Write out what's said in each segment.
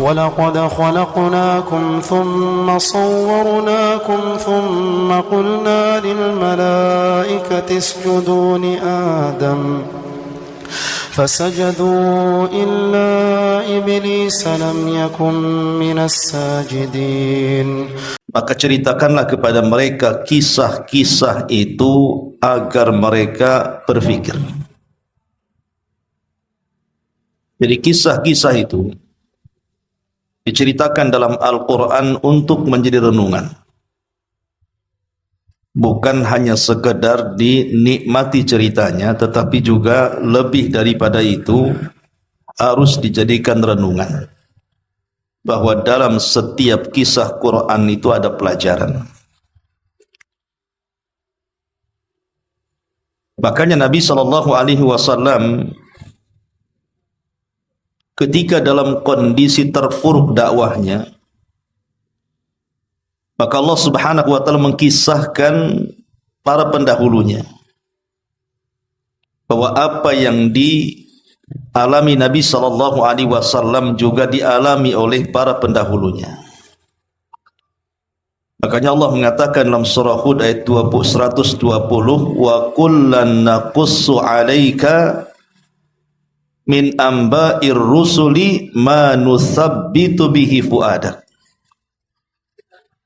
ولقد خلقناكم ثم صورناكم ثم قلنا للملائكة اسجدوا لآدم فسجدوا إلا إبليس لم يكن من الساجدين. Maka ceritakanlah kepada mereka kisah-kisah itu agar mereka berfikir. Jadi kisah-kisah itu diceritakan dalam Al-Quran untuk menjadi renungan. Bukan hanya sekedar dinikmati ceritanya, tetapi juga lebih daripada itu harus dijadikan renungan. Bahwa dalam setiap kisah Quran itu ada pelajaran. Makanya Nabi SAW ketika dalam kondisi terpuruk dakwahnya, maka Allah Subhanahu wa taala mengkisahkan para pendahulunya bahwa apa yang dialami Nabi SAW juga dialami oleh para pendahulunya. Makanya Allah mengatakan dalam surah Hud ayat 120, wa kullan naqussu 'alaika min amba'ir rusuli ma nuthabbitu bihi fuadak.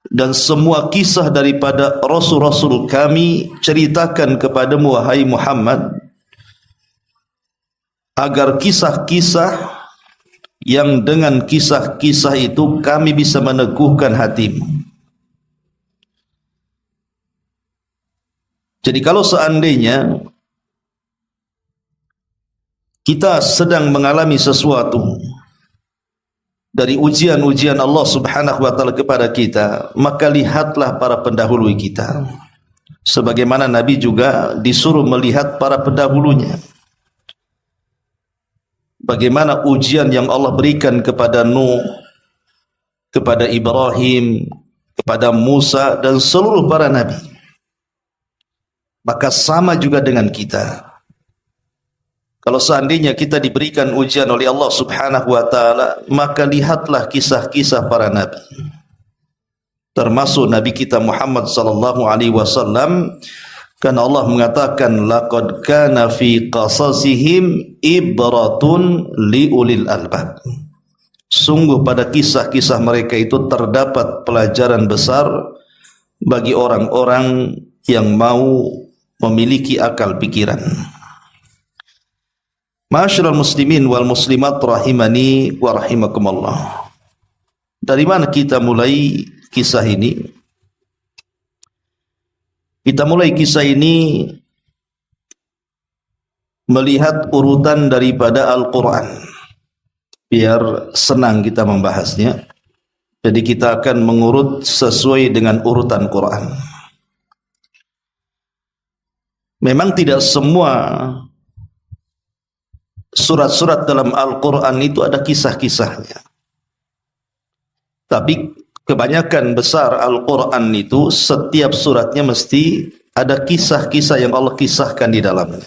Dan semua kisah daripada rasul-rasul kami ceritakan kepadamu wahai Muhammad, agar kisah-kisah yang dengan kisah-kisah itu kami bisa meneguhkan hatimu. Jadi kalau seandainya kita sedang mengalami sesuatu dari ujian-ujian Allah Subhanahu wa taala kepada kita, maka lihatlah para pendahulu kita. Sebagaimana Nabi juga disuruh melihat para pendahulunya. Bagaimana ujian yang Allah berikan kepada Nuh, kepada Ibrahim, kepada Musa dan seluruh para nabi. Maka sama juga dengan kita. Kalau seandainya kita diberikan ujian oleh Allah Subhanahu wa taala, maka lihatlah kisah-kisah para nabi. Termasuk nabi kita Muhammad sallallahu alaihi wasallam, karena Allah mengatakan laqad kana fi qasasihim ibratun liulil albab. Sungguh pada kisah-kisah mereka itu terdapat pelajaran besar bagi orang-orang yang mau memiliki akal pikiran. Ma'asyiral muslimin wal muslimat rahimani wa rahimakumullah. Dari mana kita mulai kisah ini? Kita mulai kisah ini melihat urutan daripada Al-Quran. Biar senang kita membahasnya. Jadi kita akan mengurut sesuai dengan urutan Quran. Memang tidak semua surat-surat dalam Al-Quran itu ada kisah-kisahnya. Tapi kebanyakan besar Al-Quran itu setiap suratnya mesti ada kisah-kisah yang Allah kisahkan di dalamnya.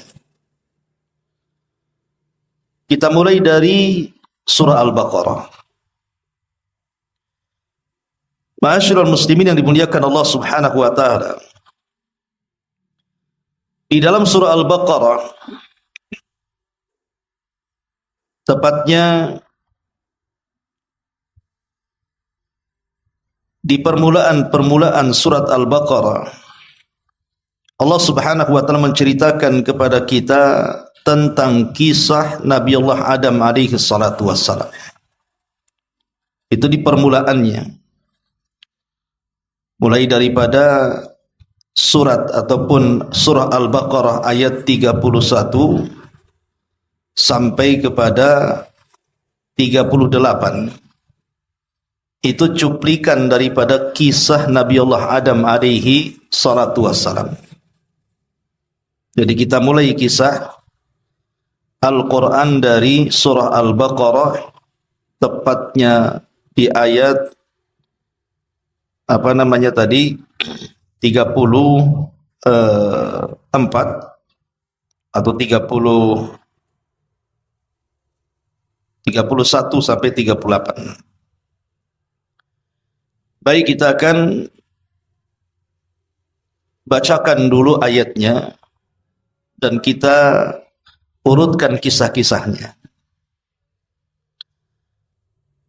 Kita mulai dari surah Al-Baqarah. Ma'asyiral muslimin yang dimuliakan Allah Subhanahu wa taala. Di dalam surah Al-Baqarah, tepatnya di permulaan surat Al-Baqarah, Allah Subhanahu wa taala menceritakan kepada kita tentang kisah Nabi Allah Adam alaihi salatu wassalam. Itu di permulaannya. Mulai daripada surat ataupun surah Al-Baqarah ayat 31 sampai kepada 38. Itu cuplikan daripada kisah Nabi Allah Adam alaihi salatu wassalam. Jadi kita mulai kisah Al-Quran dari surah Al-Baqarah, tepatnya di ayat 34 atau 31 sampai 38. Baik, kita akan bacakan dulu ayatnya dan kita urutkan kisah-kisahnya.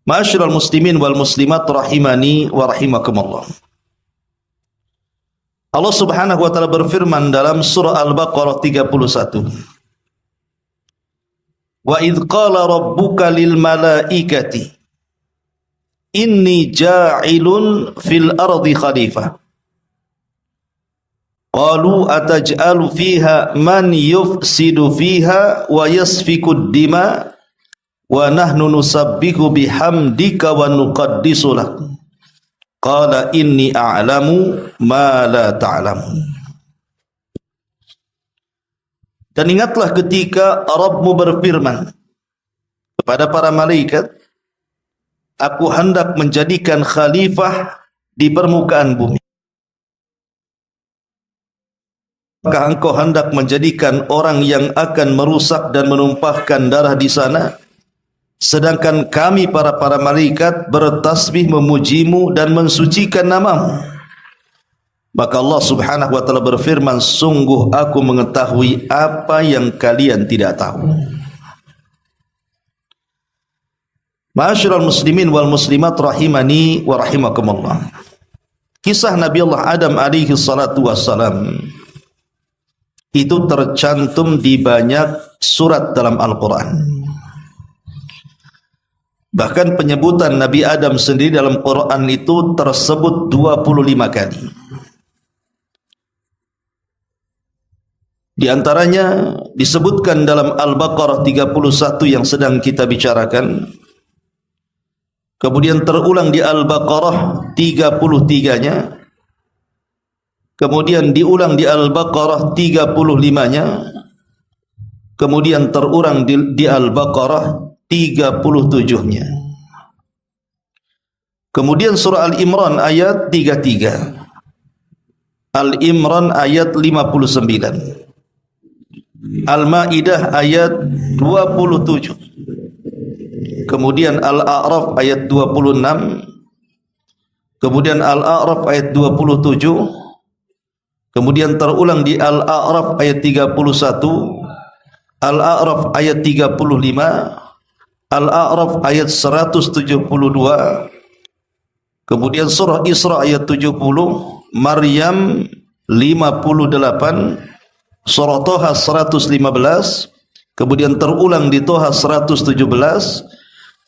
Ma'asyiral muslimin wal muslimat rahimani wa rahimakumullah. Allah Subhanahu wa taala berfirman dalam surah Al-Baqarah 31. Wa idz qala rabbuka lil malaikati inni ja'ilun fil ardi khalifah. Qalu ataj'alu fiha man yufsidu fiha wa yasfiku dima wa nahnu nusabbihu bihamdika wa nuqaddisu lak. Qala inni a'lamu ma la ta'lamun. Dan ingatlah ketika Rabbmu berfirman kepada para malaikat, aku hendak menjadikan khalifah di permukaan bumi. Apakah engkau hendak menjadikan orang yang akan merusak dan menumpahkan darah di sana? Sedangkan kami para malaikat bertasbih memujimu dan mensucikan namamu. Maka Allah Subhanahu wa taala berfirman, sungguh aku mengetahui apa yang kalian tidak tahu. Ma'asyiral muslimin wal muslimat rahimani wa rahimakumullah. Kisah Nabi Allah Adam alaihi salatu wassalam itu tercantum di banyak surat dalam Al-Quran. Bahkan penyebutan Nabi Adam sendiri dalam Quran itu tersebut 25 kali. Di antaranya disebutkan dalam Al-Baqarah 31 yang sedang kita bicarakan. Kemudian terulang di Al-Baqarah 33-nya. Kemudian diulang di Al-Baqarah 35-nya. Kemudian terulang di Al-Baqarah 37-nya. Kemudian surah Al-Imran ayat 33. Al-Imran ayat 59. Al-Maidah ayat 27. Kemudian Al-A'raf ayat 26. Kemudian Al-A'raf ayat 27. Kemudian terulang di Al-A'raf ayat 31. Al-A'raf ayat 35. Al-A'raf ayat 172. Kemudian surah Isra ayat 70. Maryam 58. Surah Toha 115, kemudian terulang di Toha 117,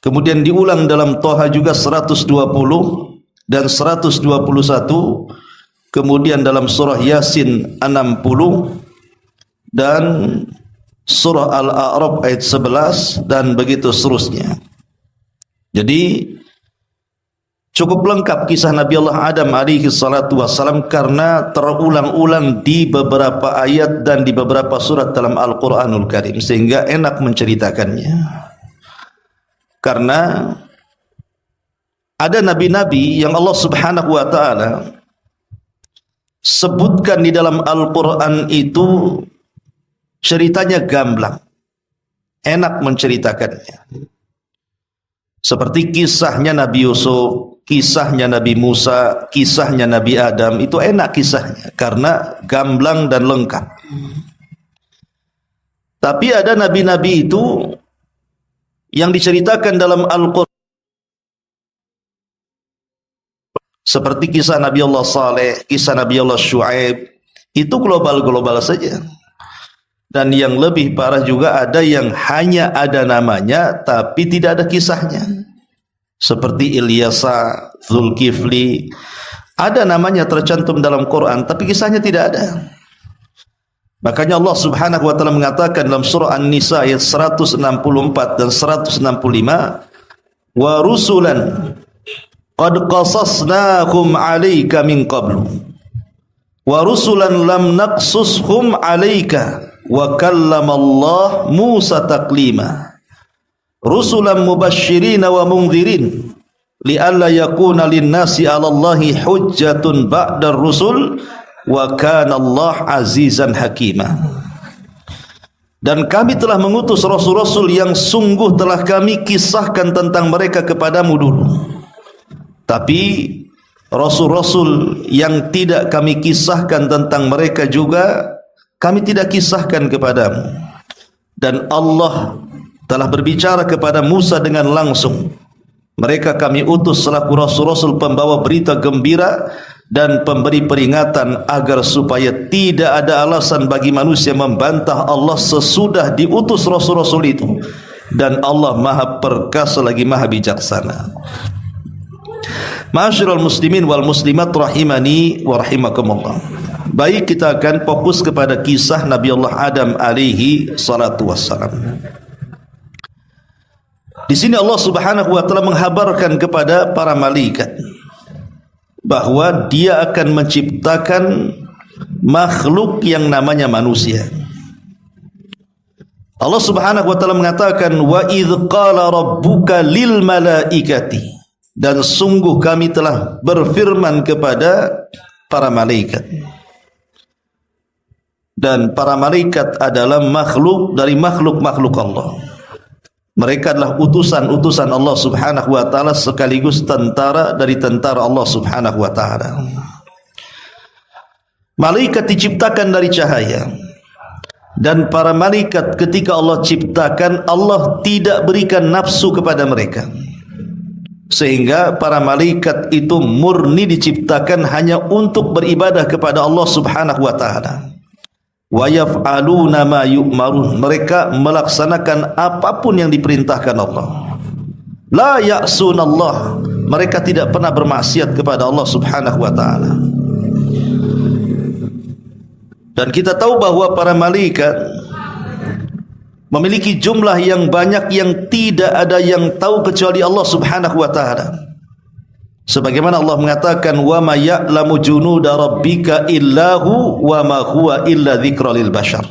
kemudian diulang dalam Toha juga 120 dan 121, kemudian dalam surah Yasin 60 dan surah Al-A'raf ayat 11 dan begitu seterusnya. Jadi cukup lengkap kisah Nabi Allah Adam alaihi salatu wassalam karena terulang-ulang di beberapa ayat dan di beberapa surat dalam Al-Quranul Karim, sehingga enak menceritakannya. Karena ada nabi-nabi yang Allah Subhanahu wa taala sebutkan di dalam Al-Quran itu ceritanya gamblang, enak menceritakannya. Seperti kisahnya Nabi Yusuf, kisahnya Nabi Musa, kisahnya Nabi Adam, itu enak kisahnya karena gamblang dan lengkap. Tapi ada nabi-nabi itu yang diceritakan dalam Al-Quran seperti kisah Nabi Allah Saleh, kisah Nabi Allah Shu'aib, itu global-global saja. Dan yang lebih parah juga ada yang hanya ada namanya tapi tidak ada kisahnya. Seperti Ilyasa, Zulkifli, ada namanya tercantum dalam Quran tapi kisahnya tidak ada. Makanya Allah Subhanahu wa taala mengatakan dalam surah An-Nisa ayat 164 dan 165, wa rusulan qad qasasnahum 'alaika min qablu wa rusulan lam naqsushum 'alaika wa kallamallahu Musa taklima rusulan mubashshirina wa mundhirin li'alla yakuna lin-nasi 'ala Allahi hujjatun ba'dar rusul wa kana Allah azizan hakima. Dan kami telah mengutus rasul-rasul yang sungguh telah kami kisahkan tentang mereka kepadamu dulu, tapi Rasul-rasul yang tidak kami kisahkan tentang mereka juga kami tidak kisahkan kepadamu. Dan Allah telah berbicara kepada Musa dengan langsung. Mereka kami utus selaku rasul-rasul pembawa berita gembira dan pemberi peringatan agar supaya tidak ada alasan bagi manusia membantah Allah sesudah diutus rasul-rasul itu. Dan Allah Maha Perkasa lagi Maha Bijaksana. Ma'asyiral muslimin wal muslimat rahimani wa rahimakumullah. Baik, kita akan fokus kepada kisah Nabi Allah Adam alaihi salatu wassalam. Di sini Allah Subhanahu wa taala menghabarkan kepada para malaikat bahwa Dia akan menciptakan makhluk yang namanya manusia. Allah Subhanahu wa taala mengatakan wa idz qala rabbuka lil malaikati, dan sungguh kami telah berfirman kepada para malaikat. Dan para malaikat adalah makhluk dari makhluk-makhluk Allah. Mereka adalah utusan-utusan Allah Subhanahu wa taala sekaligus tentara dari tentara Allah Subhanahu wa taala. Malaikat diciptakan dari cahaya. Dan para malaikat ketika Allah ciptakan, Allah tidak berikan nafsu kepada mereka. Sehingga para malaikat itu murni diciptakan hanya untuk beribadah kepada Allah Subhanahu wa taala. Wa yaf'aluna ma yu'marun, mereka melaksanakan apapun yang diperintahkan Allah. La ya'sunallah, mereka tidak pernah bermaksiat kepada Allah Subhanahu wa taala. Dan kita tahu bahwa para malaikat memiliki jumlah yang banyak yang tidak ada yang tahu kecuali Allah Subhanahu wa taala. Sebagaimana Allah mengatakan wa ma ya'lamu junuda rabbika illahu wa ma huwa illa dzikra lil bashar.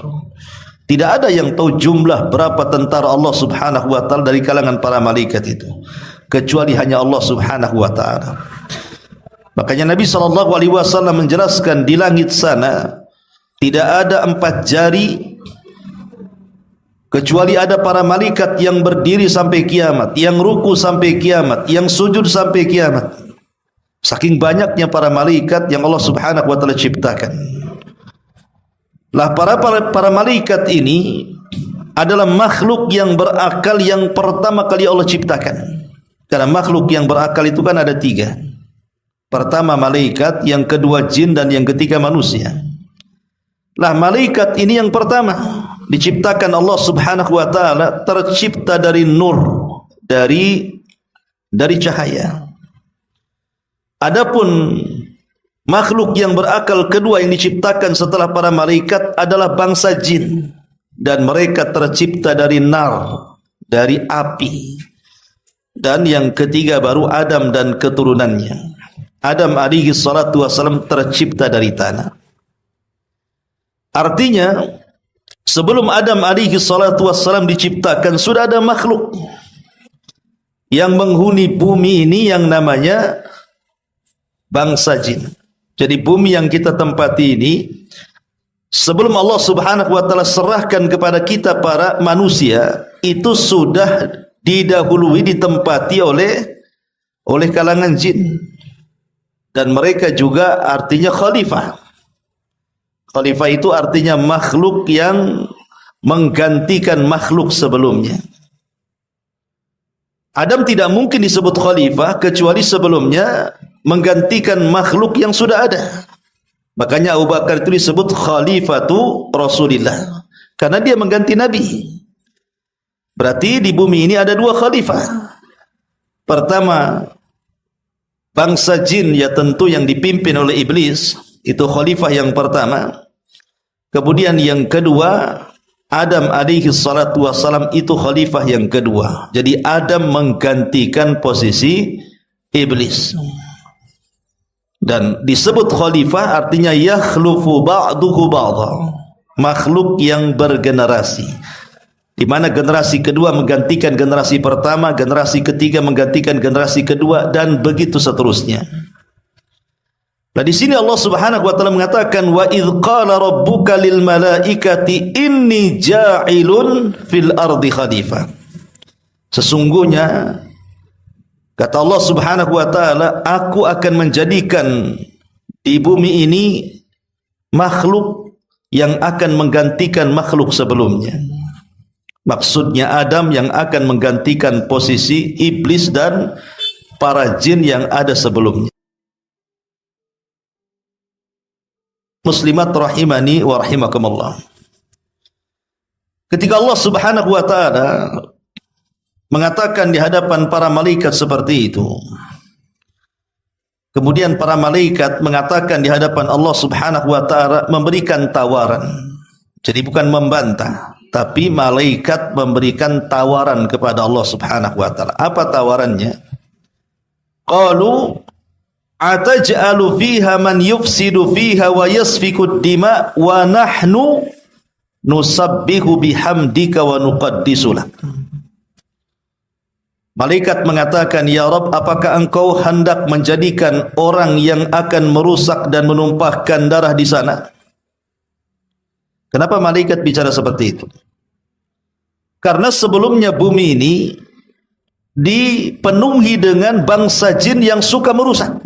Tidak ada yang tahu jumlah berapa tentara Allah Subhanahu wa taala dari kalangan para malaikat itu kecuali hanya Allah Subhanahu wa taala. Makanya Nabi sallallahu alaihi wasallam menjelaskan di langit sana tidak ada 4 jari kecuali ada para malaikat yang berdiri sampai kiamat, yang ruku sampai kiamat, yang sujud sampai kiamat. Saking banyaknya para malaikat yang Allah Subhanahu wa taala ciptakan. Lah para malaikat ini adalah makhluk yang berakal yang pertama kali Allah ciptakan. Karena makhluk yang berakal itu kan ada 3. Pertama malaikat, yang kedua jin, dan yang ketiga manusia. Lah malaikat ini yang pertama diciptakan Allah Subhanahu wa taala, tercipta dari nur, dari cahaya. Adapun makhluk yang berakal kedua yang diciptakan setelah para malaikat adalah bangsa jin, dan mereka tercipta dari nar, dari api. Dan yang ketiga baru Adam dan keturunannya. Adam alaihi salatu wassalam tercipta dari tanah. Artinya sebelum Adam alaihi salatu wassalam diciptakan sudah ada makhluk yang menghuni bumi ini yang namanya bangsa jin. Jadi bumi yang kita tempati ini sebelum Allah Subhanahu wa taala serahkan kepada kita para manusia, itu sudah didahului ditempati oleh kalangan jin. Dan mereka juga artinya khalifah. Khalifah itu artinya makhluk yang menggantikan makhluk sebelumnya. Adam tidak mungkin disebut khalifah kecuali sebelumnya menggantikan makhluk yang sudah ada. Makanya Abu Bakar itu disebut khalifatu Rasulillah, karena dia mengganti Nabi. Berarti di bumi ini ada 2 khalifah. Pertama bangsa jin, ya tentu yang dipimpin oleh iblis, itu khalifah yang pertama. Kemudian yang kedua Adam alaihi salatu wassalam, itu khalifah yang kedua. Jadi Adam menggantikan posisi iblis. Dan disebut khalifah artinya yakhlufu ba'duhu ba'dha, makhluk yang bergenerasi, di mana generasi kedua menggantikan generasi pertama, generasi ketiga menggantikan generasi kedua, dan begitu seterusnya. Nah di sini Allah Subhanahu wa taala mengatakan wa idz qala rabbuka lil malaikati inni ja'ilun fil ardi khalifah. Sesungguhnya Kata Allah Subhanahu wa taala, aku akan menjadikan di bumi ini makhluk yang akan menggantikan makhluk sebelumnya. Maksudnya Adam yang akan menggantikan posisi iblis dan para jin yang ada sebelumnya. Muslimat rahimani wa rahimakumullah. Ketika Allah Subhanahu wa taala mengatakan di hadapan para malaikat seperti itu, kemudian para malaikat mengatakan di hadapan Allah Subhanahu wa taala, memberikan tawaran. Jadi bukan membantah, tapi malaikat memberikan tawaran kepada Allah Subhanahu wa taala. Apa tawarannya? Qalu ataj'alu fiha man yufsidu fiha wa yasfiku dima wa nahnu nusabbihu bihamdika wa nuqaddisu lak. Malaikat mengatakan, ya Rabb, apakah engkau hendak menjadikan orang yang akan merusak dan menumpahkan darah di sana? Kenapa malaikat bicara seperti itu? Karena sebelumnya bumi ini dipenuhi dengan bangsa jin yang suka merusak.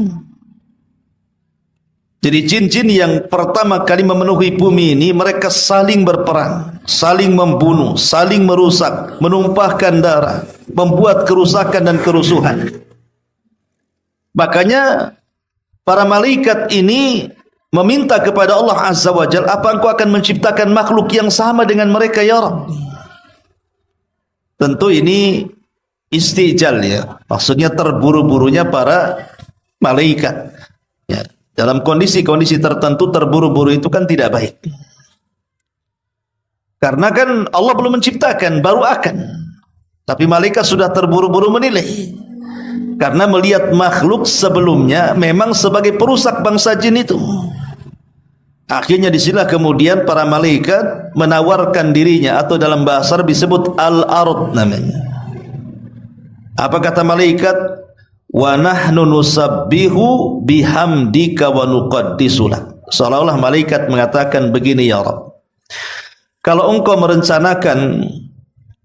Jadi jin-jin yang pertama kali memenuhi bumi ini, mereka saling berperang, saling membunuh, saling merusak, menumpahkan darah, membuat kerusakan dan kerusuhan. Makanya para malaikat ini meminta kepada Allah Azza wa Jalla, apa engkau akan menciptakan makhluk yang sama dengan mereka ya Rabb? Tentu ini istijal ya, maksudnya terburu-burunya para malaikat ya. Dalam kondisi-kondisi tertentu terburu-buru itu kan tidak baik. Karena kan Allah belum menciptakan, baru akan. Tapi malaikat sudah terburu-buru menilai. Karena melihat makhluk sebelumnya memang sebagai perusak bangsa jin itu. Akhirnya disinilah kemudian para malaikat menawarkan dirinya, atau dalam bahasa Arab disebut al-ard namanya. Apa kata malaikat? Wa nahnu nusabbihu bihamdika wa nuqaddisu lak. Seolah-olah malaikat mengatakan begini, ya Rabb, kalau engkau merencanakan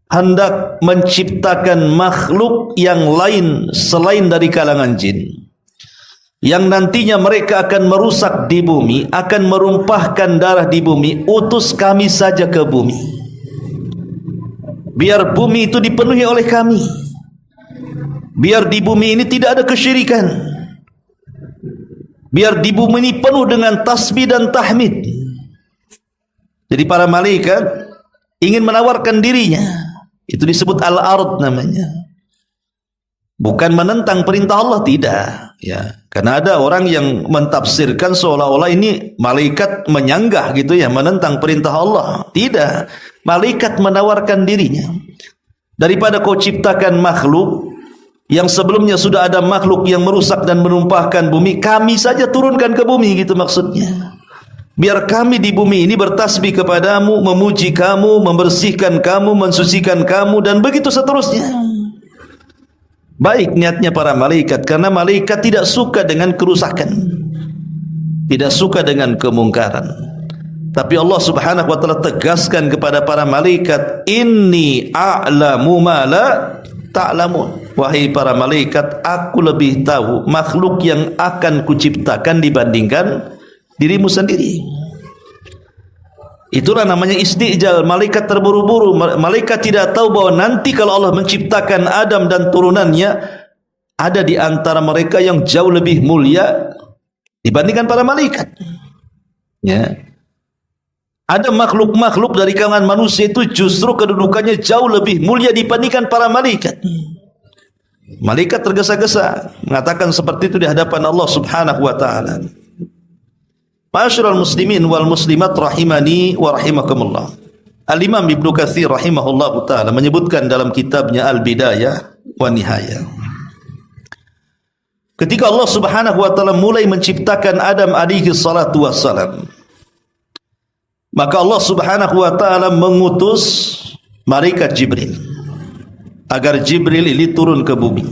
hendak menciptakan makhluk yang lain selain dari kalangan jin, yang nantinya mereka akan merusak di bumi, akan merumpahkan darah di bumi, utus kami saja ke bumi, biar bumi itu dipenuhi oleh kami, biar di bumi ini tidak ada kesyirikan, biar di bumi ini penuh dengan tasbih dan tahmid. Jadi para malaikat ingin menawarkan dirinya. Itu disebut al-ard namanya. Bukan menentang perintah Allah, tidak ya. Karena ada orang yang mentafsirkan seolah-olah ini malaikat menyanggah gitu ya, menentang perintah Allah. Tidak, malaikat menawarkan dirinya. Daripada kau ciptakan makhluk yang sebelumnya sudah ada makhluk yang merusak dan menumpahkan bumi, kami saja turunkan ke bumi, gitu maksudnya. Biar kami di bumi ini bertasbih kepadamu, memuji kamu, membersihkan kamu, mensucikan kamu, dan begitu seterusnya. Baik niatnya para malaikat, karena malaikat tidak suka dengan kerusakan, tidak suka dengan kemungkaran. Tapi Allah Subhanahu wa taala tegaskan kepada para malaikat, inni a'lamu ma la ta'lamun. Wahai para malaikat, aku lebih tahu makhluk yang akan kuciptakan dibandingkan dirimu sendiri. Itulah namanya istijal. Malaikat terburu-buru. Malaikat tidak tahu bahwa nanti kalau Allah menciptakan Adam dan turunannya, ada di antara mereka yang jauh lebih mulia dibandingkan para malaikat ya. Ada makhluk-makhluk dari kalangan manusia itu justru kedudukannya jauh lebih mulia dibandingkan para malaikat. Malaikat tergesa-gesa mengatakan seperti itu di hadapan Allah Subhanahu wa taala. Ma'asyiral muslimin wal muslimat rahimani wa rahimakumullah. Al-Imam Ibnu Katsir rahimahullahu taala menyebutkan dalam kitabnya Al-Bidayah wa Nihayah, ketika Allah Subhanahu wa taala mulai menciptakan Adam alaihi salatu wassalam, maka Allah Subhanahu wa taala mengutus malaikat Jibril agar Jibril ini turun ke bumi.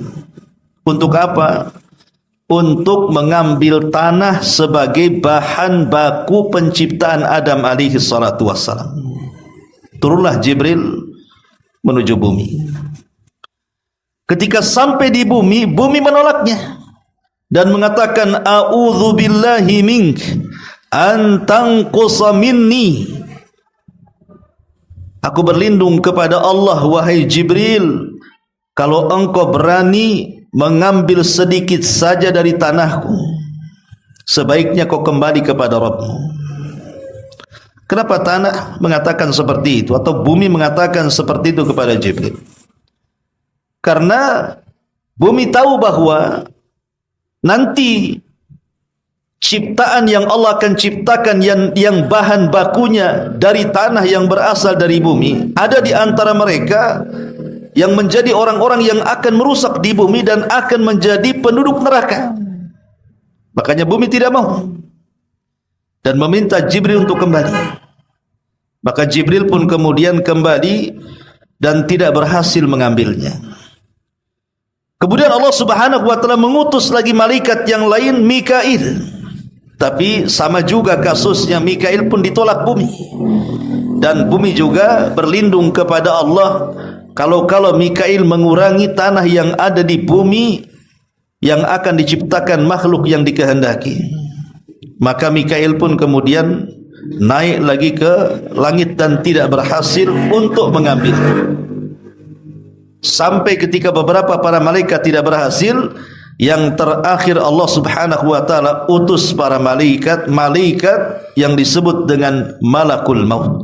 Untuk apa? Untuk mengambil tanah sebagai bahan baku penciptaan Adam alaihi salatu wassalam. Turunlah Jibril menuju bumi. Ketika sampai di bumi, bumi menolaknya dan mengatakan, a'udzu billahi mink an tanqusa minni. Aku berlindung kepada Allah, wahai Jibril, kalau engkau berani mengambil sedikit saja dari tanahku, sebaiknya kau kembali kepada Rabbmu. Kenapa tanah mengatakan seperti itu atau bumi mengatakan seperti itu kepada Jibril? Karena bumi tahu bahwa nanti ciptaan yang Allah akan ciptakan yang bahan bakunya dari tanah yang berasal dari bumi, ada di antara mereka yang menjadi orang-orang yang akan merusak di bumi dan akan menjadi penduduk neraka. Makanya bumi tidak mau dan meminta Jibril untuk kembali. Maka Jibril pun kemudian kembali dan tidak berhasil mengambilnya. Kemudian Allah Subhanahu wa taala mengutus lagi malaikat yang lain, Mikail. Tapi sama juga kasusnya, Mikail pun ditolak bumi. Dan bumi juga berlindung kepada Allah, kalau Mikail mengurangi tanah yang ada di bumi yang akan diciptakan makhluk yang dikehendaki. Maka Mikail pun kemudian naik lagi ke langit dan tidak berhasil untuk mengambil. Sampai ketika beberapa para malaikat tidak berhasil, yang terakhir Allah Subhanahu wa taala utus para malaikat yang disebut dengan Malakul Maut.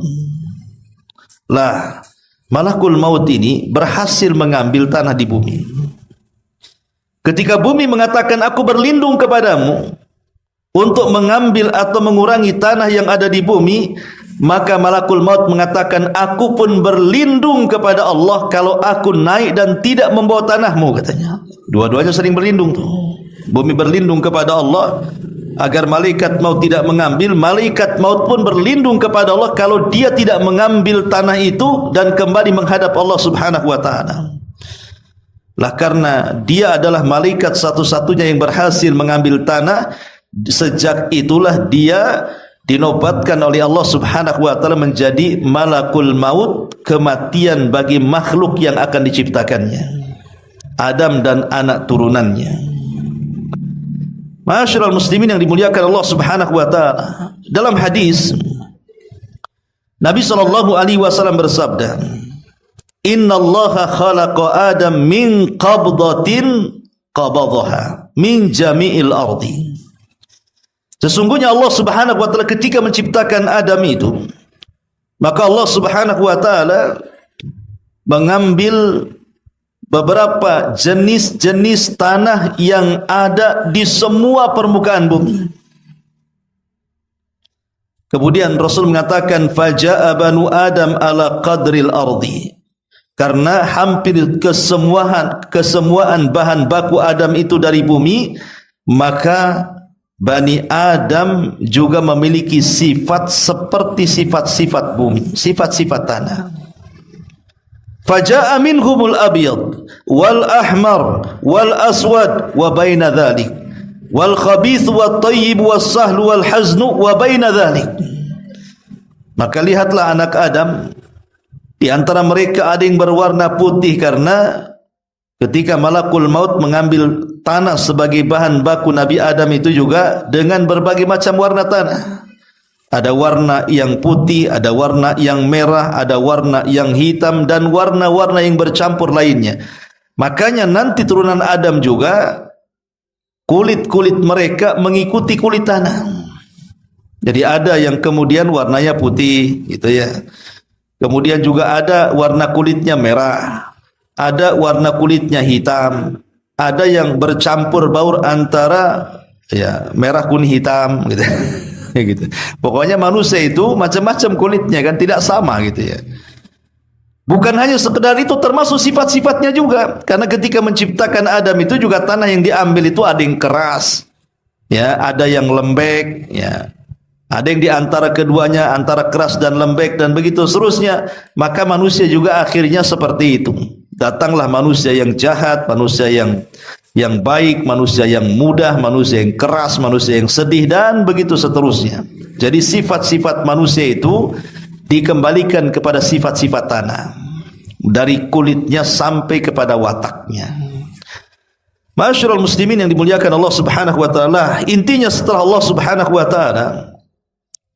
Lah, Malakul Maut ini berhasil mengambil tanah di bumi. Ketika bumi mengatakan, aku berlindung kepadamu untuk mengambil atau mengurangi tanah yang ada di bumi, maka Malakul Maut mengatakan, aku pun berlindung kepada Allah kalau aku naik dan tidak membawa tanahmu, katanya. Dua-duanya sering berlindung tuh. Bumi berlindung kepada Allah agar malaikat maut tidak mengambil, malaikat maut pun berlindung kepada Allah kalau dia tidak mengambil tanah itu dan kembali menghadap Allah Subhanahu wa taala. Lah, karena dia adalah malaikat satu-satunya yang berhasil mengambil tanah, sejak itulah dia dinobatkan oleh Allah Subhanahu wa taala menjadi Malakul Maut, kematian bagi makhluk yang akan diciptakannya, Adam dan anak turunannya. Ma'asyiral muslimin yang dimuliakan Allah Subhanahu wa taala, dalam hadis Nabi sallallahu alaihi wasallam bersabda, innallaha khalaqa Adam min qabdatin qabadhaha min jami'il ardi. Sesungguhnya Allah Subhanahu wa taala ketika menciptakan Adam itu, maka Allah Subhanahu wa taala mengambil beberapa jenis-jenis tanah yang ada di semua permukaan bumi. Kemudian Rasul mengatakan, faja'a banu Adam ala qadril ardi. Karena hampir kesemuaan bahan baku Adam itu dari bumi, maka Bani Adam juga memiliki sifat seperti sifat-sifat bumi, sifat-sifat tanah. Faja'a minhumul abyad wal ahmar wal aswad wa baina dhalik wal khabith wat tayyib was sahl wal hazn wa baina dhalik. Maka lihatlah anak Adam, di antara mereka ada yang berwarna putih karena ketika Malakul Maut mengambil tanah sebagai bahan baku Nabi Adam itu juga dengan berbagai macam warna tanah. Ada warna yang putih, ada warna yang merah, ada warna yang hitam dan warna-warna yang bercampur lainnya. Makanya nanti turunan Adam juga kulit-kulit mereka mengikuti kulit tanah. Jadi ada yang kemudian warnanya putih gitu ya. Kemudian juga ada warna kulitnya merah, ada warna kulitnya hitam, ada yang bercampur baur antara ya merah kuning hitam gitu. Gitu. Pokoknya manusia itu macam-macam kulitnya kan, tidak sama gitu ya. Bukan hanya sekedar itu, termasuk sifat-sifatnya juga. Karena ketika menciptakan Adam itu juga tanah yang diambil itu ada yang keras, ya, ada yang lembek, ya. Ada yang di antara keduanya, antara keras dan lembek dan begitu seterusnya. Maka manusia juga akhirnya seperti itu. Datanglah manusia yang jahat, manusia yang baik, manusia yang mudah, manusia yang keras, manusia yang sedih dan begitu seterusnya. Jadi sifat-sifat manusia itu dikembalikan kepada sifat-sifat tanah. dari kulitnya sampai kepada wataknya. Ma'asyiral muslimin yang dimuliakan Allah Subhanahu wa taala, intinya setelah Allah Subhanahu wa taala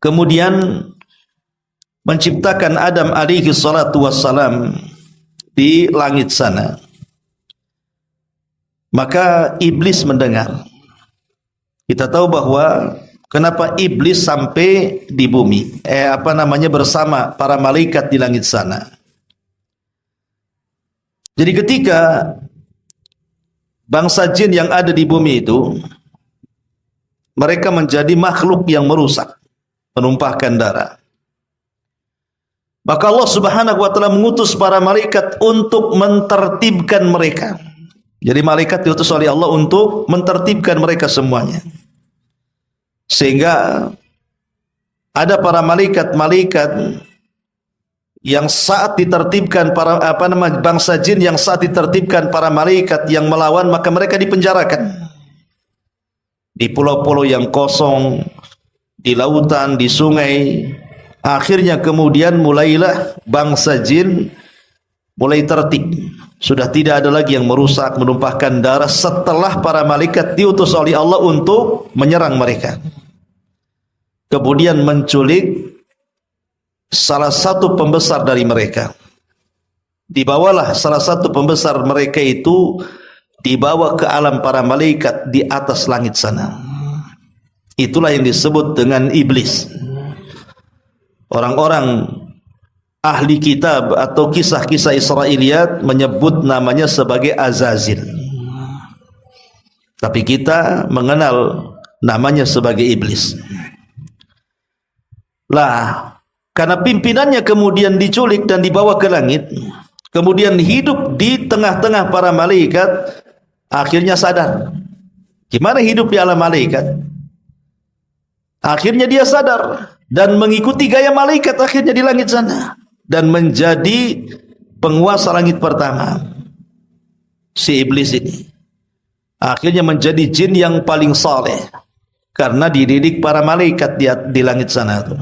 kemudian menciptakan Adam alaihi salatu wassalam di langit sana, maka iblis mendengar. Kita tahu bahwa kenapa iblis sampai di bumi, bersama para malaikat di langit sana. Jadi ketika bangsa jin yang ada di bumi itu, mereka menjadi makhluk yang merusak, menumpahkan darah. Maka Allah Subhanahu wa taala mengutus para malaikat untuk mentertibkan mereka. Jadi malaikat diutus oleh Allah untuk mentertibkan mereka semuanya. Sehingga ada para malaikat yang saat ditertibkan bangsa jin yang saat ditertibkan para malaikat yang melawan, maka mereka dipenjarakan di pulau-pulau yang kosong, di lautan, di sungai. Akhirnya kemudian mulailah bangsa jin mulai tertib. Sudah tidak ada lagi yang merusak, menumpahkan darah setelah para malaikat diutus oleh Allah untuk menyerang mereka. Kemudian menculik salah satu pembesar dari mereka. Dibawalah salah satu pembesar mereka itu, dibawa ke alam para malaikat di atas langit sana. Itulah yang disebut dengan iblis. Orang-orang ahli kitab atau kisah-kisah Israiliyat menyebut namanya sebagai Azazil. Tapi kita mengenal namanya sebagai iblis. Lah, karena pimpinannya kemudian diculik dan dibawa ke langit, kemudian hidup di tengah-tengah para malaikat, akhirnya sadar. Gimana hidup di alam malaikat? Akhirnya dia sadar dan mengikuti gaya malaikat akhirnya di langit sana dan menjadi penguasa langit pertama. Si iblis ini akhirnya menjadi jin yang paling saleh karena dididik para malaikat di langit sana itu.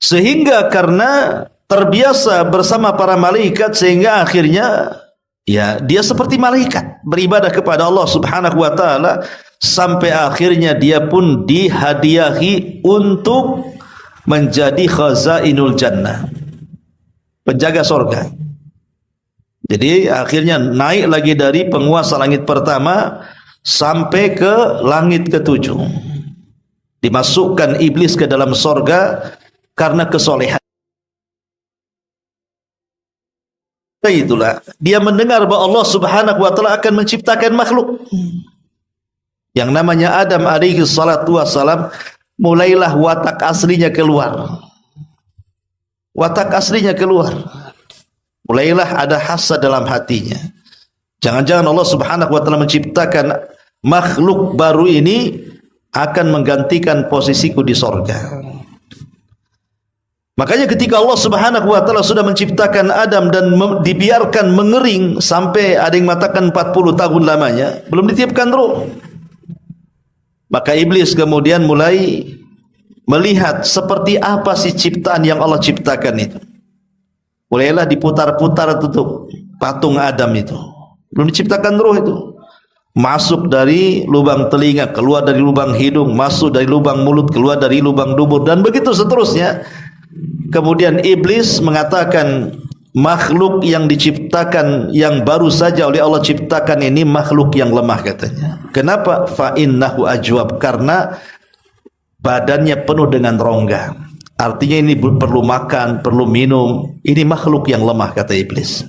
Sehingga karena terbiasa bersama para malaikat, sehingga akhirnya ya dia seperti malaikat beribadah kepada Allah Subhanahu wa taala, sampai akhirnya dia pun dihadiahi untuk menjadi khazainul jannah, penjaga surga. Jadi akhirnya naik lagi dari penguasa langit pertama sampai ke langit ketujuh. Dimasukkan iblis ke dalam surga karena kesolehan. Itulah dia mendengar bahwa Allah Subhanahu wa taala akan menciptakan makhluk yang namanya Adam alaihi salatu wassalam. Mulailah watak aslinya keluar. Watak aslinya keluar. Mulailah ada hasad dalam hatinya. Jangan-jangan Allah Subhanahu wa taala menciptakan makhluk baru ini akan menggantikan posisiku di surga. Makanya ketika Allah Subhanahu wa taala sudah menciptakan Adam dan dibiarkan mengering sampai ada yang mengatakan 40 tahun lamanya, belum ditiupkan ruh. Maka iblis kemudian mulai melihat seperti apa sih ciptaan yang Allah ciptakan itu. Mulailah diputar-putar tutup patung Adam itu. Belum diciptakan ruh itu. Masuk dari lubang telinga, keluar dari lubang hidung, masuk dari lubang mulut, keluar dari lubang dubur, dan begitu seterusnya. Kemudian iblis mengatakan makhluk yang diciptakan yang baru saja oleh Allah ciptakan ini makhluk yang lemah, katanya. Kenapa? Fa innahu ajwab, karena badannya penuh dengan rongga. Artinya ini perlu makan, perlu minum. Ini makhluk yang lemah, kata iblis.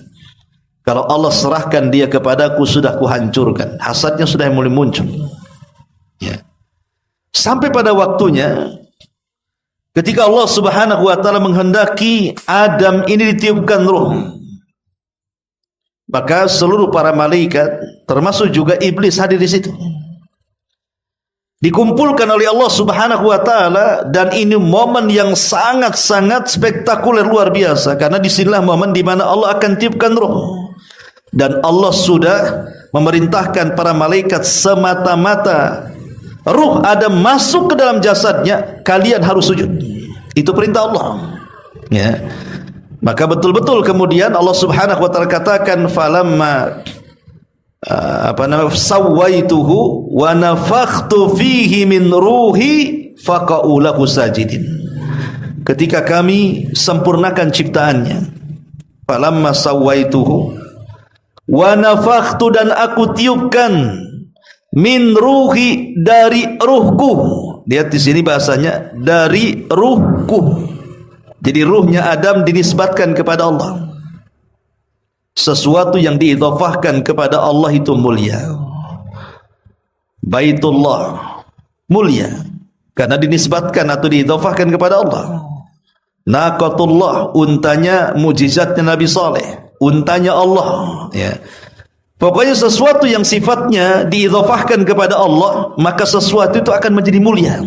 Kalau Allah serahkan dia kepadaku, sudah kuhancurkan. Hasadnya sudah mulai muncul. Ya. Sampai pada waktunya ketika Allah Subhanahu wa taala menghendaki Adam ini ditiupkan ruh, maka seluruh para malaikat termasuk juga iblis hadir di situ. Dikumpulkan oleh Allah Subhanahu wa taala, dan ini momen yang sangat-sangat spektakuler, luar biasa, karena disinilah momen di mana Allah akan tiupkan ruh. Dan Allah sudah memerintahkan para malaikat semata-mata ruh Adam masuk ke dalam jasadnya, kalian harus sujud. Itu perintah Allah. Ya. Maka betul-betul kemudian Allah Subhanahu wa taala katakan falamma sawaituhu wa nafakhtu fihi min ruhi faqa'u lahu sajidin. Ketika kami sempurnakan ciptaannya, falamma sawaituhu wa nafakhtu, dan aku tiupkan, min ruhi, dari ruhku. Lihat di sini bahasanya dari ruhku. Jadi ruhnya Adam dinisbatkan kepada Allah. Sesuatu yang diidhafahkan kepada Allah itu mulia. Baitullah mulia karena dinisbatkan atau diidhafahkan kepada Allah. Naqatullah, untanya mujizatnya Nabi Saleh, untanya Allah, ya. Pokoknya sesuatu yang sifatnya diidhafahkan kepada Allah, maka sesuatu itu akan menjadi mulia.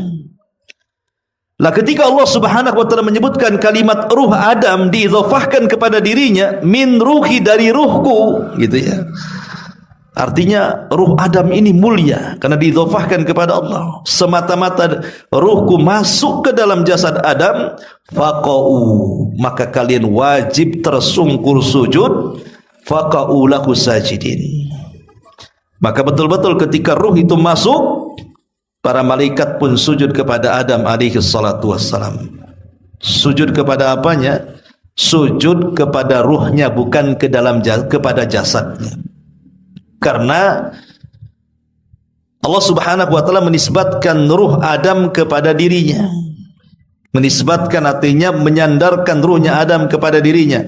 Lah ketika Allah Subhanahu wa taala menyebutkan kalimat ruh Adam diidhafahkan kepada dirinya, min ruhi, dari ruhku, gitu ya. Artinya ruh Adam ini mulia karena diidhafahkan kepada Allah. Semata-mata ruhku masuk ke dalam jasad Adam, faqa'u, maka kalian wajib tersungkur sujud, faqa'u lahu sajidin. Maka betul-betul ketika ruh itu masuk, para malaikat pun sujud kepada Adam alaihi salatu wassalam. Sujud kepada apanya? Sujud kepada ruhnya, bukan ke dalam kepada jasadnya. Karena Allah Subhanahu wa taala menisbatkan ruh Adam kepada dirinya. Menisbatkan artinya menyandarkan ruhnya Adam kepada dirinya.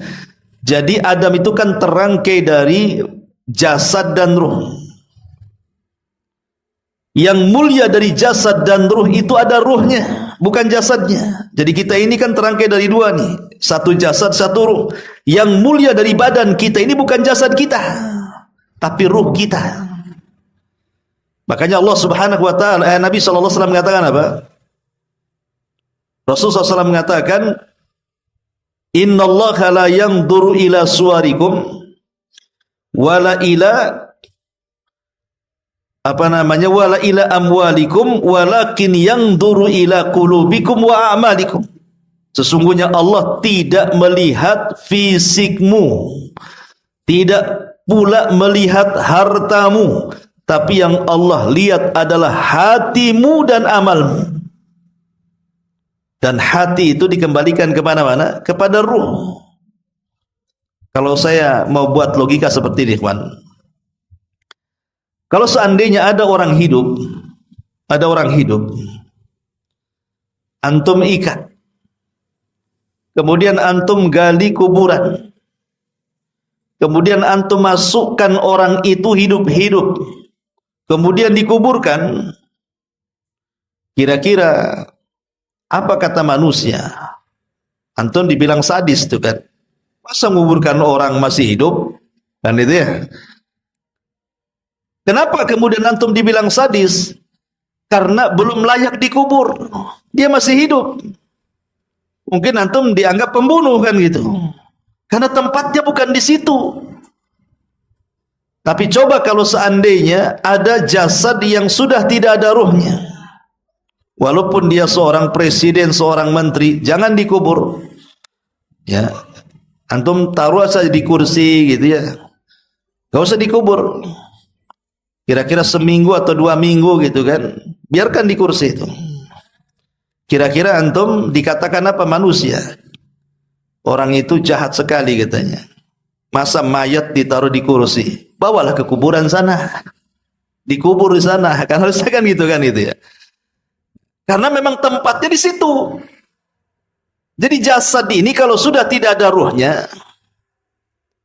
Jadi Adam itu kan terangkai dari jasad dan ruh. Yang mulia dari jasad dan ruh itu ada ruhnya, bukan jasadnya. Jadi kita ini kan terangkai dari dua nih, satu jasad, satu ruh. Yang mulia dari badan kita ini bukan jasad kita, tapi ruh kita. Makanya Allah Subhanahu wa taala, Nabi sallallahu alaihi wasallam mengatakan apa? Rasulullah SAW mengatakan, innallaha la yanzuru ila suwarikum wala ila wala ila amwalikum walakin yanzuru ila qulubikum wa a'malikum. Sesungguhnya Allah tidak melihat fisikmu, tidak pula melihat hartamu, tapi yang Allah lihat adalah hatimu dan amalmu. Dan hati itu dikembalikan kepada mana? Kepada ruh. Kalau saya mau buat logika seperti ini, kawan. Kalau seandainya ada orang hidup, antum ikat, kemudian antum gali kuburan, kemudian antum masukkan orang itu hidup-hidup, kemudian dikuburkan, kira-kira apa kata manusia? Antum dibilang sadis tuh kan? Masa menguburkan orang masih hidup? Kan itu ya? Kenapa kemudian antum dibilang sadis? Karena belum layak dikubur. Dia masih hidup. Mungkin antum dianggap pembunuh kan gitu. Karena tempatnya bukan di situ. Tapi coba kalau seandainya ada jasad yang sudah tidak ada ruhnya. Walaupun dia seorang presiden, seorang menteri, jangan dikubur. Ya. Antum taruh saja di kursi gitu ya. Gak usah dikubur. Kira-kira seminggu atau 2 minggu gitu kan, biarkan di kursi itu. Kira-kira antum dikatakan apa manusia? Orang itu jahat sekali katanya. Masa mayat ditaruh di kursi? Bawalah ke kuburan sana. Dikubur di sana. Kan harusnya kan gitu kan itu ya. Karena memang tempatnya di situ. Jadi jasad ini kalau sudah tidak ada ruhnya,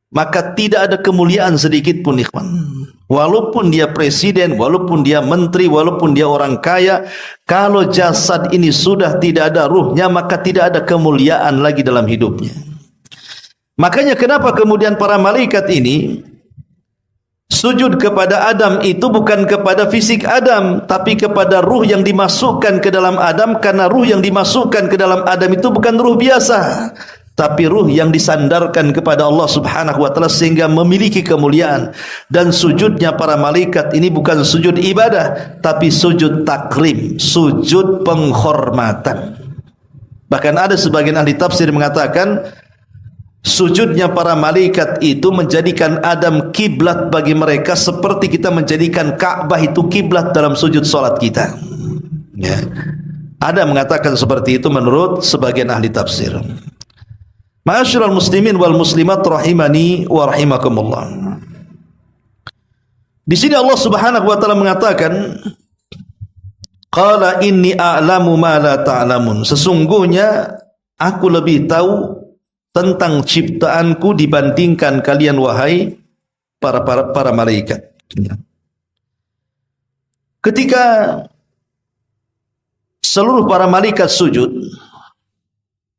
maka tidak ada kemuliaan sedikit pun, ikhwan. Walaupun dia presiden, walaupun dia menteri, walaupun dia orang kaya, kalau jasad ini sudah tidak ada ruhnya, maka tidak ada kemuliaan lagi dalam hidupnya. Makanya kenapa kemudian para malaikat ini sujud kepada Adam itu bukan kepada fisik Adam, tapi kepada ruh yang dimasukkan ke dalam Adam, karena ruh yang dimasukkan ke dalam Adam itu bukan ruh biasa, tapi ruh yang disandarkan kepada Allah Subhanahu wa taala sehingga memiliki kemuliaan. Dan sujudnya para malaikat ini bukan sujud ibadah, tapi sujud takrim, sujud penghormatan. Bahkan ada sebagian ahli tafsir mengatakan sujudnya para malaikat itu menjadikan Adam kiblat bagi mereka seperti kita menjadikan Ka'bah itu kiblat dalam sujud salat kita. Ya. Ada mengatakan seperti itu menurut sebagian ahli tafsir. Ma'asyiral muslimin wal muslimat rahimani wa rahimakumullah. Di sini Allah Subhanahu wa taala mengatakan, qala inni a'lamu ma la ta'lamun. Sesungguhnya aku lebih tahu tentang ciptaanku dibandingkan kalian wahai para malaikat. Ketika seluruh para malaikat sujud,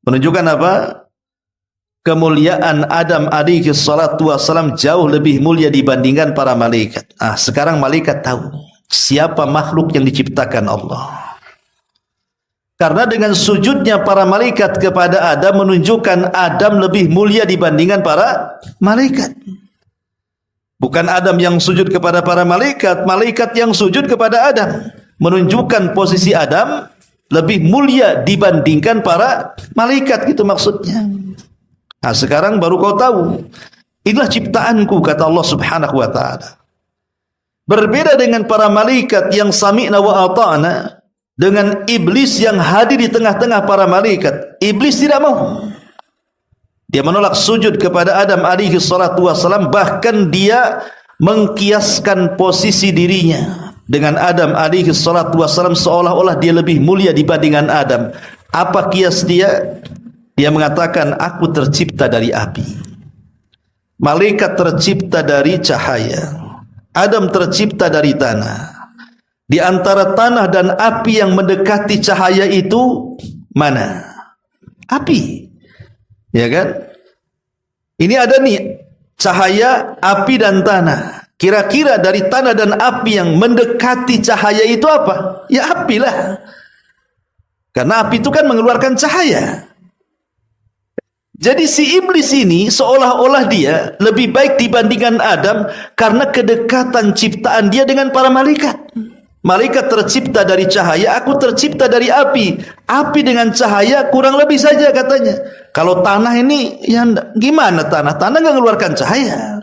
menunjukkan apa? Kemuliaan Adam alaihi salatu wassalam jauh lebih mulia dibandingkan para malaikat. Sekarang malaikat tahu siapa makhluk yang diciptakan Allah. Karena dengan sujudnya para malaikat kepada Adam menunjukkan Adam lebih mulia dibandingkan para malaikat. Bukan Adam yang sujud kepada para malaikat, malaikat yang sujud kepada Adam. Menunjukkan posisi Adam lebih mulia dibandingkan para malaikat, gitu maksudnya. Sekarang baru kau tahu, inilah ciptaanku, kata Allah Subhanahu wa taala. Berbeda dengan para malaikat yang sami'na wa ata'na, dengan iblis yang hadir di tengah-tengah para malaikat. Iblis tidak mau. Dia menolak sujud kepada Adam alaihi salatu wassalam, bahkan dia mengkiaskan posisi dirinya dengan Adam alaihi salatu wassalam seolah-olah dia lebih mulia dibandingkan Adam. Apa kias dia? Dia mengatakan, aku tercipta dari api, malaikat tercipta dari cahaya, Adam tercipta dari tanah. Di antara tanah dan api yang mendekati cahaya itu mana? Api. Ya kan? Ini ada nih cahaya, api dan tanah. Kira-kira dari tanah dan api yang mendekati cahaya itu apa? Ya api lah. Karena api itu kan mengeluarkan cahaya. Jadi si iblis ini seolah-olah dia lebih baik dibandingkan Adam karena kedekatan ciptaan dia dengan para malaikat. Malaikat tercipta dari cahaya, aku tercipta dari api. Api dengan cahaya kurang lebih saja katanya. Kalau tanah ini, ya gimana tanah? Tanah nggak mengeluarkan cahaya.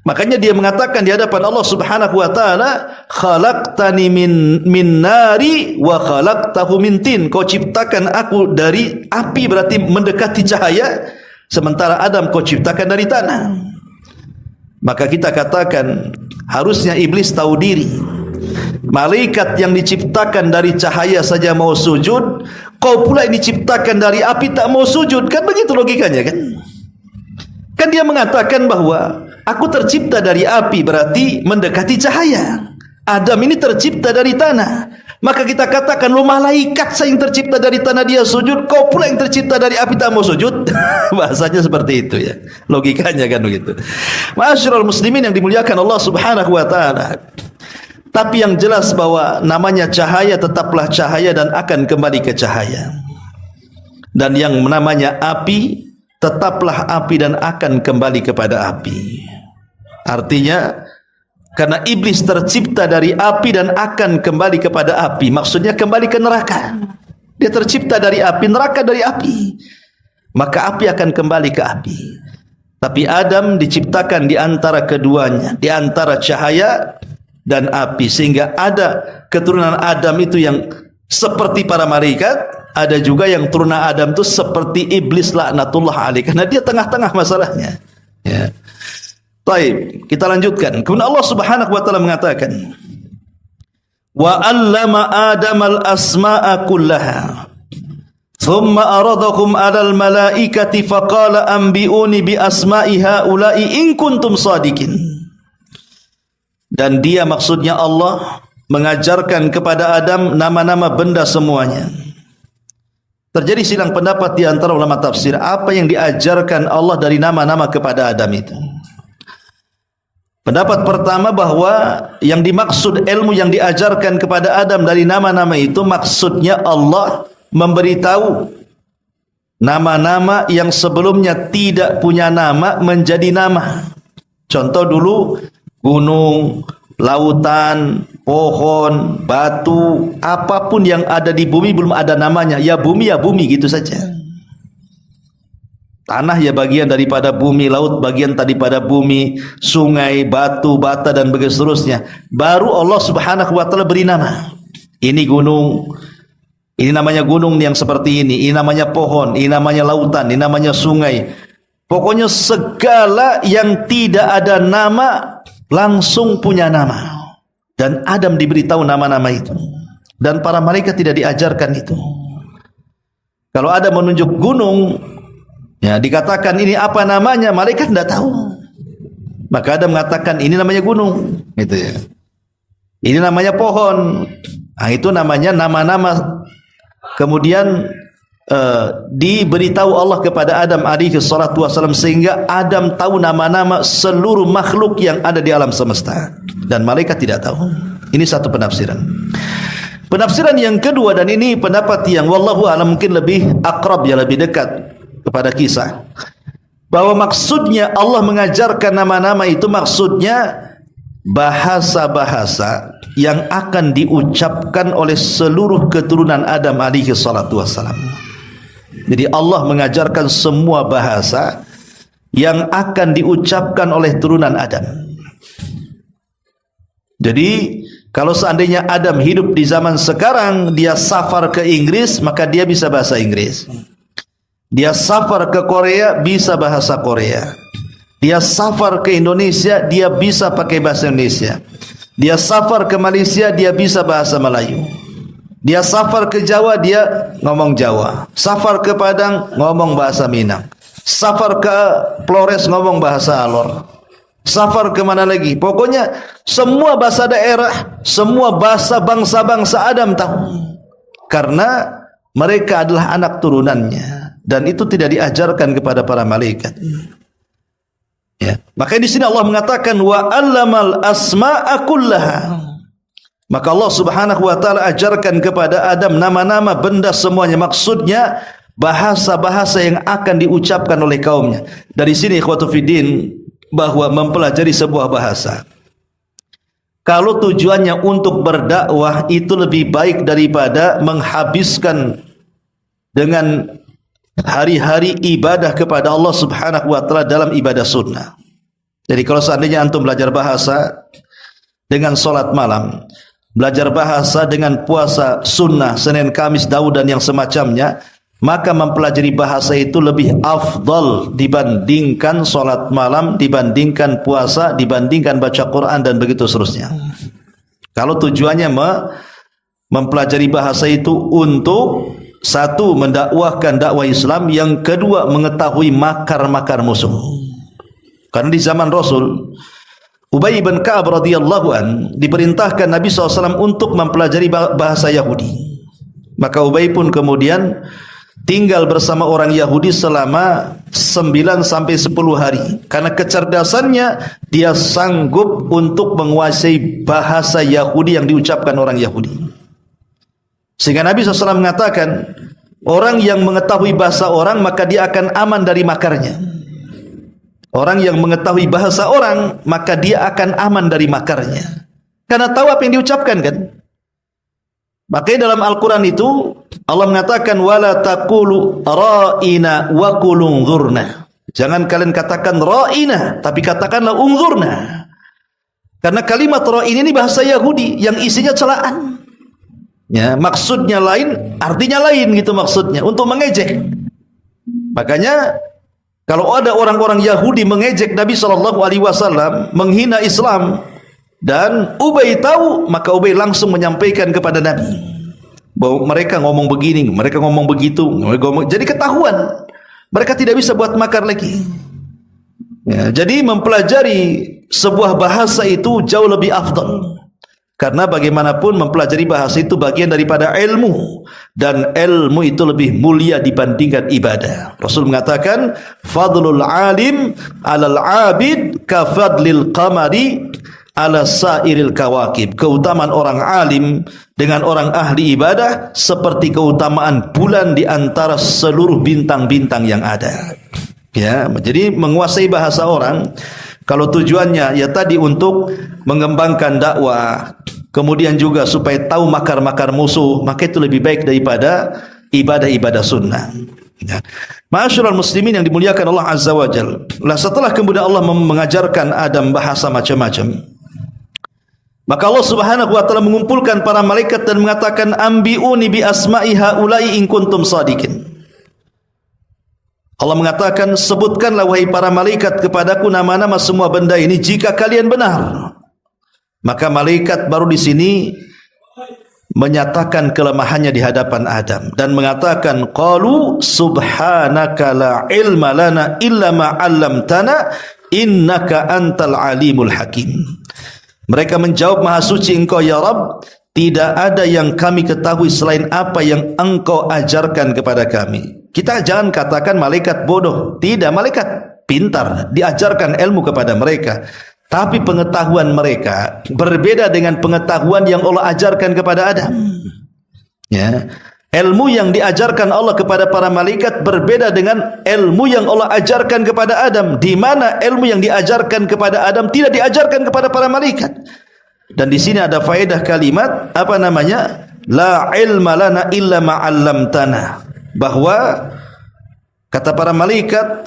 Makanya dia mengatakan di hadapan Allah Subhanahu wa taala, khalaqtani min nari wa khalaqtahu min tin. Kau ciptakan aku dari api, berarti mendekati cahaya, sementara Adam kau ciptakan dari tanah. Maka kita katakan harusnya iblis tahu diri. Malaikat yang diciptakan dari cahaya saja mau sujud, kau pula yang diciptakan dari api tak mau sujud. Kan begitu logikanya kan? Kan dia mengatakan bahwa aku tercipta dari api, berarti mendekati cahaya. Adam ini tercipta dari tanah. Maka kita katakan, lo malaikat saya yang tercipta dari tanah dia sujud, kau pula yang tercipta dari api tak mau sujud. Bahasanya seperti itu ya. Logikanya kan begitu. Ma'asyiral muslimin yang dimuliakan Allah Subhanahu wa taala. Tapi yang jelas bahwa namanya cahaya tetaplah cahaya dan akan kembali ke cahaya. Dan yang namanya api tetaplah api dan akan kembali kepada api. Artinya karena iblis tercipta dari api dan akan kembali kepada api, maksudnya kembali ke neraka. Dia tercipta dari api, neraka dari api, maka api akan kembali ke api. Tapi Adam diciptakan di antara keduanya, di antara cahaya dan api, sehingga ada keturunan Adam itu yang seperti para malaikat, ada juga yang turunan Adam itu seperti iblis laknatullah alaih, karena dia tengah-tengah masalahnya. Ya. Baik, kita lanjutkan. Kemudian Allah Subhanahu wa taala mengatakan, wa 'allama Adamal asma'a kullaha thumma aradahum 'alal malaikati faqala anbi'uni bi asma'i haula'i in kuntum shadiqin. Dan dia, maksudnya Allah, mengajarkan kepada Adam nama-nama benda semuanya. Terjadi silang pendapat di antara ulama tafsir, apa yang diajarkan Allah dari nama-nama kepada Adam itu. Pendapat pertama bahwa yang dimaksud ilmu yang diajarkan kepada Adam dari nama-nama itu, maksudnya Allah memberitahu nama-nama yang sebelumnya tidak punya nama menjadi nama. Contoh dulu, gunung, lautan, pohon, batu, apapun yang ada di bumi belum ada namanya. Ya bumi gitu saja. Tanah ya bagian daripada bumi, laut bagian daripada bumi, sungai, batu, bata dan begitu seterusnya. Baru Allah Subhanahu wa taala beri nama. Ini gunung, ini namanya gunung yang seperti ini namanya pohon, ini namanya lautan, ini namanya sungai. Pokoknya segala yang tidak ada nama langsung punya nama. Dan Adam diberitahu nama-nama itu. Dan para malaikat tidak diajarkan itu. Kalau Adam menunjuk gunung, ya dikatakan ini apa namanya, malaikat tidak tahu. Maka Adam mengatakan ini namanya gunung, gitu ya. Ini namanya pohon. Nah, itu namanya nama-nama. Kemudian diberitahu Allah kepada Adam alaihi salatu wasallam sehingga Adam tahu nama-nama seluruh makhluk yang ada di alam semesta dan malaikat tidak tahu. Ini satu penafsiran. Penafsiran yang kedua, dan ini pendapat yang wallahu a'lam mungkin lebih akrab, ya lebih dekat kepada kisah, bahwa maksudnya Allah mengajarkan nama-nama itu maksudnya bahasa-bahasa yang akan diucapkan oleh seluruh keturunan Adam alaihi salatu wassalam. Jadi Allah mengajarkan semua bahasa yang akan diucapkan oleh turunan Adam. Jadi kalau seandainya Adam hidup di zaman sekarang, dia safar ke Inggris, maka dia bisa bahasa Inggris. Dia safar ke Korea, bisa bahasa Korea. Dia safar ke Indonesia, dia bisa pakai bahasa Indonesia. Dia safar ke Malaysia, dia bisa bahasa Melayu. Dia safar ke Jawa, dia ngomong Jawa. Safar ke Padang, ngomong bahasa Minang. Safar ke Flores, ngomong bahasa Alor. Safar ke mana lagi? Pokoknya semua bahasa daerah, semua bahasa bangsa-bangsa Adam tahu. Karena mereka adalah anak turunannya, dan itu tidak diajarkan kepada para malaikat. Ya. Makanya di sini Allah mengatakan wa 'allamal asma'a kullaha. Maka Allah Subhanahu wa taala ajarkan kepada Adam nama-nama benda semuanya, maksudnya bahasa-bahasa yang akan diucapkan oleh kaumnya. Dari sini ikhwatu fiddin, bahwa mempelajari sebuah bahasa, kalau tujuannya untuk berdakwah, itu lebih baik daripada menghabiskan dengan hari-hari ibadah kepada Allah Subhanahu wa taala dalam ibadah sunnah. Jadi kalau seandainya antum belajar bahasa dengan salat malam, belajar bahasa dengan puasa sunnah Senin, Kamis, Daud dan yang semacamnya, maka mempelajari bahasa itu lebih afdal dibandingkan salat malam, dibandingkan puasa, dibandingkan baca Quran dan begitu seterusnya. Kalau tujuannya mempelajari bahasa itu untuk satu, mendakwahkan dakwah Islam, yang kedua mengetahui makar-makar musuh. Karena di zaman Rasul, Ubay bin Ka'ab radhiyallahu an diperintahkan Nabi SAW untuk mempelajari bahasa Yahudi. Maka Ubay pun kemudian tinggal bersama orang Yahudi selama 9 sampai 10 hari. Karena kecerdasannya, dia sanggup untuk menguasai bahasa Yahudi yang diucapkan orang Yahudi. Sehingga Nabi SAW mengatakan, orang yang mengetahui bahasa orang, maka dia akan aman dari makarnya. Orang yang mengetahui bahasa orang, maka dia akan aman dari makarnya. Karena tahu apa yang diucapkan, kan? Makanya dalam Al-Quran itu Allah mengatakan wala taqulu ra'ina wa qul unzurna. Jangan kalian katakan ra'ina, tapi katakanlah unzurna. Karena kalimat ra'ina ini bahasa Yahudi yang isinya celaan. Ya, maksudnya lain, artinya lain gitu maksudnya, untuk mengejek. Makanya kalau ada orang-orang Yahudi mengejek Nabi SAW, menghina Islam, dan Ubay tahu, maka Ubay langsung menyampaikan kepada Nabi bahwa mereka ngomong begini, mereka ngomong begitu, jadi ketahuan. Mereka tidak bisa buat makar lagi. Ya, jadi mempelajari sebuah bahasa itu jauh lebih afdal. Karena bagaimanapun mempelajari bahasa itu bagian daripada ilmu, dan ilmu itu lebih mulia dibandingkan ibadah. Rasul mengatakan fadlul alim 'alal 'abid ka fadlil qamari 'ala sairil kawakib. Keutamaan orang alim dengan orang ahli ibadah seperti keutamaan bulan di antara seluruh bintang-bintang yang ada. Ya, jadi menguasai bahasa orang, kalau tujuannya ya tadi untuk mengembangkan dakwah, kemudian juga supaya tahu makar-makar musuh, maka itu lebih baik daripada ibadah-ibadah sunnah. Ya. Ma'asyiral muslimin yang dimuliakan Allah Azza wa Jalla. Lah setelah kemudian Allah mengajarkan Adam bahasa macam-macam, maka Allah Subhanahu wa taala mengumpulkan para malaikat dan mengatakan, ambiuni bi asma'i haula'i in kuntum shadiqin. Allah mengatakan, sebutkanlah wahai para malaikat kepadaku nama-nama semua benda ini jika kalian benar. Maka malaikat baru di sini menyatakan kelemahannya di hadapan Adam dan mengatakan, qalu subhanaka la ilma lana illa ma 'allamtana innaka antal alimul hakim. Mereka menjawab, maha suci engkau ya Rabb, tidak ada yang kami ketahui selain apa yang engkau ajarkan kepada kami. Kita jangan katakan malaikat bodoh, tidak, malaikat pintar, diajarkan ilmu kepada mereka. Tapi pengetahuan mereka berbeda dengan pengetahuan yang Allah ajarkan kepada Adam. Ya. Ilmu yang diajarkan Allah kepada para malaikat berbeda dengan ilmu yang Allah ajarkan kepada Adam, di mana ilmu yang diajarkan kepada Adam tidak diajarkan kepada para malaikat. Dan di sini ada faedah kalimat apa namanya? La ilma lana illa ma 'allamtana. Bahwa kata para malaikat,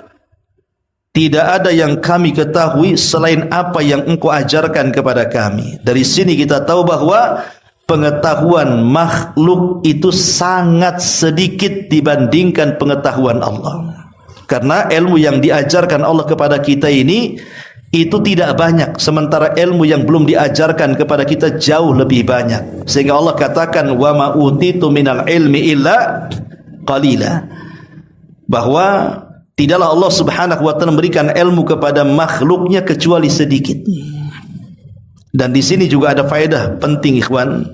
tidak ada yang kami ketahui selain apa yang engkau ajarkan kepada kami. Dari sini kita tahu bahwa pengetahuan makhluk itu sangat sedikit dibandingkan pengetahuan Allah. Karena ilmu yang diajarkan Allah kepada kita ini itu tidak banyak, sementara ilmu yang belum diajarkan kepada kita jauh lebih banyak. Sehingga Allah katakan, wa ma utitu minal ilmi illa qalila. Bahwa tidaklah Allah Subhanahu wa taala memberikan ilmu kepada makhluknya kecuali sedikit. Dan di sini juga ada faedah penting ikhwan,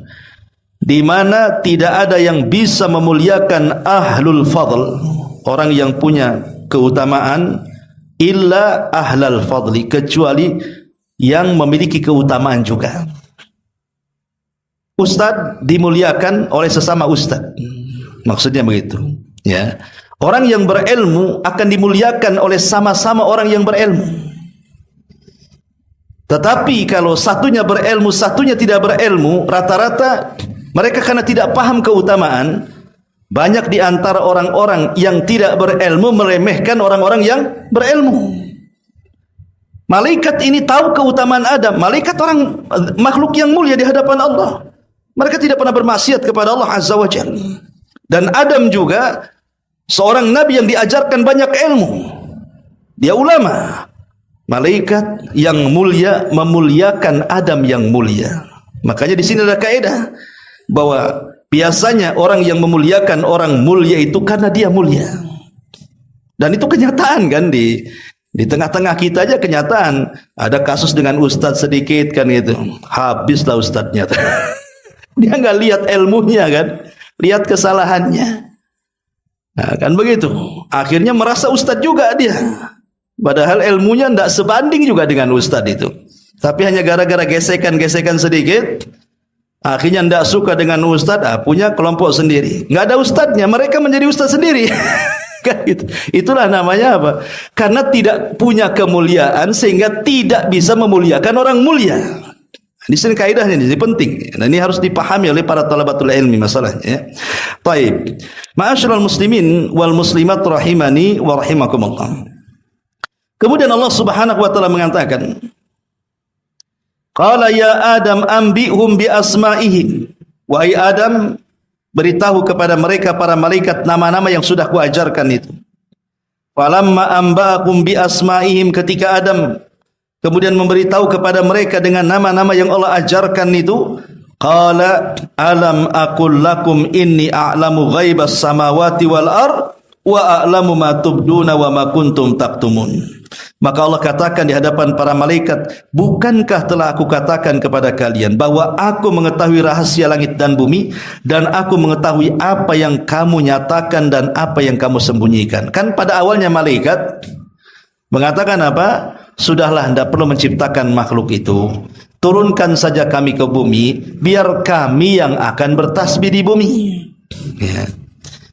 di mana tidak ada yang bisa memuliakan ahlul fadl, orang yang punya keutamaan, illa ahlal fadli, kecuali yang memiliki keutamaan juga. Ustadz dimuliakan oleh sesama ustadz, maksudnya begitu, ya. Orang yang berilmu akan dimuliakan oleh sama-sama orang yang berilmu. Tetapi kalau satunya berilmu, satunya tidak berilmu, rata-rata mereka karena tidak paham keutamaan, banyak di antara orang-orang yang tidak berilmu meremehkan orang-orang yang berilmu. Malaikat ini tahu keutamaan Adam. Malaikat orang makhluk yang mulia di hadapan Allah. Mereka tidak pernah bermaksiat kepada Allah Azza wa Jalla. Dan Adam juga seorang nabi yang diajarkan banyak ilmu. Dia ulama. Malaikat yang mulia memuliakan Adam yang mulia. Makanya di sini ada kaidah bahwa biasanya orang yang memuliakan orang mulia itu karena dia mulia. Dan itu kenyataan kan, di tengah-tengah kita aja kenyataan. Ada kasus dengan ustadz sedikit kan gitu, habislah ustadznya. Dia nggak lihat ilmunya kan, lihat kesalahannya. Nah, kan begitu. Akhirnya merasa ustadz juga dia. Padahal ilmunya tidak sebanding juga dengan ustadz itu. Tapi hanya gara-gara gesekan-gesekan sedikit, akhirnya tidak suka dengan ustadz, punya kelompok sendiri. Nggak ada ustadznya, mereka menjadi ustadz sendiri. Kan gitu. Itulah namanya apa? Karena tidak punya kemuliaan sehingga tidak bisa memuliakan orang mulia. Di sini kaidahnya ini penting. Dan ini harus dipahami oleh para talabatul ilmi masalahnya. Baik. Ma'asyiral muslimin wal muslimat rahimani wa rahimakumullah. Kemudian Allah Subhanahu wa taala mengatakan, qala ya Adam ambihum bi asma'ihim. Wahai Adam, beritahu kepada mereka para malaikat nama-nama yang sudah kuajarkan itu. Falamma amba'akum bi asma'ihim, ketika Adam kemudian memberitahu kepada mereka dengan nama-nama yang Allah ajarkan itu, qala alam aqul lakum inni a'lamu ghaibas samawati wal ard wa a'lamu ma tubduna wa ma kuntum taktumun. Maka Allah katakan di hadapan para malaikat, bukankah telah aku katakan kepada kalian bahwa aku mengetahui rahasia langit dan bumi, dan aku mengetahui apa yang kamu nyatakan dan apa yang kamu sembunyikan. Kan pada awalnya malaikat mengatakan apa? Sudahlah, tidak perlu menciptakan makhluk itu, turunkan saja kami ke bumi, biar kami yang akan bertasbih di bumi. Ya.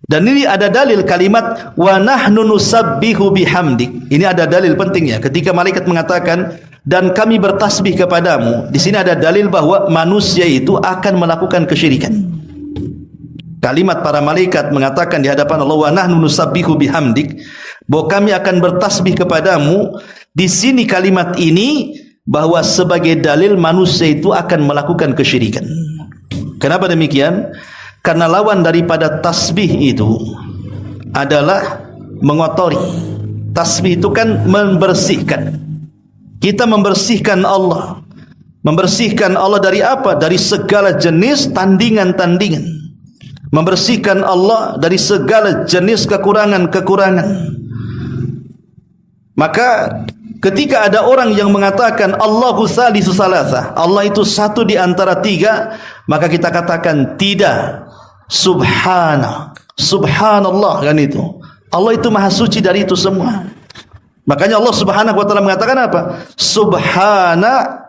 Dan ini ada dalil kalimat wa nahnu nusabbihu bihamdik. Ini ada dalil pentingnya ketika malaikat mengatakan dan kami bertasbih kepadamu. Di sini ada dalil bahwa manusia itu akan melakukan kesyirikan. Kalimat para malaikat mengatakan di hadapan Allah, wa nahnu nusabbihu bihamdik, bahwa kami akan bertasbih kepadamu. Di sini kalimat ini bahwa sebagai dalil manusia itu akan melakukan kesyirikan. Kenapa demikian? Karena lawan daripada tasbih itu adalah mengotori. Tasbih itu kan membersihkan. Kita membersihkan Allah. Membersihkan Allah dari apa? Dari segala jenis tandingan-tandingan. Membersihkan Allah dari segala jenis kekurangan-kekurangan. Maka ketika ada orang yang mengatakan Allahu salisu salasa, Allah itu satu di antara tiga, maka kita katakan tidak. Subhanallah kan itu. Allah itu maha suci dari itu semua. Makanya Allah Subhanahu wa taala mengatakan apa? Subhana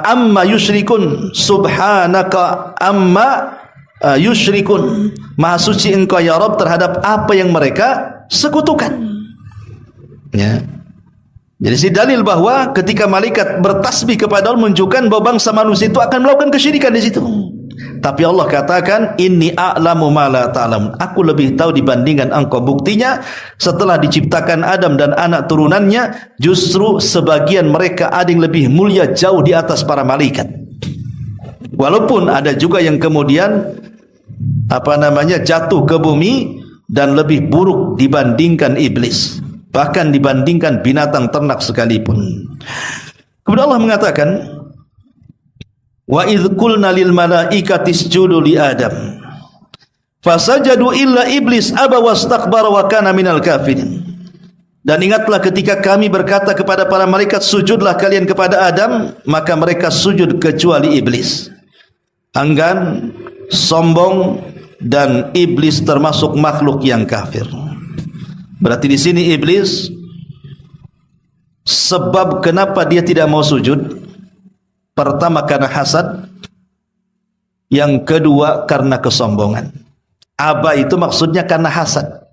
amma yusyrikun. Subhanaka amma yusyrikun. Maha suci engkau ya Rabb terhadap apa yang mereka sekutukan. Ya. Jadi si dalil bahwa ketika malaikat bertasbih kepada Allah menunjukkan bahwa bangsa manusia itu akan melakukan kesyirikan di situ. Tapi Allah katakan, inni a'lamu ma la ta'lamun. Aku lebih tahu dibandingkan engkau. Buktinya setelah diciptakan Adam dan anak turunannya, justru sebagian mereka ada yang lebih mulia jauh di atas para malaikat. Walaupun ada juga yang kemudian jatuh ke bumi dan lebih buruk dibandingkan iblis, bahkan dibandingkan binatang ternak sekalipun. Kemudian Allah mengatakan, wa idh qulna lil malaikati isjudu li Adam fasajadu illa iblis aba wastakbara wa kana minal kafirin. Dan ingatlah ketika kami berkata kepada para malaikat, sujudlah kalian kepada Adam, maka mereka sujud kecuali iblis. Enggan, sombong, dan iblis termasuk makhluk yang kafir. Berarti di sini iblis, sebab kenapa dia tidak mau sujud, pertama karena hasad, yang kedua karena kesombongan. Aba itu maksudnya karena hasad.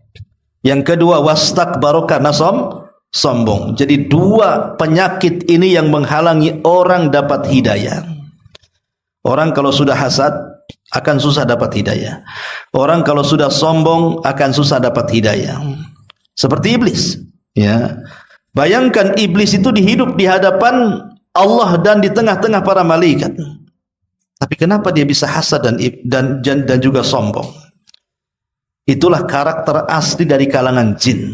Yang kedua wastakbaru karena sombong. Jadi dua penyakit ini yang menghalangi orang dapat hidayah. Orang kalau sudah hasad akan susah dapat hidayah. Orang kalau sudah sombong akan susah dapat hidayah. Seperti iblis, ya. Bayangkan iblis itu hidup di hadapan Allah dan di tengah-tengah para malaikat. Tapi kenapa dia bisa hasad dan juga sombong? Itulah karakter asli dari kalangan jin.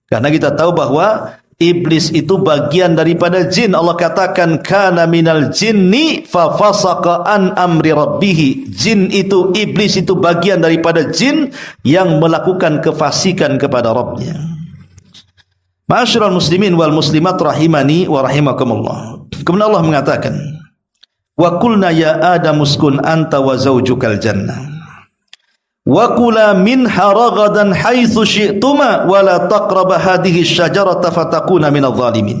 Karena kita tahu bahwa iblis itu bagian daripada jin. Allah katakan kana minal jinni fa fasaqa an amri rabbih. Jin itu, iblis itu bagian daripada jin yang melakukan kefasikan kepada Rabbnya. Ma'asyiral muslimin wal muslimat rahimani wa rahimakumullah. Kemudian Allah mengatakan, wa qulna ya Adam uskun anta wa zaujukal jannah wa kula minha ragadan haitsu syi'tuma wa la taqraba hadhihi syajarata fatakuna minadh dhalimin.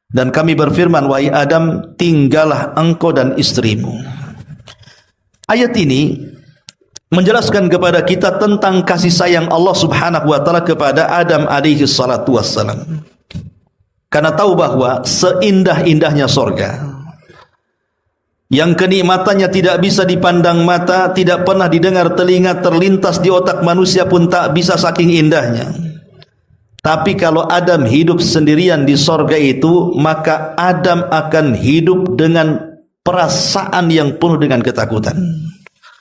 Dan kami berfirman, wahai Adam, tinggallah engkau dan istrimu. Ayat ini menjelaskan kepada kita tentang kasih sayang Allah Subhanahu wa taala kepada Adam alaihi salatu wassalam. Karena tahu bahwa seindah-indahnya sorga, yang kenikmatannya tidak bisa dipandang mata, tidak pernah didengar telinga, terlintas di otak manusia pun tak bisa saking indahnya. Tapi kalau Adam hidup sendirian di sorga itu, maka Adam akan hidup dengan perasaan yang penuh dengan ketakutan.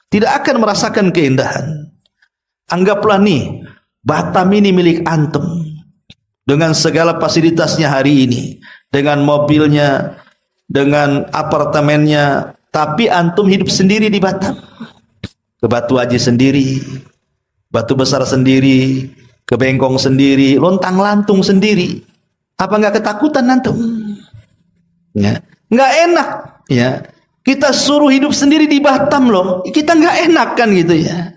Tidak akan merasakan keindahan. Anggaplah nih, Batam ini milik antum, dengan segala fasilitasnya hari ini, dengan mobilnya, dengan apartemennya, tapi antum hidup sendiri di Batam. Ke Batu Haji sendiri, Batu Besar sendiri, ke Bengkong sendiri, Lontang Lantung sendiri. Apa enggak ketakutan antum? Ya, enggak enak, ya. Kita suruh hidup sendiri di Batam loh, kita enggak enak kan gitu ya.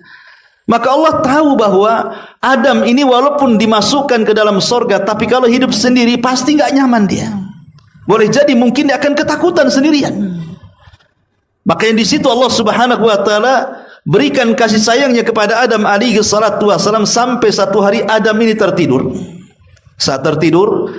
Maka Allah tahu bahwa Adam ini walaupun dimasukkan ke dalam sorga, tapi kalau hidup sendiri pasti enggak nyaman dia. Boleh jadi mungkin dia akan ketakutan sendirian. Makanya di situ Allah Subhanahu wa taala berikan kasih sayangnya kepada Adam alaihi salatu wasallam sampai satu hari Adam ini tertidur. Saat tertidur,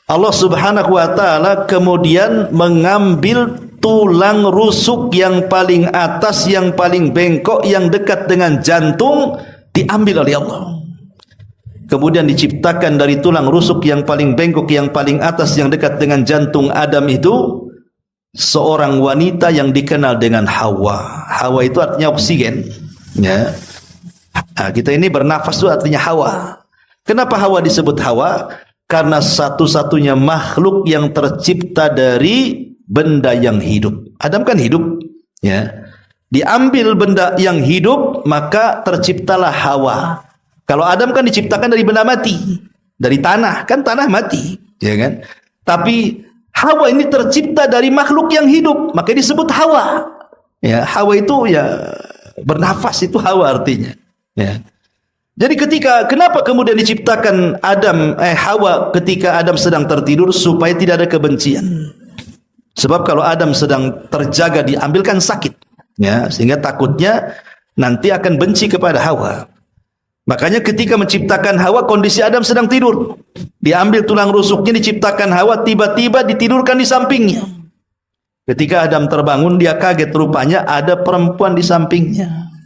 Allah Subhanahu wa taala kemudian mengambil tulang rusuk yang paling atas, yang paling bengkok, yang dekat dengan jantung diambil oleh Allah. Kemudian diciptakan dari tulang rusuk yang paling bengkok, yang paling atas, yang dekat dengan jantung Adam itu seorang wanita yang dikenal dengan Hawa. Hawa itu artinya oksigen, ya. Nah, kita ini bernafas itu artinya Hawa. Kenapa Hawa disebut Hawa? Karena satu-satunya makhluk yang tercipta dari benda yang hidup. Adam kan hidup, ya. Diambil benda yang hidup, maka terciptalah Hawa. Kalau Adam kan diciptakan dari benda mati, dari tanah, kan tanah mati, ya kan? Tapi Hawa ini tercipta dari makhluk yang hidup, maka disebut Hawa. Ya, Hawa itu ya bernafas, itu Hawa artinya, ya. Jadi kenapa kemudian diciptakan Hawa ketika Adam sedang tertidur? Supaya tidak ada kebencian. Sebab kalau Adam sedang terjaga diambilkan sakit, ya, sehingga takutnya nanti akan benci kepada Hawa. Makanya ketika menciptakan Hawa, kondisi Adam sedang tidur, diambil tulang rusuknya, diciptakan Hawa, tiba-tiba ditidurkan di sampingnya. Ketika Adam terbangun, dia kaget, rupanya ada perempuan di sampingnya.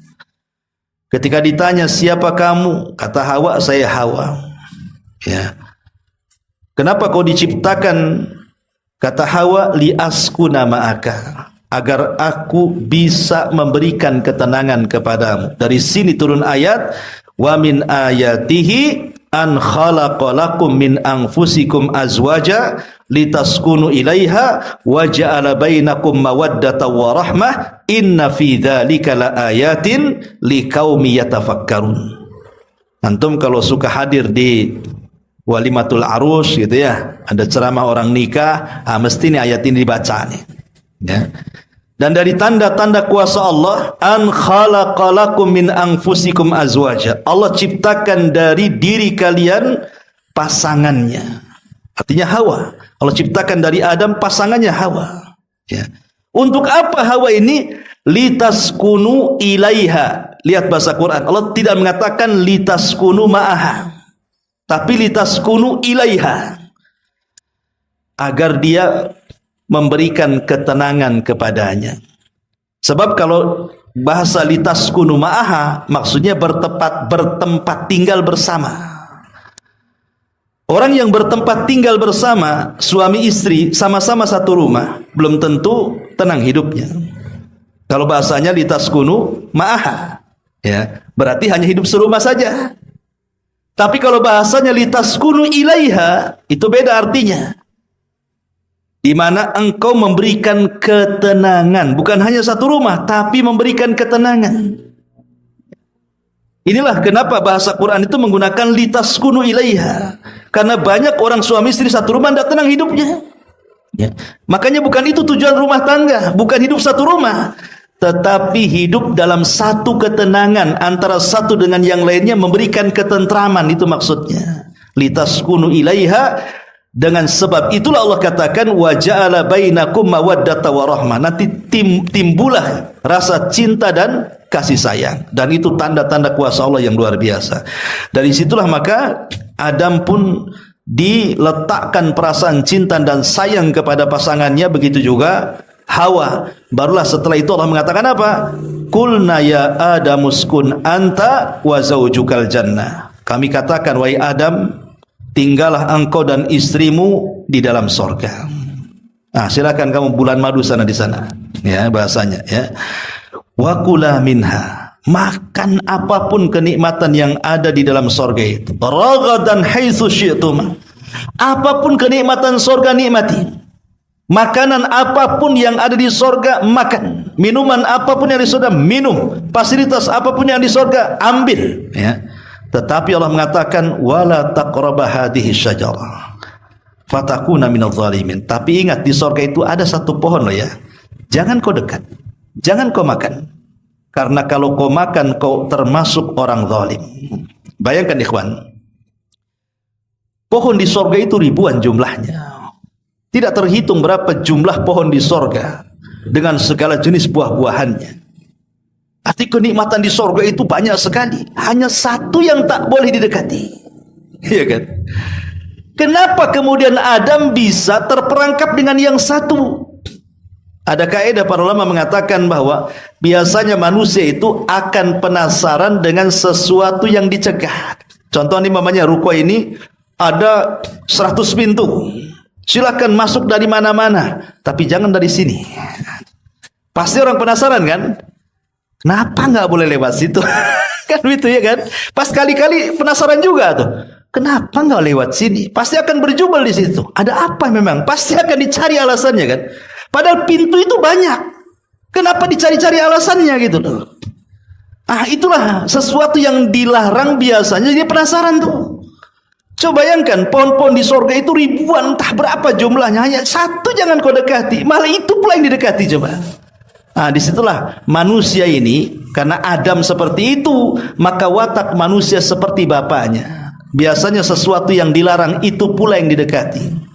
Ketika ditanya, siapa kamu? Kata Hawa, saya Hawa. Ya. Kenapa kau diciptakan? Kata Hawa, liaskuna ma'aka, agar aku bisa memberikan ketenangan kepadamu. Dari sini turun ayat, wa min ayatihi an khalaqalakum min anfusikum azwaja litaskunu ilaiha wa ja'ala bainakum mawaddatan wa rahmah inna fi dzalika laayatin liqaumi yatafakkarun. Antum kalau suka hadir di walimatul arus gitu ya, ada ceramah orang nikah, mesti nih ayat ini dibaca nih, ya. Dan dari tanda-tanda kuasa Allah, an khalaqalakum min anfusikum azwaja, Allah ciptakan dari diri kalian pasangannya, artinya Hawa. Allah ciptakan dari Adam pasangannya Hawa, ya. Untuk apa Hawa ini? Litaskunu ilaiha. Lihat bahasa Quran, Allah tidak mengatakan litaskunu ma'aha, tapi litaskunu ilaiha, agar dia memberikan ketenangan kepadanya. Sebab kalau bahasa litaskunu ma'aha maksudnya bertempat tinggal bersama. Orang yang bertempat tinggal bersama, suami istri sama-sama satu rumah, belum tentu tenang hidupnya. Kalau bahasanya litaskunu ma'aha, ya, berarti hanya hidup serumah saja. Tapi kalau bahasanya litaskunu ilaiha, itu beda artinya. Di mana engkau memberikan ketenangan, bukan hanya satu rumah, tapi memberikan ketenangan. Inilah kenapa bahasa Quran itu menggunakan litaskunu ilaiha, karena banyak orang suami istri satu rumah tidak tenang hidupnya, ya. Makanya bukan itu tujuan rumah tangga, bukan hidup satu rumah, tetapi hidup dalam satu ketenangan antara satu dengan yang lainnya, memberikan ketentraman, itu maksudnya litaskunu ilaiha. Dengan sebab itulah Allah katakan wa ja'ala bainakum mawaddata wa rahmah. Nanti timbullah rasa cinta dan kasih sayang, dan itu tanda-tanda kuasa Allah yang luar biasa. Dari situlah maka Adam pun diletakkan perasaan cinta dan sayang kepada pasangannya, begitu juga Hawa. Barulah setelah itu Allah mengatakan apa? Qulna ya Adamuskun anta wa zaujukal jannah. Kami katakan, wahai Adam, tinggallah engkau dan istrimu di dalam sorga. Nah, silakan kamu bulan madu sana di sana, ya bahasanya, ya. Wa kula minha, makan apapun kenikmatan yang ada di dalam sorga itu. Ragadan haitsu syi'tum, apapun kenikmatan sorga nikmati. Makanan apapun yang ada di sorga makan, minuman apapun yang di sorga minum, fasilitas apapun yang di sorga ambil, ya. Tetapi Allah mengatakan wala taqraba hadhihi syajarah fatakuna minadh dhalimin. Tapi ingat, di surga itu ada satu pohon loh, ya. Jangan kau dekat, jangan kau makan, karena kalau kau makan kau termasuk orang zalim. Bayangkan ikhwan, pohon di surga itu ribuan jumlahnya, tidak terhitung berapa jumlah pohon di surga dengan segala jenis buah-buahannya. Arti kenikmatan di sorga itu banyak sekali, hanya satu yang tak boleh didekati, iya kan? Kenapa kemudian Adam bisa terperangkap dengan yang satu? Ada kaidah para ulama mengatakan bahwa biasanya manusia itu akan penasaran dengan sesuatu yang dicegah. Contoh ini mamanya ruko ini ada 100 pintu. Silakan masuk dari mana-mana, tapi jangan dari sini. Pasti orang penasaran kan? Kenapa nggak boleh lewat situ? Kan begitu ya kan? Pas kali-kali penasaran juga tuh. Kenapa nggak lewat sini? Pasti akan berjubel di situ. Ada apa memang? Pasti akan dicari alasannya kan? Padahal pintu itu banyak. Kenapa dicari-cari alasannya gitu loh? Itulah sesuatu yang dilarang biasanya dia penasaran tuh. Coba bayangkan pohon-pohon di sorga itu ribuan, entah berapa jumlahnya, hanya satu jangan kau dekati, malah itu pula yang didekati coba. Disitulah manusia ini karena Adam seperti itu, maka watak manusia seperti bapaknya. Biasanya sesuatu yang dilarang itu pula yang didekati.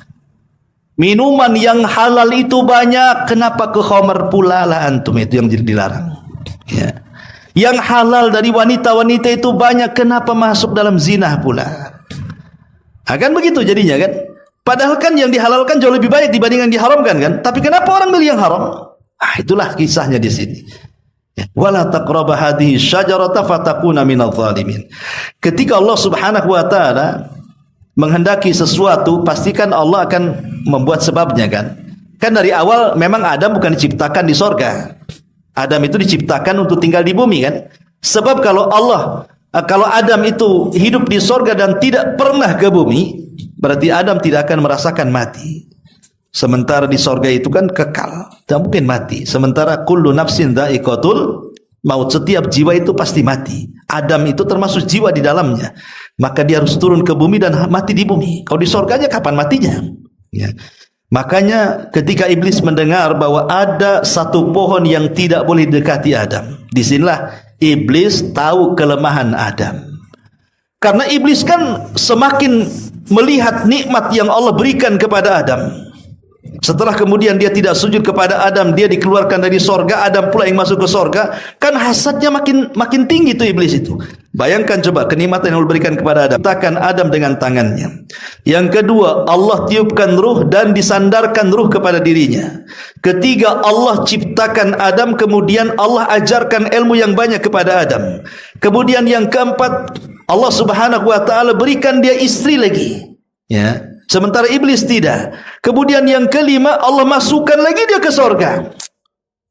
Minuman yang halal itu banyak, kenapa ke khamar pula lah antum, itu yang dilarang. Ya. Yang halal dari wanita-wanita itu banyak, kenapa masuk dalam zina pula? Akan begitu jadinya kan? Padahal kan yang dihalalkan jauh lebih banyak dibanding yang diharamkan kan? Tapi kenapa orang milih yang haram? Itulah kisahnya di sini. Wala taqrabu hadhihi syajarata fatakuna minadh dhalimin. Ketika Allah Subhanahu wa taala menghendaki sesuatu, pastikan Allah akan membuat sebabnya kan. Kan dari awal memang Adam bukan diciptakan di sorga. Adam itu diciptakan untuk tinggal di bumi kan. Sebab kalau Adam itu hidup di sorga dan tidak pernah ke bumi, berarti Adam tidak akan merasakan mati. Sementara di sorga itu kan kekal, tidak mungkin mati. Sementara kullu nafsin dha'iqatul maut, setiap jiwa itu pasti mati. Adam itu termasuk jiwa di dalamnya, maka dia harus turun ke bumi dan mati di bumi. Kalau di sorganya kapan matinya? Ya. Makanya ketika iblis mendengar bahwa ada satu pohon yang tidak boleh dekati Adam, disinilah iblis tahu kelemahan Adam. Karena iblis kan semakin melihat nikmat yang Allah berikan kepada Adam. Setelah kemudian dia tidak sujud kepada Adam, dia dikeluarkan dari sorga, Adam pula yang masuk ke sorga, kan hasadnya makin tinggi tuh iblis itu. Bayangkan coba kenikmatan yang Allah berikan kepada Adam. Ciptakan Adam dengan tangannya. Yang kedua, Allah tiupkan ruh dan disandarkan ruh kepada dirinya. Ketiga, Allah ciptakan Adam, kemudian Allah ajarkan ilmu yang banyak kepada Adam. Kemudian yang keempat, Allah Subhanahu wa taala berikan dia istri lagi. Ya. Sementara iblis tidak. Kemudian yang kelima, Allah masukkan lagi dia ke sorga.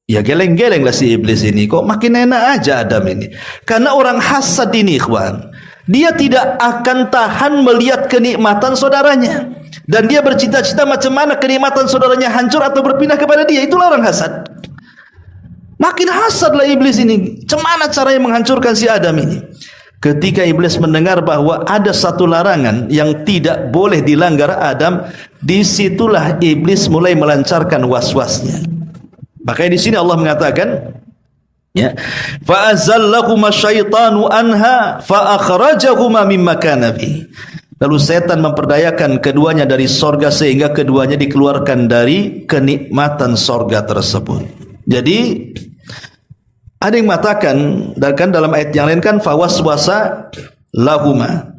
Ya geleng-geleng lah si iblis ini. Kok makin enak aja Adam ini. Karena orang hasad ini ikhwan, dia tidak akan tahan melihat kenikmatan saudaranya. Dan dia bercita-cita macam mana kenikmatan saudaranya hancur atau berpindah kepada dia. Itulah orang hasad. Makin hasad lah iblis ini. Macam mana caranya menghancurkan si Adam ini? Ketika iblis mendengar bahwa ada satu larangan yang tidak boleh dilanggar Adam, disitulah iblis mulai melancarkan was-wasnya. Makanya di sini Allah mengatakan, ya, fa azallahuma syaitanu anha fa akhrajahuma mimma kana fi. Lalu setan memperdayakan keduanya dari sorga sehingga keduanya dikeluarkan dari kenikmatan sorga tersebut. Jadi ada yang mengatakan, dan kan dalam ayat yang lain kan fawaswasa lahuma,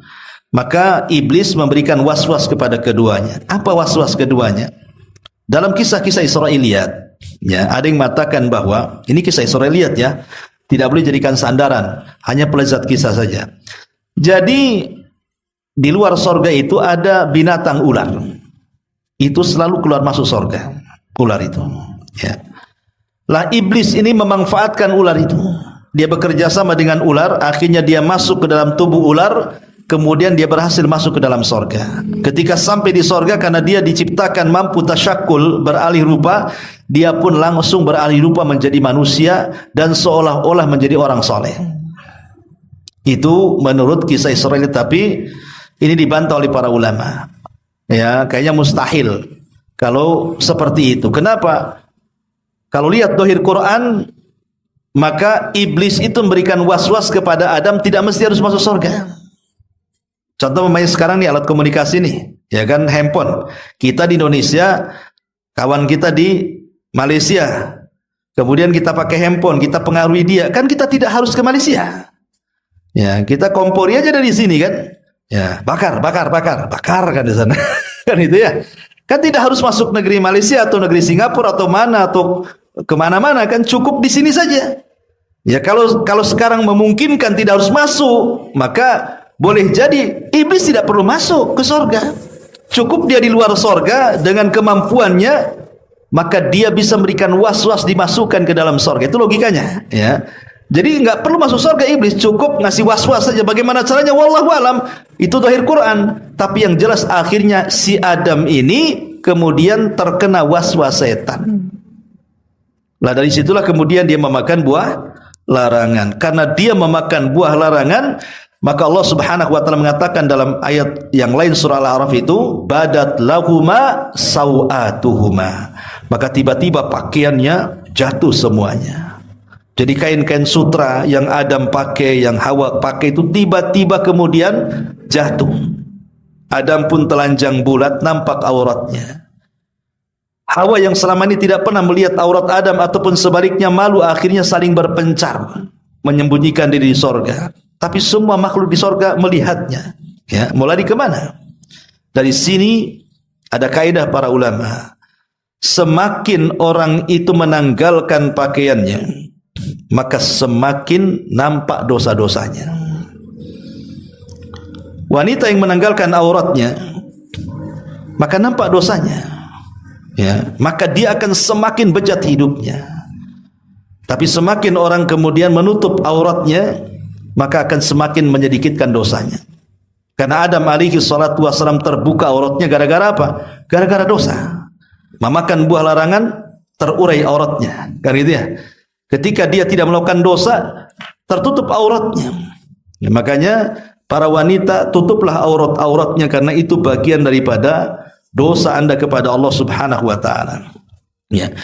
maka iblis memberikan waswas kepada keduanya. Apa waswas keduanya? Dalam kisah-kisah Israiliyat, ya, ada yang mengatakan bahwa ini kisah Israiliyat ya, tidak boleh jadikan sandaran, hanya pelezat kisah saja. Jadi di luar sorga itu ada binatang ular, itu selalu keluar masuk sorga, ular itu. Ya. Lah iblis ini memanfaatkan ular itu. Dia bekerja sama dengan ular, akhirnya dia masuk ke dalam tubuh ular, kemudian dia berhasil masuk ke dalam sorga. Ketika sampai di sorga, karena dia diciptakan mampu tasyakul, beralih rupa, dia pun langsung beralih rupa menjadi manusia dan seolah-olah menjadi orang soleh. Itu menurut kisah Israel, tapi ini dibantah oleh para ulama. Ya, kayaknya mustahil kalau seperti itu. Kenapa? Kalau lihat dohir Quran, maka iblis itu memberikan was-was kepada Adam, tidak mesti harus masuk surga. Contoh memangnya sekarang nih alat komunikasi nih, ya kan, handphone. Kita di Indonesia, kawan kita di Malaysia, kemudian kita pakai handphone, kita pengaruhi dia, kan kita tidak harus ke Malaysia. Ya, kita kompori aja dari sini kan. Ya, bakar kan di sana. Kan itu ya. Kan tidak harus masuk negeri Malaysia atau negeri Singapura atau mana atau kemana-mana, kan cukup di sini saja. Ya kalau sekarang memungkinkan tidak harus masuk, maka boleh jadi iblis tidak perlu masuk ke sorga. Cukup dia di luar sorga dengan kemampuannya, maka dia bisa memberikan was-was dimasukkan ke dalam sorga. Itu logikanya. Ya. Jadi nggak perlu masuk surga iblis, cukup ngasih was-was saja. Bagaimana caranya? Wallahu alam. Itu zahir Quran. Tapi yang jelas akhirnya si Adam ini kemudian terkena was-was setan. Lah dari situlah kemudian dia memakan buah larangan. Karena dia memakan buah larangan, maka Allah Subhanahu wa taala mengatakan dalam ayat yang lain surah Al-A'raf itu, badat lahuma sawatuhuma. Maka tiba-tiba pakaiannya jatuh semuanya. Jadi kain-kain sutra yang Adam pakai, yang Hawa pakai itu tiba-tiba kemudian jatuh. Adam pun telanjang bulat, nampak auratnya. Hawa yang selama ini tidak pernah melihat aurat Adam ataupun sebaliknya malu, akhirnya saling berpencar, menyembunyikan diri di sorga. Tapi semua makhluk di sorga melihatnya. Ya, mau lari kemana? Dari sini ada kaidah para ulama. Semakin orang itu menanggalkan pakaiannya, maka semakin nampak dosa-dosanya. Wanita yang menanggalkan auratnya, maka nampak dosanya. Ya, maka dia akan semakin bejat hidupnya. Tapi semakin orang kemudian menutup auratnya, maka akan semakin menyedikitkan dosanya. Karena Adam alaihi salatu wassalam terbuka auratnya gara-gara apa? Gara-gara dosa. Memakan buah larangan, terurai auratnya. Kan gitu ya. Ketika dia tidak melakukan dosa, tertutup auratnya. Ya, makanya para wanita tutuplah aurat-auratnya, karena itu bagian daripada dosa Anda kepada Allah Subhanahu wa taala. Ya.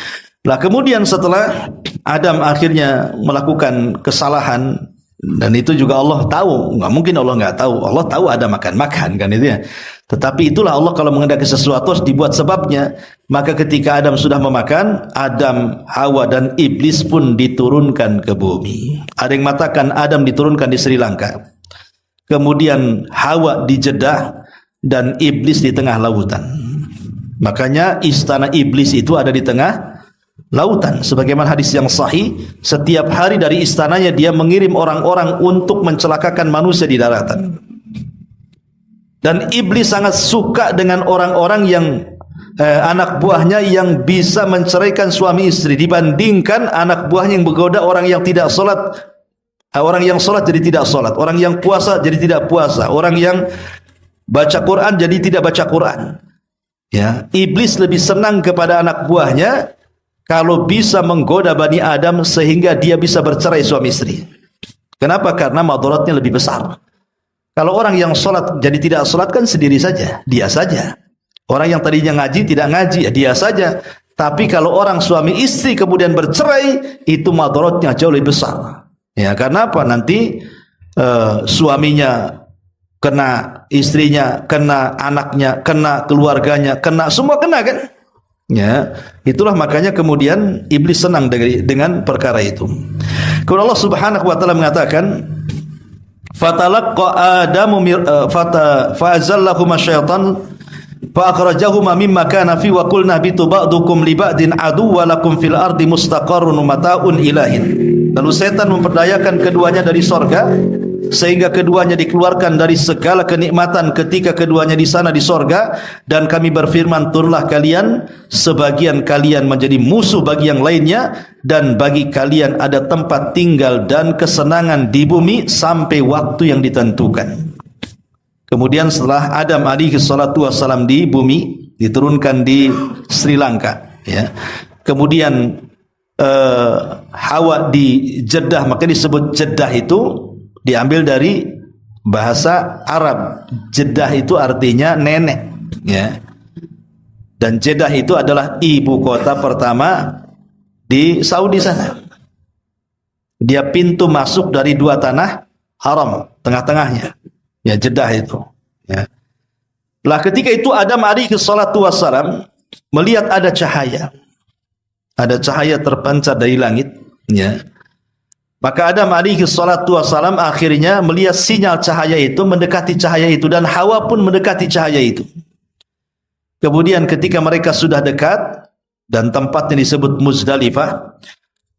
Lah kemudian setelah Adam akhirnya melakukan kesalahan, dan itu juga Allah tahu, nggak mungkin Allah nggak tahu. Allah tahu Adam akan makan, kan itu ya. Tetapi itulah Allah kalau menghendaki sesuatu harus dibuat sebabnya. Maka ketika Adam sudah memakan, Adam, Hawa dan iblis pun diturunkan ke bumi. Ada yang mengatakan Adam diturunkan di Sri Lanka, kemudian Hawa di Jeddah, dan iblis di tengah lautan. Makanya istana iblis itu ada di tengah lautan. Sebagaimana hadis yang sahih, setiap hari dari istananya dia mengirim orang-orang untuk mencelakakan manusia di daratan. Dan iblis sangat suka dengan orang-orang yang anak buahnya yang bisa menceraikan suami istri, dibandingkan anak buahnya yang menggoda orang yang tidak sholat, orang yang sholat jadi tidak sholat, orang yang puasa jadi tidak puasa, orang yang baca Quran jadi tidak baca Quran. Ya, iblis lebih senang kepada anak buahnya kalau bisa menggoda Bani Adam sehingga dia bisa bercerai suami istri. Kenapa? Karena madaratnya lebih besar. Kalau orang yang sholat jadi tidak sholat kan sendiri saja, dia saja. Orang yang tadinya ngaji tidak ngaji, ya dia saja. Tapi kalau orang suami istri kemudian bercerai, itu madaratnya jauh lebih besar. Ya, karena apa? Nanti suaminya kena, istrinya kena, anaknya kena, keluarganya kena, semua kena kan? Ya, itulah makanya kemudian iblis senang dengan perkara itu. Kemudian Allah Subhanahu wa taala mengatakan, fatalaqqa adamu fa'azallahuma syaitan fa'akhrajahuma mimma kana fi wa qulna bitu ba'dukum li ba'din aduwwa lakum fil ardi mustaqarrun mata'un ilahin. Lalu setan memperdayakan keduanya dari sorga, sehingga keduanya dikeluarkan dari segala kenikmatan ketika keduanya di sana di sorga. Dan kami berfirman, turunlah kalian, sebagian kalian menjadi musuh bagi yang lainnya, dan bagi kalian ada tempat tinggal dan kesenangan di bumi sampai waktu yang ditentukan. Kemudian setelah Adam alaihi salatu wassalam di bumi, diturunkan di Sri Lanka, ya. Kemudian Hawa di Jeddah, maka disebut Jeddah itu diambil dari bahasa Arab. Jeddah itu artinya nenek, ya. Dan Jeddah itu adalah ibu kota pertama di Saudi sana. Dia pintu masuk dari dua tanah haram, tengah-tengahnya. Ya, Jeddah itu, ya. Lah ketika itu Adam alaihi salatu wassalam melihat ada cahaya. Ada cahaya terpancar dari langit, ya. Maka Adam alaihi salatu wassalam akhirnya melihat sinyal cahaya itu, mendekati cahaya itu, dan Hawa pun mendekati cahaya itu. Kemudian ketika mereka sudah dekat dan tempatnya disebut Muzdalifah,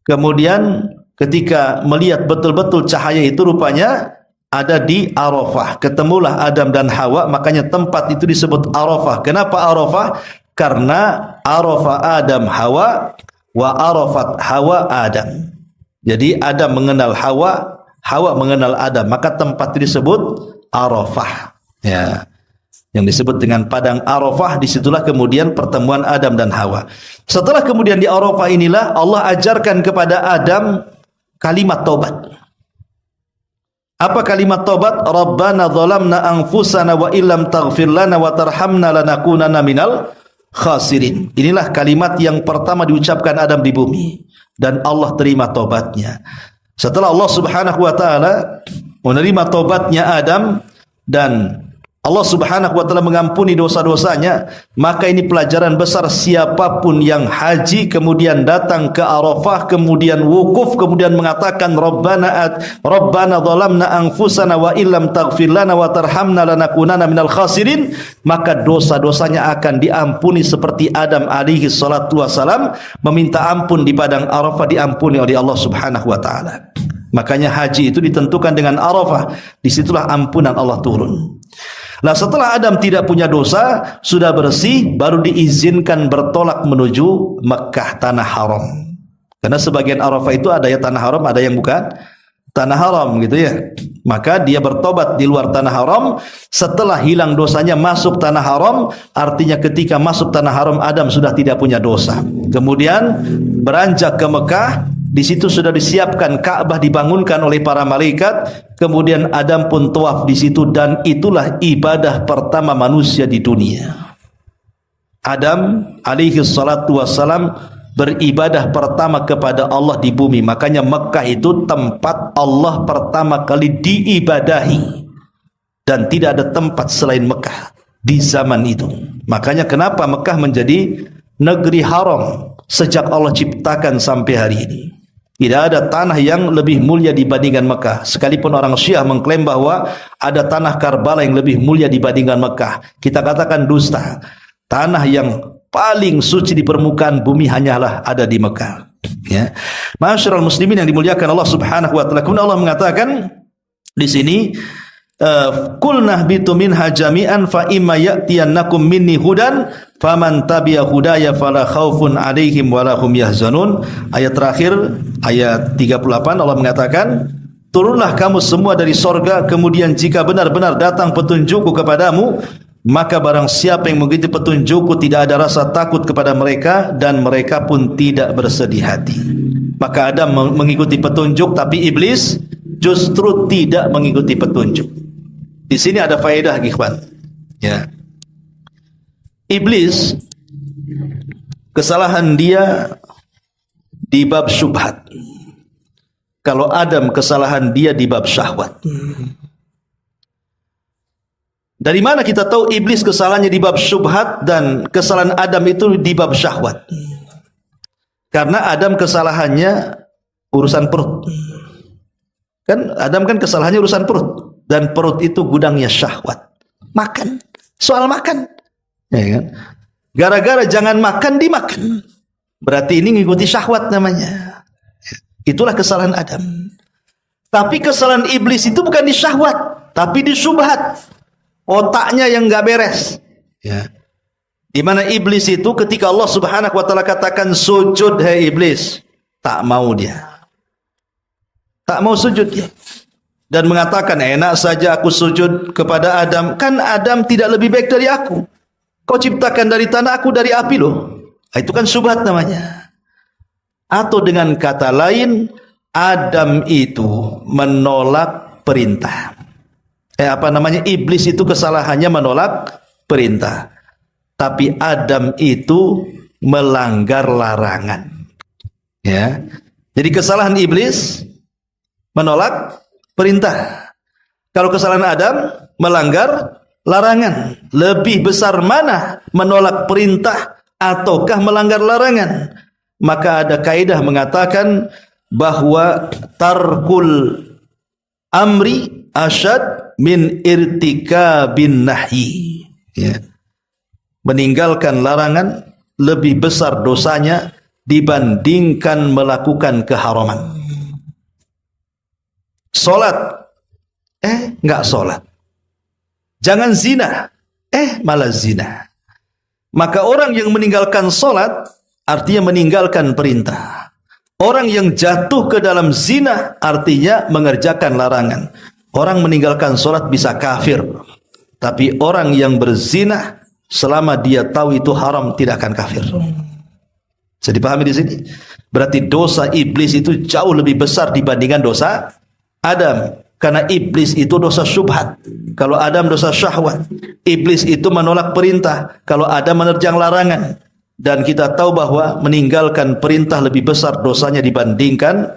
kemudian ketika melihat betul-betul cahaya itu rupanya ada di Arafah. Ketemulah Adam dan Hawa, makanya tempat itu disebut Arafah. Kenapa Arafah? Karena Arafah Adam Hawa wa Arafat Hawa Adam. Jadi Adam mengenal Hawa, Hawa mengenal Adam, maka tempat itu disebut Arafah. Ya. Yang disebut dengan padang Arafah, disitulah kemudian pertemuan Adam dan Hawa. Setelah kemudian di Arafah inilah Allah ajarkan kepada Adam kalimat taubat. Apa kalimat taubat? Rabbana zalamna anfusana wa illam taghfir lana wa tarhamna lanakunanna minal khasirin. Inilah kalimat yang pertama diucapkan Adam di bumi dan Allah terima taubatnya. Setelah Allah Subhanahu wa taala menerima taubatnya Adam dan Allah Subhanahu wa taala mengampuni dosa-dosanya, maka ini pelajaran besar siapapun yang haji kemudian datang ke Arafah, kemudian wukuf, kemudian mengatakan Rabbana zalamna anfusana wa illam taghfir lana wa tarhamna lanakunanna minal khasirin, maka dosa-dosanya akan diampuni seperti Adam alaihi salatu wasalam meminta ampun di padang Arafah, diampuni oleh Allah Subhanahu wa taala. Makanya haji itu ditentukan dengan Arafah, disitulah ampunan Allah turun. Nah, setelah Adam tidak punya dosa, sudah bersih, baru diizinkan bertolak menuju Mekah, tanah haram. Karena sebagian Arafah itu ada yang tanah haram, ada yang bukan tanah haram gitu ya. Maka dia bertobat di luar tanah haram, setelah hilang dosanya masuk tanah haram, artinya ketika masuk tanah haram Adam sudah tidak punya dosa. Kemudian beranjak ke Mekah, di situ sudah disiapkan Ka'bah, dibangunkan oleh para malaikat. Kemudian Adam pun tawaf di situ, dan itulah ibadah pertama manusia di dunia. Adam alaihi salatu wassalam beribadah pertama kepada Allah di bumi. Makanya Mekah itu tempat Allah pertama kali diibadahi, dan tidak ada tempat selain Mekah di zaman itu. Makanya kenapa Mekah menjadi negeri haram sejak Allah ciptakan sampai hari ini. Tidak ada tanah yang lebih mulia dibandingkan Mekah. Sekalipun orang Syiah mengklaim bahwa ada tanah Karbala yang lebih mulia dibandingkan Mekah, kita katakan dusta. Tanah yang paling suci di permukaan bumi hanyalah ada di Mekah. Ya. Ma'asyiral muslimin yang dimuliakan Allah Subhanahu wa taala. Kemudian Allah mengatakan di sini, qulna bitu minha jami'an fa imma ya'tiyannakum minni hudan faman tabi'a hudaya fala khaufun 'alaihim wala hum yahzanun. Ayat terakhir, ayat 38, Allah mengatakan, turunlah kamu semua dari sorga, kemudian jika benar-benar datang petunjukku kepadamu, maka barang siapa yang mengikuti petunjukku tidak ada rasa takut kepada mereka, dan mereka pun tidak bersedih hati. Maka Adam mengikuti petunjuk, tapi iblis justru tidak mengikuti petunjuk. Di sini ada faedah, ikhwan. Ya. Iblis, kesalahan dia di bab syubhat. Kalau Adam, kesalahan dia di bab syahwat. Dari mana kita tahu iblis kesalahannya di bab syubhat dan kesalahan Adam itu di bab syahwat? Karena Adam kesalahannya urusan perut. Kan Adam kan kesalahannya urusan perut, dan perut itu gudangnya syahwat. Makan, soal makan. Ya kan? Gara-gara jangan makan dimakan. Berarti ini ngikuti syahwat namanya. Itulah kesalahan Adam. Tapi kesalahan iblis itu bukan di syahwat, tapi di syubhat. Otaknya yang enggak beres. Ya. Di mana iblis itu ketika Allah Subhanahu wa taala katakan sujud hai iblis, tak mau dia. Tak mau sujud dia. Dan mengatakan enak saja aku sujud kepada Adam, kan Adam tidak lebih baik dari aku. Kau ciptakan dari tanah, aku dari api loh. Itu kan syubhat namanya. Atau dengan kata lain, Adam itu menolak perintah. Iblis itu kesalahannya menolak perintah. Tapi Adam itu melanggar larangan. Ya. Jadi kesalahan iblis menolak perintah. Kalau kesalahan Adam melanggar larangan. Lebih besar mana menolak perintah ataukah melanggar larangan? Maka ada kaidah mengatakan bahwa tarkul amri asyad min irtikabin nahyi. Ya. meninggalkan larangan lebih besar dosanya dibandingkan melakukan keharaman. Salat, enggak salat. Jangan zina, malah zina. Maka orang yang meninggalkan salat artinya meninggalkan perintah. Orang yang jatuh ke dalam zina artinya mengerjakan larangan. Orang meninggalkan salat bisa kafir, tapi orang yang berzina selama dia tahu itu haram tidak akan kafir. Bisa dipahami di sini? Berarti dosa iblis itu jauh lebih besar dibandingkan dosa Adam. Karena iblis itu dosa syubhat. Kalau Adam dosa syahwat. Iblis itu menolak perintah. Kalau Adam menerjang larangan. Dan kita tahu bahwa meninggalkan perintah lebih besar dosanya dibandingkan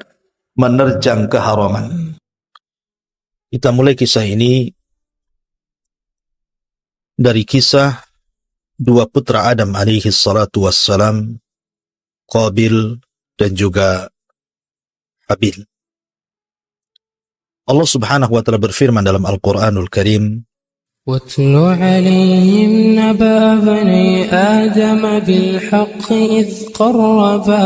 menerjang keharaman. Kita mulai kisah ini dari kisah dua putra Adam alaihi salatu wassalam, Qabil dan juga Habil. Allah Subhanahu wa taala berfirman dalam Al-Qur'anul Karim, واتل عليهم نبأ بني آدم بالحق إذ قربا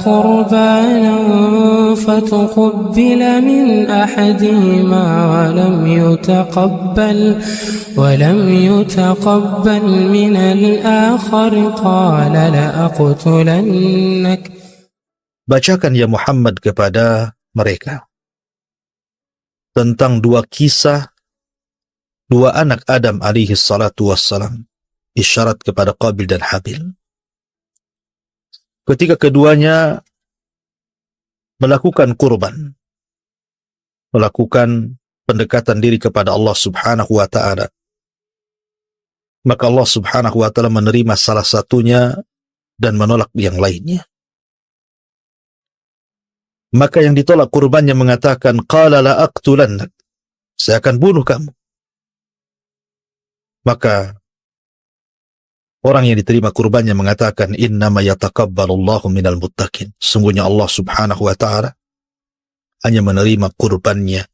قربانا فتقبل من أحدهما ولم يتقبل من الآخر قال لأقتلنك. Bacakan ya Muhammad kepada mereka tentang dua kisah dua anak Adam alaihi salatu wassalam, isyarat kepada Qabil dan Habil. Ketika keduanya melakukan kurban, melakukan pendekatan diri kepada Allah Subhanahu wa taala, maka Allah Subhanahu wa taala menerima salah satunya dan menolak yang lainnya. Maka yang ditolak kurbannya mengatakan, qala la aqtulannak, saya akan bunuh kamu. Maka orang yang diterima kurbannya mengatakan, innama yataqabbalullahu minal muttaqin, sungguhnya Allah Subhanahu wa taala hanya menerima kurbannya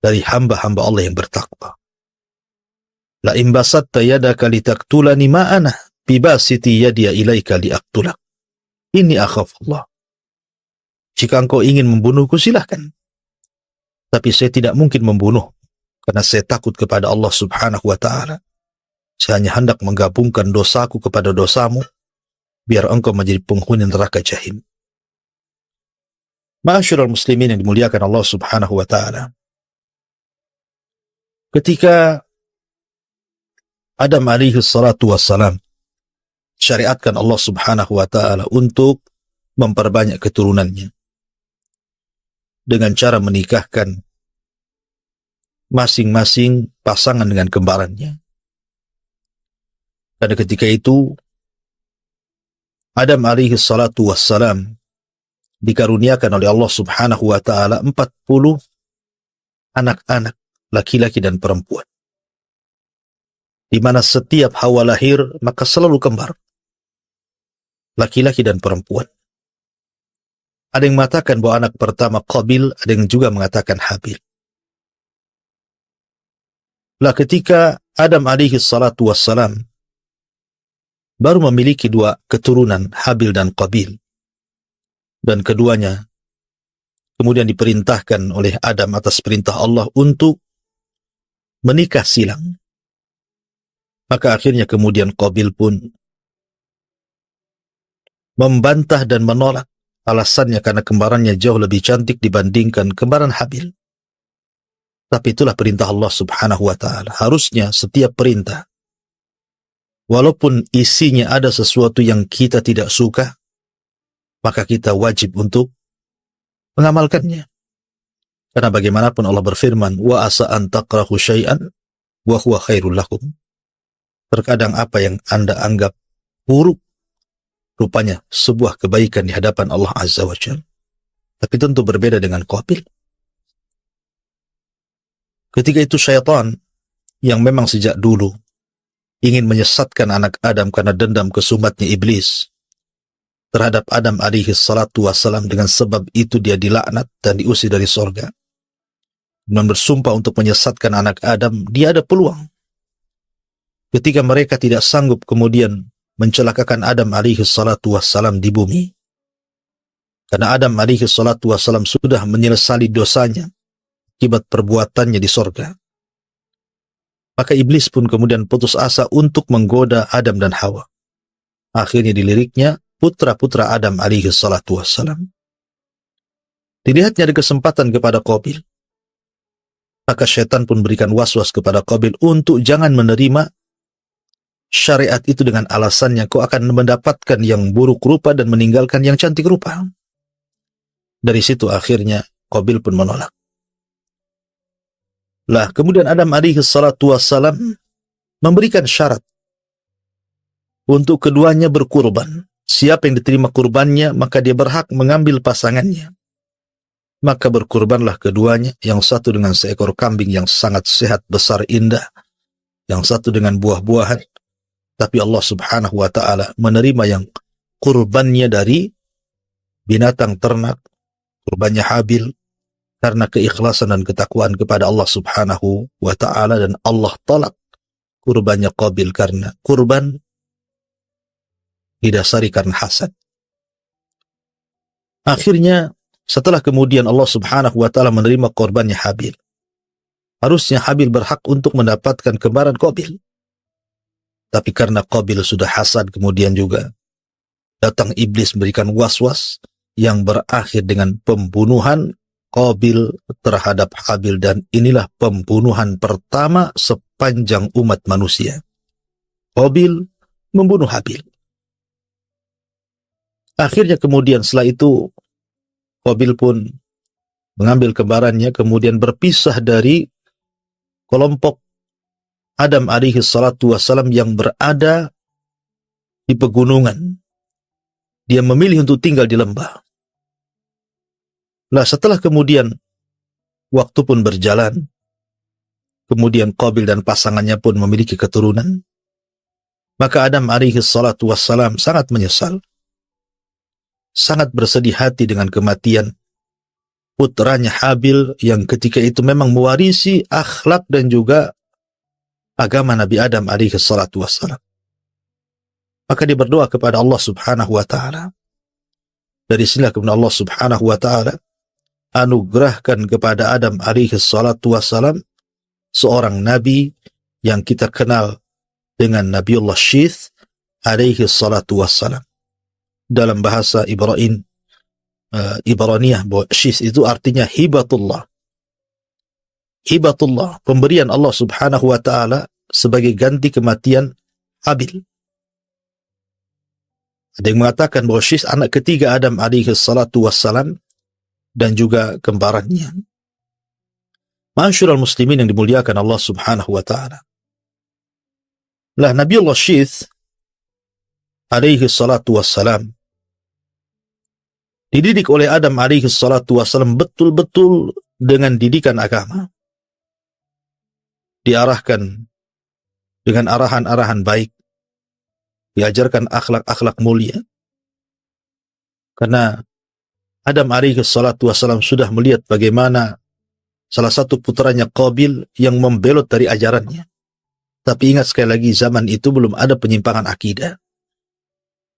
dari hamba-hamba Allah yang bertakwa. La in basatta yadaka litaqtulani ma ana bibasiti yadiya ilaika liaqtulak inni akhafullah. Jika engkau ingin membunuhku silahkan, tapi saya tidak mungkin membunuh karena saya takut kepada Allah Subhanahu wa taala. Saya hanya hendak menggabungkan dosaku kepada dosamu biar engkau menjadi penghuni neraka jahim. Ma'asyiral muslimin yang dimuliakan Allah Subhanahu wa taala, ketika Adam alaihi salatu wassalam syariatkan Allah Subhanahu wa taala untuk memperbanyak keturunannya dengan cara menikahkan masing-masing pasangan dengan kembarannya. Pada ketika itu Adam alaihi salatu wassalam dikaruniakan oleh Allah Subhanahu wa taala 40 anak-anak laki-laki dan perempuan, di mana setiap hawa lahir maka selalu kembar, laki-laki dan perempuan. Ada yang mengatakan bahwa anak pertama Qabil, ada yang juga mengatakan Habil. Lah ketika Adam alaihi salatu wassalam baru memiliki dua keturunan, Habil dan Qabil, dan keduanya kemudian diperintahkan oleh Adam atas perintah Allah untuk menikah silang. Maka akhirnya kemudian Qabil pun membantah dan menolak. Alasannya karena kembarannya jauh lebih cantik dibandingkan kembaran Habil. Tapi itulah perintah Allah Subhanahu wa taala. Harusnya setiap perintah, walaupun isinya ada sesuatu yang kita tidak suka, maka kita wajib untuk mengamalkannya. Karena bagaimanapun Allah berfirman, wa asa an takrahu syai'an wa huwa khairul lakum. Terkadang apa yang Anda anggap buruk rupanya sebuah kebaikan di hadapan Allah Azza wa Jalla. Tapi tentu berbeda dengan Qabil. Ketika itu syaitan yang memang sejak dulu ingin menyesatkan anak Adam karena dendam kesumatnya iblis terhadap Adam alaihi salatu wassalam, dengan sebab itu dia dilaknat dan diusir dari sorga. dan bersumpah untuk menyesatkan anak Adam, dia ada peluang. Ketika mereka tidak sanggup kemudian mencelakakan Adam alaihi salatu wassalam di bumi. Karena Adam alaihi salatu wassalam sudah menyesali dosanya akibat perbuatannya di sorga. Maka iblis pun kemudian putus asa untuk menggoda Adam dan Hawa. Akhirnya diliriknya putra-putra Adam alaihi salatu wassalam. Dilihatnya ada kesempatan kepada Qabil. Maka syaitan pun berikan waswas kepada Qabil untuk jangan menerima syariat itu dengan alasannya kau akan mendapatkan yang buruk rupa dan meninggalkan yang cantik rupa. Dari situ akhirnya Qabil pun menolak. Lah kemudian Adam alaihi salatu wassalam memberikan syarat untuk keduanya berkurban. Siapa yang diterima kurbannya maka dia berhak mengambil pasangannya. Maka berkurbanlah keduanya, yang satu dengan seekor kambing yang sangat sehat, besar, indah, yang satu dengan buah-buahan. Tapi Allah subhanahu wa ta'ala menerima yang kurbannya dari binatang ternak, kurbannya Habil, karena keikhlasan dan ketakwaan kepada Allah subhanahu wa ta'ala, dan Allah tolak kurbannya Qabil karena kurban didasari karena hasad. Akhirnya setelah kemudian Allah subhanahu wa ta'ala menerima korbannya Habil, harusnya Habil berhak untuk mendapatkan kembaran Qabil. Tapi karena Qabil sudah hasad, kemudian juga datang iblis memberikan was-was yang berakhir dengan pembunuhan Qabil terhadap Habil, dan inilah pembunuhan pertama sepanjang umat manusia. Qabil membunuh Habil. Akhirnya kemudian setelah itu Qabil pun mengambil kembarannya, kemudian berpisah dari kelompok Adam alaihi salatu wassalam yang berada di pegunungan. Dia memilih untuk tinggal di lembah. Nah, setelah kemudian waktu pun berjalan, kemudian Qabil dan pasangannya pun memiliki keturunan, maka Adam alaihi salatu wassalam sangat menyesal, sangat bersedih hati dengan kematian putranya Habil yang ketika itu memang mewarisi akhlak dan juga agama Nabi Adam alaihi salatu wassalam. Maka dia berdoa kepada Allah subhanahu wa ta'ala. Dari sinilah kemudian Allah subhanahu wa ta'ala anugerahkan kepada Adam alaihi salatu wassalam seorang nabi yang kita kenal dengan Nabiullah Syith alaihi salatu wassalam. Dalam bahasa Ibraniyah, Syith itu artinya hibatullah. Hibatullah, pemberian Allah subhanahu wa ta'ala sebagai ganti kematian Habil. Ada yang mengatakan bahwa Syith anak ketiga Adam alaihi salatu wassalam dan juga kembarannya. Ma'asyiral muslimin yang dimuliakan Allah subhanahu wa ta'ala. Lah Nabiullah Syith alaihi salatu wassalam dididik oleh Adam alaihi salatu wassalam betul-betul dengan didikan agama. Diarahkan dengan arahan-arahan baik, diajarkan akhlak-akhlak mulia. Karena Adam alaihi salatu wassalam sudah melihat bagaimana salah satu putranya Qabil yang membelot dari ajarannya. Tapi ingat sekali lagi, zaman itu belum ada penyimpangan akidah.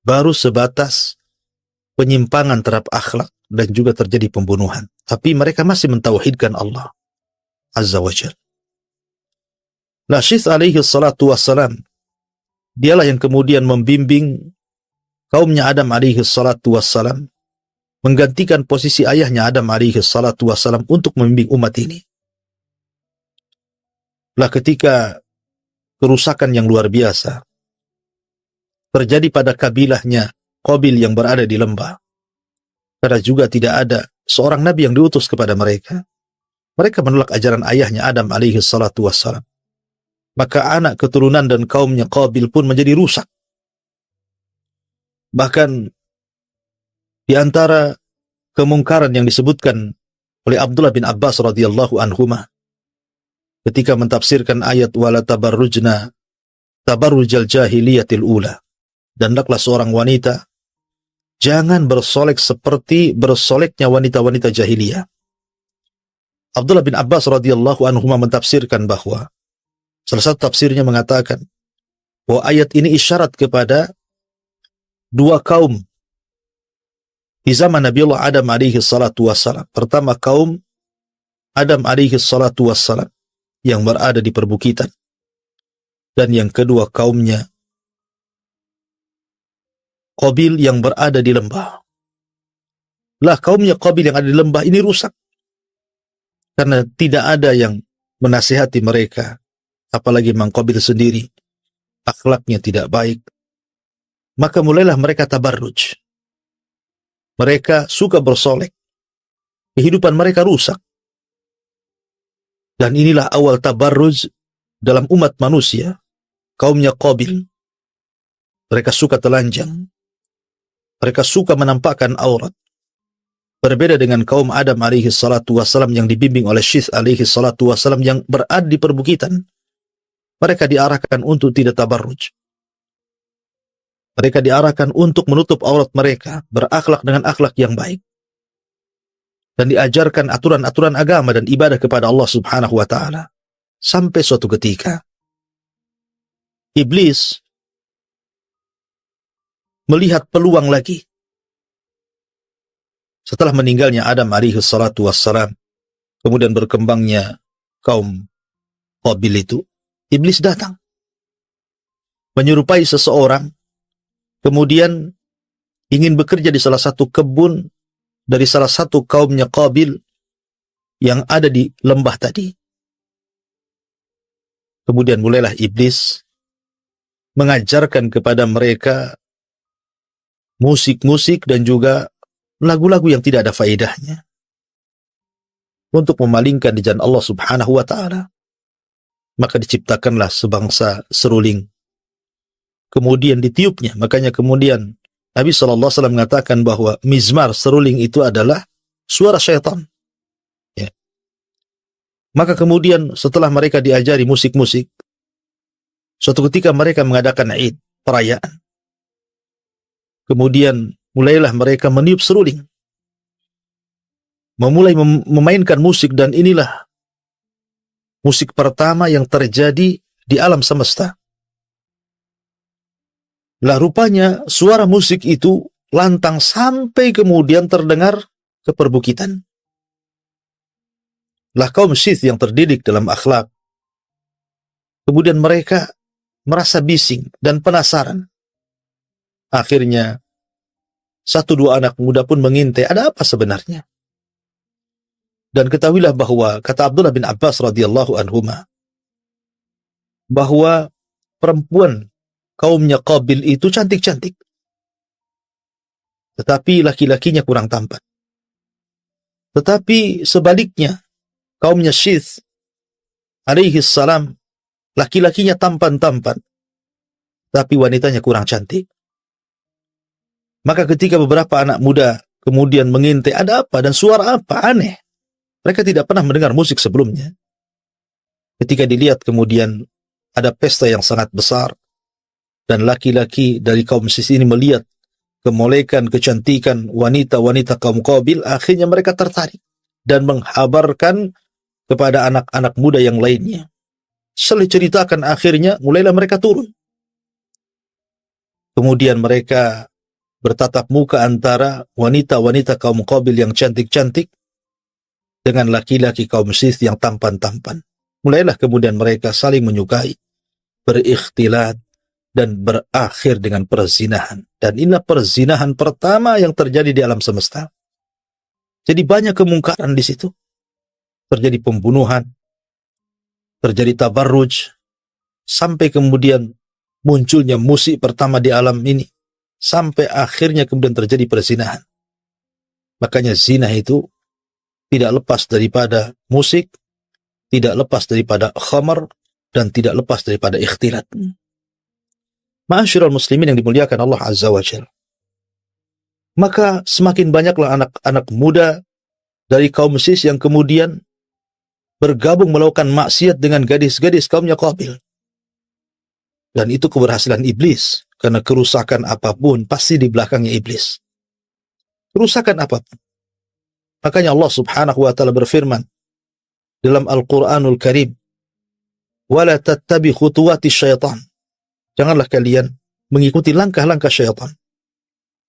Baru sebatas penyimpangan terhadap akhlak dan juga terjadi pembunuhan. Tapi mereka masih mentauhidkan Allah Azza wa Jalla. Nah, Syith alaihi salatu wassalam, dialah yang kemudian membimbing kaumnya Adam alaihi salatu wassalam, menggantikan posisi ayahnya Adam alaihi salatu wassalam untuk membimbing umat ini. Lah ketika kerusakan yang luar biasa terjadi pada kabilahnya Qabil yang berada di lembah, karena juga tidak ada seorang nabi yang diutus kepada mereka, mereka menolak ajaran ayahnya Adam alaihi salatu wassalam. Maka anak keturunan dan kaumnya Qabil pun menjadi rusak. Bahkan di antara kemungkaran yang disebutkan oleh Abdullah bin Abbas radhiyallahu anhuma ketika mentafsirkan ayat wala tabarrujna tabarrujal jahiliyatil ula, dan hendaklah seorang wanita jangan bersolek seperti bersoleknya wanita-wanita jahiliyah. Abdullah bin Abbas radhiyallahu anhu mentafsirkan bahwa salah satu tafsirnya mengatakan bahwa ayat ini isyarat kepada dua kaum di zaman Nabiullah Adam alaihi salatu wassalam. Pertama kaum Adam alaihi salatu wassalam yang berada di perbukitan, dan yang kedua kaumnya Qabil yang berada di lembah. Lah kaumnya Qabil yang ada di lembah ini rusak karena tidak ada yang menasihati mereka, apalagi Mang Qabil sendiri akhlaknya tidak baik. Maka mulailah mereka tabarruj. Mereka suka bersolek. Kehidupan mereka rusak. Dan inilah awal tabarruj dalam umat manusia, kaumnya Qabil. Mereka suka telanjang. Mereka suka menampakkan aurat. Berbeda dengan kaum Adam alaihi salatu wassalam yang dibimbing oleh Syith alaihi salatu wassalam yang berada di perbukitan. Mereka diarahkan untuk tidak tabarruj. Mereka diarahkan untuk menutup aurat mereka, berakhlak dengan akhlak yang baik. Dan diajarkan aturan-aturan agama dan ibadah kepada Allah subhanahu wa ta'ala. Sampai suatu ketika, Iblis melihat peluang lagi. Setelah meninggalnya Adam alaihi salatu wassalam, kemudian berkembangnya kaum Qabil itu, Iblis datang. Menyerupai seseorang, kemudian ingin bekerja di salah satu kebun dari salah satu kaumnya Qabil yang ada di lembah tadi. Kemudian mulailah Iblis mengajarkan kepada mereka musik-musik dan juga lagu-lagu yang tidak ada faedahnya untuk memalingkan di jalan Allah subhanahu wa ta'ala. Maka diciptakanlah sebangsa seruling, kemudian ditiupnya. Makanya kemudian Nabi SAW mengatakan bahwa mizmar, seruling itu adalah suara syaitan. Ya. Maka kemudian setelah mereka diajari musik-musik, suatu ketika mereka mengadakan Id, perayaan. Kemudian mulailah mereka meniup seruling, memulai memainkan musik, dan inilah musik pertama yang terjadi di alam semesta. Lah rupanya suara musik itu lantang sampai kemudian terdengar ke perbukitan. Lah kaum Syith yang terdidik dalam akhlak, kemudian mereka merasa bising dan penasaran. Akhirnya satu dua anak muda pun mengintai ada apa sebenarnya. Dan ketahuilah bahwa kata Abdullah bin Abbas radhiyallahu anhuma bahwa perempuan kaumnya Qabil itu cantik-cantik, tetapi laki-lakinya kurang tampan. Tetapi sebaliknya kaumnya Syith alaihi salam, laki-lakinya tampan-tampan, tapi wanitanya kurang cantik. Maka ketika beberapa anak muda kemudian mengintai ada apa dan suara apa aneh, mereka tidak pernah mendengar musik sebelumnya. Ketika dilihat kemudian ada pesta yang sangat besar, dan laki-laki dari kaum Syith ini melihat kemolekan, kecantikan wanita-wanita kaum Qabil, akhirnya mereka tertarik dan menghabarkan kepada anak-anak muda yang lainnya. Setelah ceritakan, akhirnya mulailah mereka turun. Kemudian mereka bertatap muka antara wanita-wanita kaum Qabil yang cantik-cantik dengan laki-laki kaum Syith yang tampan-tampan. Mulailah kemudian mereka saling menyukai, berikhtilat, dan berakhir dengan perzinahan. Dan inilah perzinahan pertama yang terjadi di alam semesta. Jadi banyak kemungkaran di situ. Terjadi pembunuhan, terjadi tabarruj, sampai kemudian munculnya musik pertama di alam ini, sampai akhirnya kemudian terjadi perzinahan. Makanya zina itu tidak lepas daripada musik, tidak lepas daripada khamar, dan tidak lepas daripada ikhtilat. Ma'asyiral muslimin yang dimuliakan Allah Azza wa Jalla. Maka semakin banyaklah anak-anak muda dari kaum Syith yang kemudian bergabung melakukan maksiat dengan gadis-gadis kaumnya Qabil. Dan itu keberhasilan iblis, karena kerusakan apapun pasti di belakangnya iblis. Kerusakan apapun. Makanya Allah Subhanahu wa taala berfirman dalam Al-Quranul Karim, wala tattabi khutuwati syaitan. Janganlah kalian mengikuti langkah-langkah syaitan.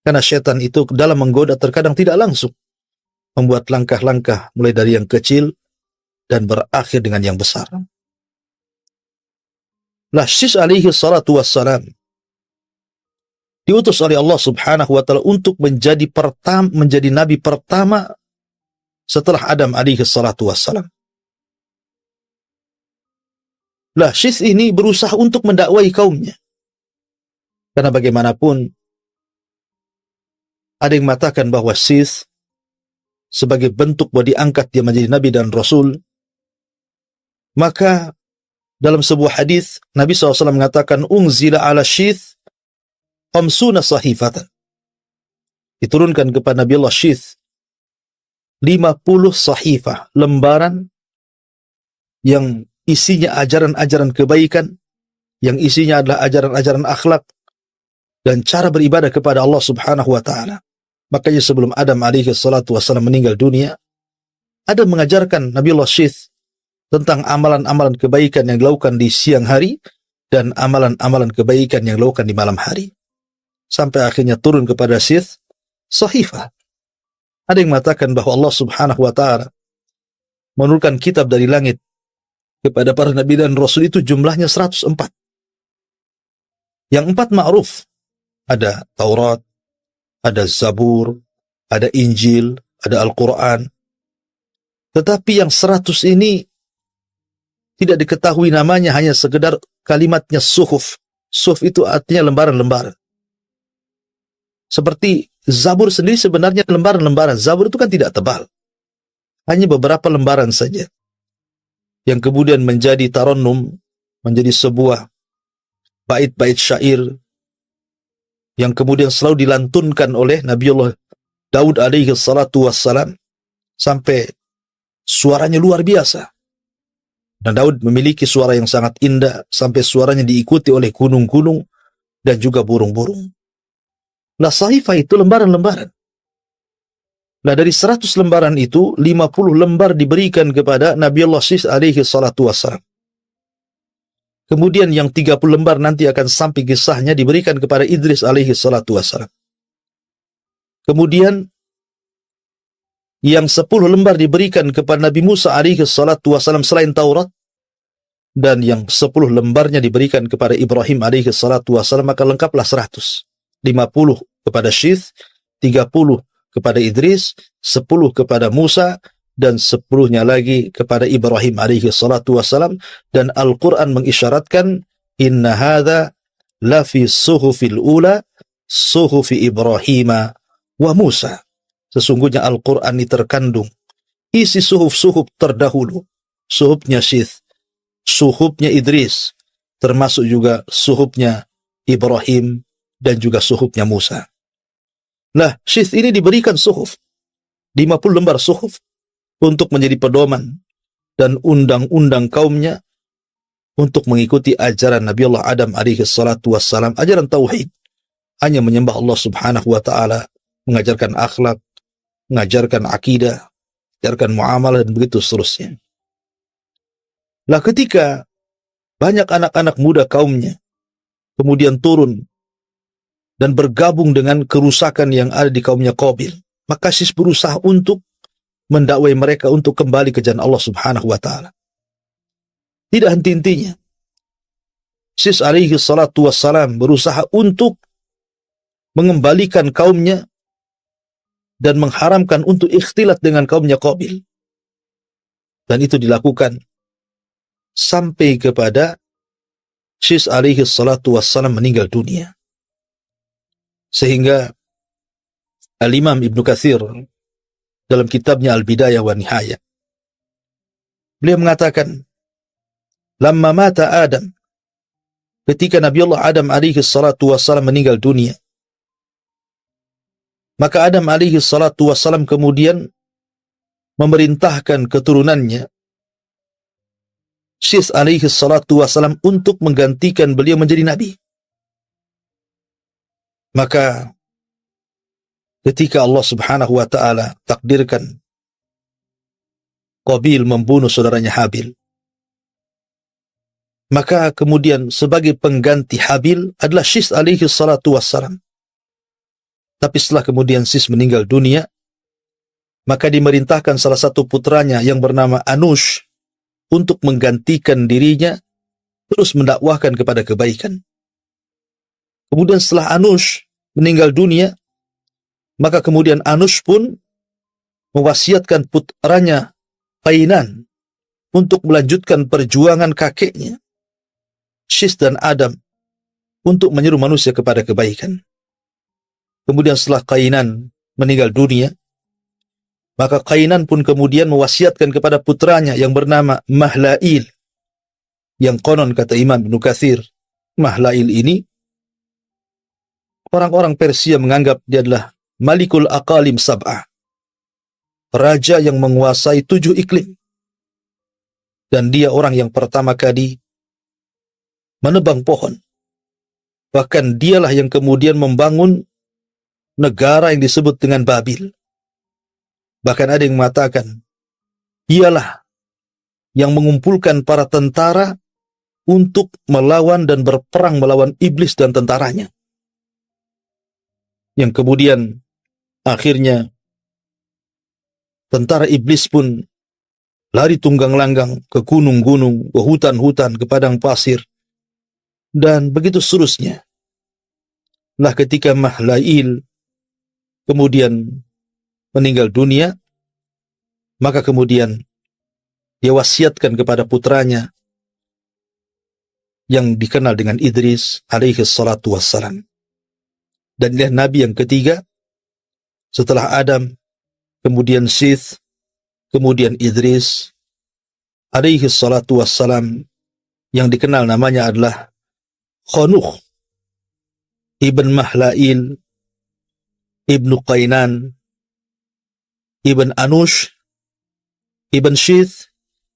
Karena syaitan itu dalam menggoda terkadang tidak langsung membuat langkah-langkah mulai dari yang kecil dan berakhir dengan yang besar. Lah Syis alaihi salatu wassalam diutus oleh Allah Subhanahu wa taala untuk menjadi nabi pertama setelah Adam alaihi salatu wassalam. Lah Syis ini berusaha untuk mendakwai kaumnya. Karena bagaimanapun ada yang mengatakan bahwa Syis sebagai bentuk bahwa diangkat dia menjadi nabi dan rasul, maka dalam sebuah hadis Nabi SAW mengatakan unzila ala Syis khamsuna sahifatan. Diturunkan kepada Nabi Allah Syis 50 sahifah, lembaran yang isinya ajaran-ajaran kebaikan, yang isinya adalah ajaran-ajaran akhlak dan cara beribadah kepada Allah Subhanahu wa taala. Makanya sebelum Adam alaihi salatu wassalam meninggal dunia, Adam mengajarkan Nabi Allah Syis tentang amalan-amalan kebaikan yang dilakukan di siang hari dan amalan-amalan kebaikan yang dilakukan di malam hari. Sampai akhirnya turun kepada Syis sahifah. Ada yang mengatakan bahwa Allah Subhanahu wa taala menurunkan kitab dari langit kepada para nabi dan rasul itu jumlahnya 104. Yang 4 ma'ruf. Ada Taurat, ada Zabur, ada Injil, ada Al-Quran. Tetapi yang 100 ini tidak diketahui namanya, hanya sekedar kalimatnya suhuf. Suhuf itu artinya lembaran-lembaran. Seperti Zabur sendiri sebenarnya lembaran-lembaran. Zabur itu kan tidak tebal. Hanya beberapa lembaran saja. Yang kemudian menjadi tarannum, menjadi sebuah bait-bait syair yang kemudian selalu dilantunkan oleh Nabiullah Daud alaihi salatu wassalam sampai suaranya luar biasa. Dan Daud memiliki suara yang sangat indah sampai suaranya diikuti oleh gunung-gunung dan juga burung-burung. Nah, sahifah itu lembaran-lembaran. Nah, dari 100 lembaran itu 50 lembar diberikan kepada Nabi Allah Syis alaihi salatu wassalam. Kemudian yang 30 lembar nanti akan sampai kisahnya diberikan kepada Idris alaihi salatu wassalam. Kemudian yang 10 lembar diberikan kepada Nabi Musa alaihi salatu wassalam selain Taurat, dan yang 10 lembarnya diberikan kepada Ibrahim alaihi salatu wassalam, maka lengkaplah 100. 50 kepada Syis, 30 kepada Idris, 10 kepada Musa, dan 10-nya lagi kepada Ibrahim alaihi salatu wassalam. Dan Al-Quran mengisyaratkan inna hadha la fi suhufil ula suhufi Ibrahim wa Musa. Sesungguhnya Al-Quran ini terkandung isi suhuf-suhuf terdahulu, suhufnya Syis, suhufnya Idris, termasuk juga suhufnya Ibrahim dan juga suhufnya Musa. Nah, Syis ini diberikan suhuf, 50 lembar suhuf untuk menjadi pedoman dan undang-undang kaumnya untuk mengikuti ajaran Nabi Allah Adam alaihi salatu wassalam, ajaran tauhid, hanya menyembah Allah Subhanahu wa taala, mengajarkan akhlak, mengajarkan akidah, mengajarkan muamalah dan begitu seterusnya. Lah ketika banyak anak-anak muda kaumnya kemudian turun dan bergabung dengan kerusakan yang ada di kaumnya Qabil, maka Syis berusaha untuk mendakwai mereka untuk kembali ke jalan Allah Subhanahu wa taala. Tidak henti-hentinya Syis alaihi salatu wassalam berusaha untuk mengembalikan kaumnya dan mengharamkan untuk ikhtilat dengan kaumnya Qabil. Dan itu dilakukan sampai kepada Syis alaihi salatu wassalam meninggal dunia. Sehingga Al-Imam Ibn Katsir dalam kitabnya Al-Bidayah wa Nihayah, beliau mengatakan, lamma mata Adam, ketika Nabi Allah Adam alaihi salatu wassalam meninggal dunia, maka Adam alaihi salatu wassalam kemudian memerintahkan keturunannya Syis alaihi salatu wassalam untuk menggantikan beliau menjadi nabi. Maka ketika Allah Subhanahu wa taala takdirkan Qabil membunuh saudaranya Habil. Maka kemudian sebagai pengganti Habil adalah Syis alaihi salatu wassalam. Tapi setelah kemudian Syis meninggal dunia, maka dimerintahkan salah satu putranya yang bernama Anush untuk menggantikan dirinya, terus mendakwahkan kepada kebaikan. Kemudian setelah Anush meninggal dunia, maka kemudian Anush pun mewasiatkan putranya Qainan untuk melanjutkan perjuangan kakeknya Syis dan Adam untuk menyeru manusia kepada kebaikan. Kemudian setelah Qainan meninggal dunia, maka Qainan pun kemudian mewasiatkan kepada putranya yang bernama Mahlail, yang konon kata Imam Ibn Katsir, Mahlail ini orang-orang Persia menganggap dia adalah Malikul Aqalim Sab'ah, raja yang menguasai 7 iklim. Dan dia orang yang pertama kali menebang pohon. Bahkan dialah yang kemudian membangun negara yang disebut dengan Babil. Bahkan ada yang mengatakan, dialah yang mengumpulkan para tentara untuk melawan dan berperang melawan iblis dan tentaranya. Yang kemudian akhirnya tentara iblis pun lari tunggang langgang ke gunung-gunung, ke hutan-hutan, ke padang pasir, dan begitu seterusnya. Nah, ketika Mahlail kemudian meninggal dunia, maka kemudian dia wasiatkan kepada putranya yang dikenal dengan Idris alaihi salatu wassalam. Dan dia nabi yang ketiga setelah Adam, kemudian Syith, kemudian Idris alaihi salatu wassalam, yang dikenal namanya adalah Khanuh ibn Mahlail ibn Qainan ibn Anush ibn Syith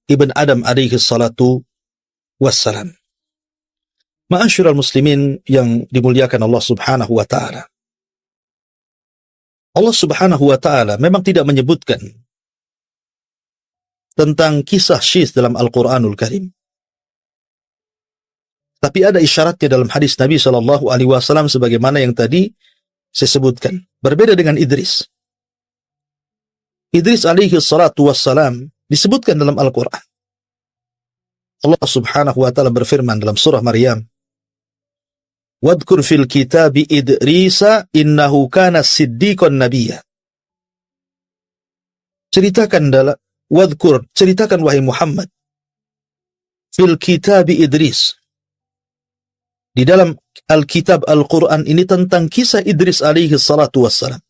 ibn Adam alaihi salatu wassalam. Ma'asyiral muslimin yang dimuliakan Allah subhanahu wa ta'ala, Allah subhanahu wa ta'ala memang tidak menyebutkan tentang kisah Syith dalam Al-Quranul Karim. Tapi ada isyaratnya dalam hadis Nabi SAW sebagaimana yang tadi saya sebutkan. Berbeda dengan Idris. Idris alaihi salatu wassalam disebutkan dalam Al-Quran. Allah subhanahu wa ta'ala berfirman dalam surah Maryam, Wadkur fil kitabi Idrisa innahu kana siddiqan nabiyya. Ceritakan wahai Muhammad, fil kitabi Idris, di dalam Alkitab Al-Quran ini tentang kisah Idris alaihi salatu wassalam.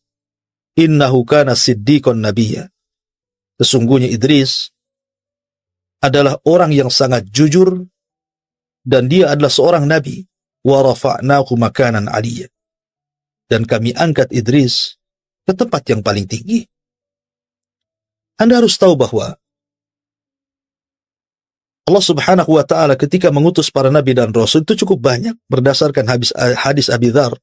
Innahu kana siddiqan nabiyya. Sesungguhnya Idris adalah orang yang sangat jujur dan dia adalah seorang nabi. Wa rafa'nahu makanan 'aliyya. Dan kami angkat Idris ke tempat yang paling tinggi. Anda harus tahu bahwa Allah subhanahu wa ta'ala ketika mengutus para nabi dan rasul itu cukup banyak berdasarkan hadis Abi Dzar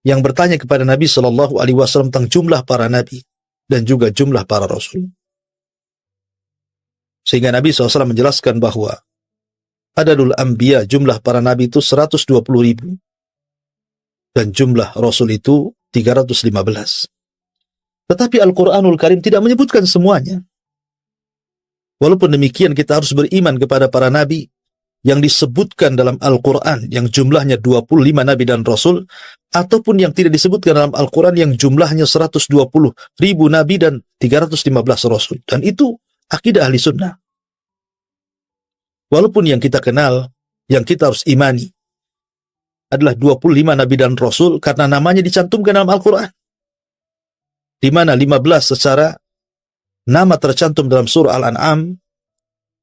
yang bertanya kepada Nabi SAW tentang jumlah para nabi dan juga jumlah para rasul. Sehingga Nabi SAW menjelaskan bahwa Adadul Anbiya, jumlah para nabi itu 120.000 dan jumlah rasul itu 315. Tetapi Al-Quranul Karim tidak menyebutkan semuanya. Walaupun demikian kita harus beriman kepada para nabi yang disebutkan dalam Al-Quran yang jumlahnya 25 nabi dan rasul, ataupun yang tidak disebutkan dalam Al-Quran yang jumlahnya 120.000 nabi dan 315 rasul. Dan itu akidah ahli sunnah. Walaupun yang kita kenal, yang kita harus imani adalah 25 nabi dan rasul karena namanya dicantumkan dalam Al-Quran, di mana 15 secara nama tercantum dalam surah Al-An'am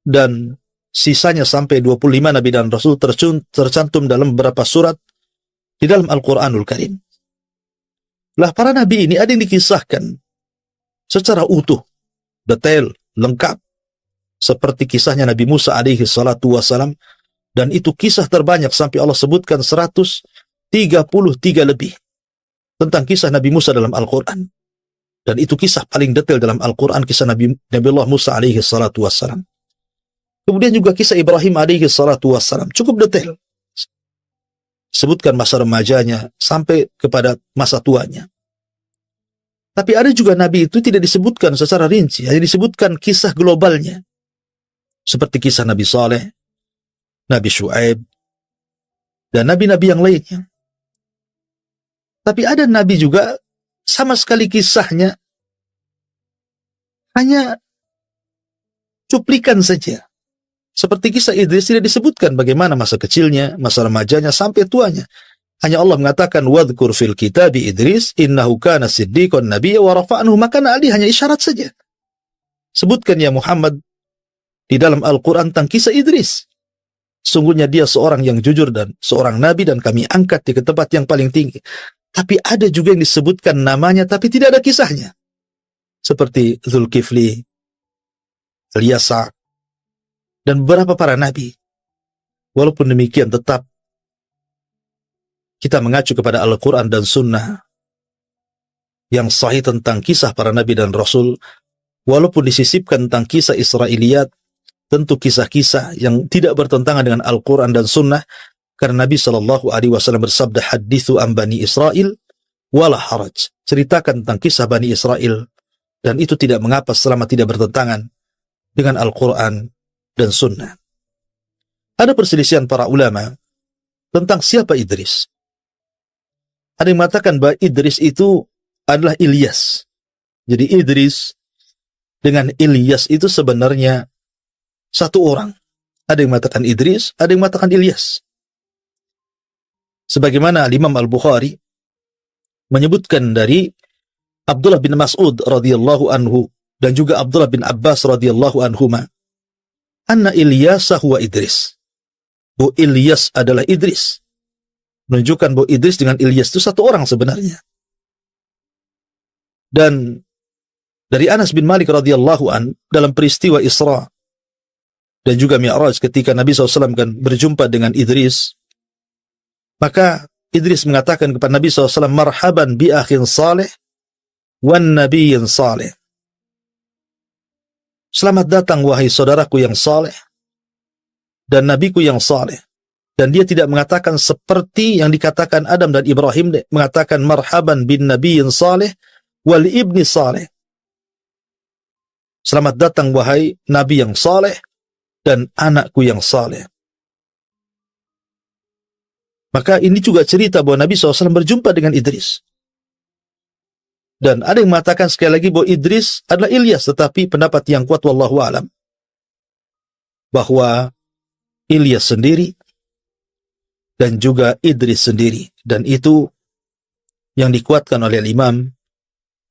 dan sisanya sampai 25 nabi dan rasul tercantum dalam beberapa surat di dalam Al-Quranul Karim. Lah para nabi ini ada yang dikisahkan secara utuh, detail, lengkap, seperti kisahnya Nabi Musa alaihi salatu wassalam, dan itu kisah terbanyak sampai Allah sebutkan 133 lebih tentang kisah Nabi Musa dalam Al-Quran. Dan itu kisah paling detail dalam Al-Quran, kisah Nabiullah Musa alaihi salatu wassalam. Kemudian juga kisah Ibrahim alaihi salatu wassalam, cukup detail. Sebutkan masa remajanya sampai kepada masa tuanya. Tapi ada juga Nabi itu tidak disebutkan secara rinci, hanya disebutkan kisah globalnya. Seperti kisah Nabi Saleh, Nabi Syuaib, dan Nabi-Nabi yang lainnya. Tapi ada Nabi juga sama sekali kisahnya hanya cuplikan saja. Seperti kisah Idris tidak disebutkan bagaimana masa kecilnya, masa remajanya, sampai tuanya. Hanya Allah mengatakan, "Wadhkur fil kitabi Idris, innahu kana siddiqan nabiyya wa rafa'nahu makana 'aliyya," hanya isyarat saja. Sebutkan ya Muhammad di dalam Al-Quran tentang kisah Idris. Sungguhnya dia seorang yang jujur dan seorang nabi dan kami angkat di tempat yang paling tinggi. Tapi ada juga yang disebutkan namanya tapi tidak ada kisahnya. Seperti Zulkifli, Ilyasa, dan beberapa para nabi. Walaupun demikian tetap kita mengacu kepada Al-Quran dan Sunnah yang sahih tentang kisah para nabi dan rasul, walaupun disisipkan tentang kisah Israiliyat, tentu kisah-kisah yang tidak bertentangan dengan Al-Quran dan Sunnah, karena Nabi SAW bersabda, "Hadithu an Bani Israel wala haraj." Ceritakan tentang kisah Bani Israel, dan itu tidak mengapa selama tidak bertentangan dengan Al-Quran dan Sunnah. Ada perselisihan para ulama tentang siapa Idris. Ada yang mengatakan bahwa Idris itu adalah Ilyas. Jadi Idris dengan Ilyas itu sebenarnya satu orang. Ada yang mengatakan Idris, ada yang mengatakan Ilyas. Sebagaimana Imam Al-Bukhari menyebutkan dari Abdullah bin Mas'ud radhiyallahu anhu dan juga Abdullah bin Abbas radhiyallahu anhuma, anna Ilyasa huwa Idris. Bahwa Ilyas adalah Idris. Menunjukkan bahwa Idris dengan Ilyas itu satu orang sebenarnya. Dan dari Anas bin Malik radhiyallahu an dalam peristiwa Isra dan juga Mi'raj ketika Nabi SAW kan berjumpa dengan Idris, maka Idris mengatakan kepada Nabi SAW, "Marhaban bi akhin salih wan nabiyyin salih." Selamat datang wahai saudaraku yang saleh dan nabiku yang saleh. Dan dia tidak mengatakan seperti yang dikatakan Adam dan Ibrahim, mengatakan marhaban bin nabiyyin salih wal ibni salih. Selamat datang wahai nabi yang saleh dan anakku yang saleh. Maka ini juga cerita bahwa Nabi SAW berjumpa dengan Idris. Dan ada yang mengatakan sekali lagi bahwa Idris adalah Ilyas, tetapi pendapat yang kuat wallahu alam bahwa Ilyas sendiri dan juga Idris sendiri, dan itu yang dikuatkan oleh Imam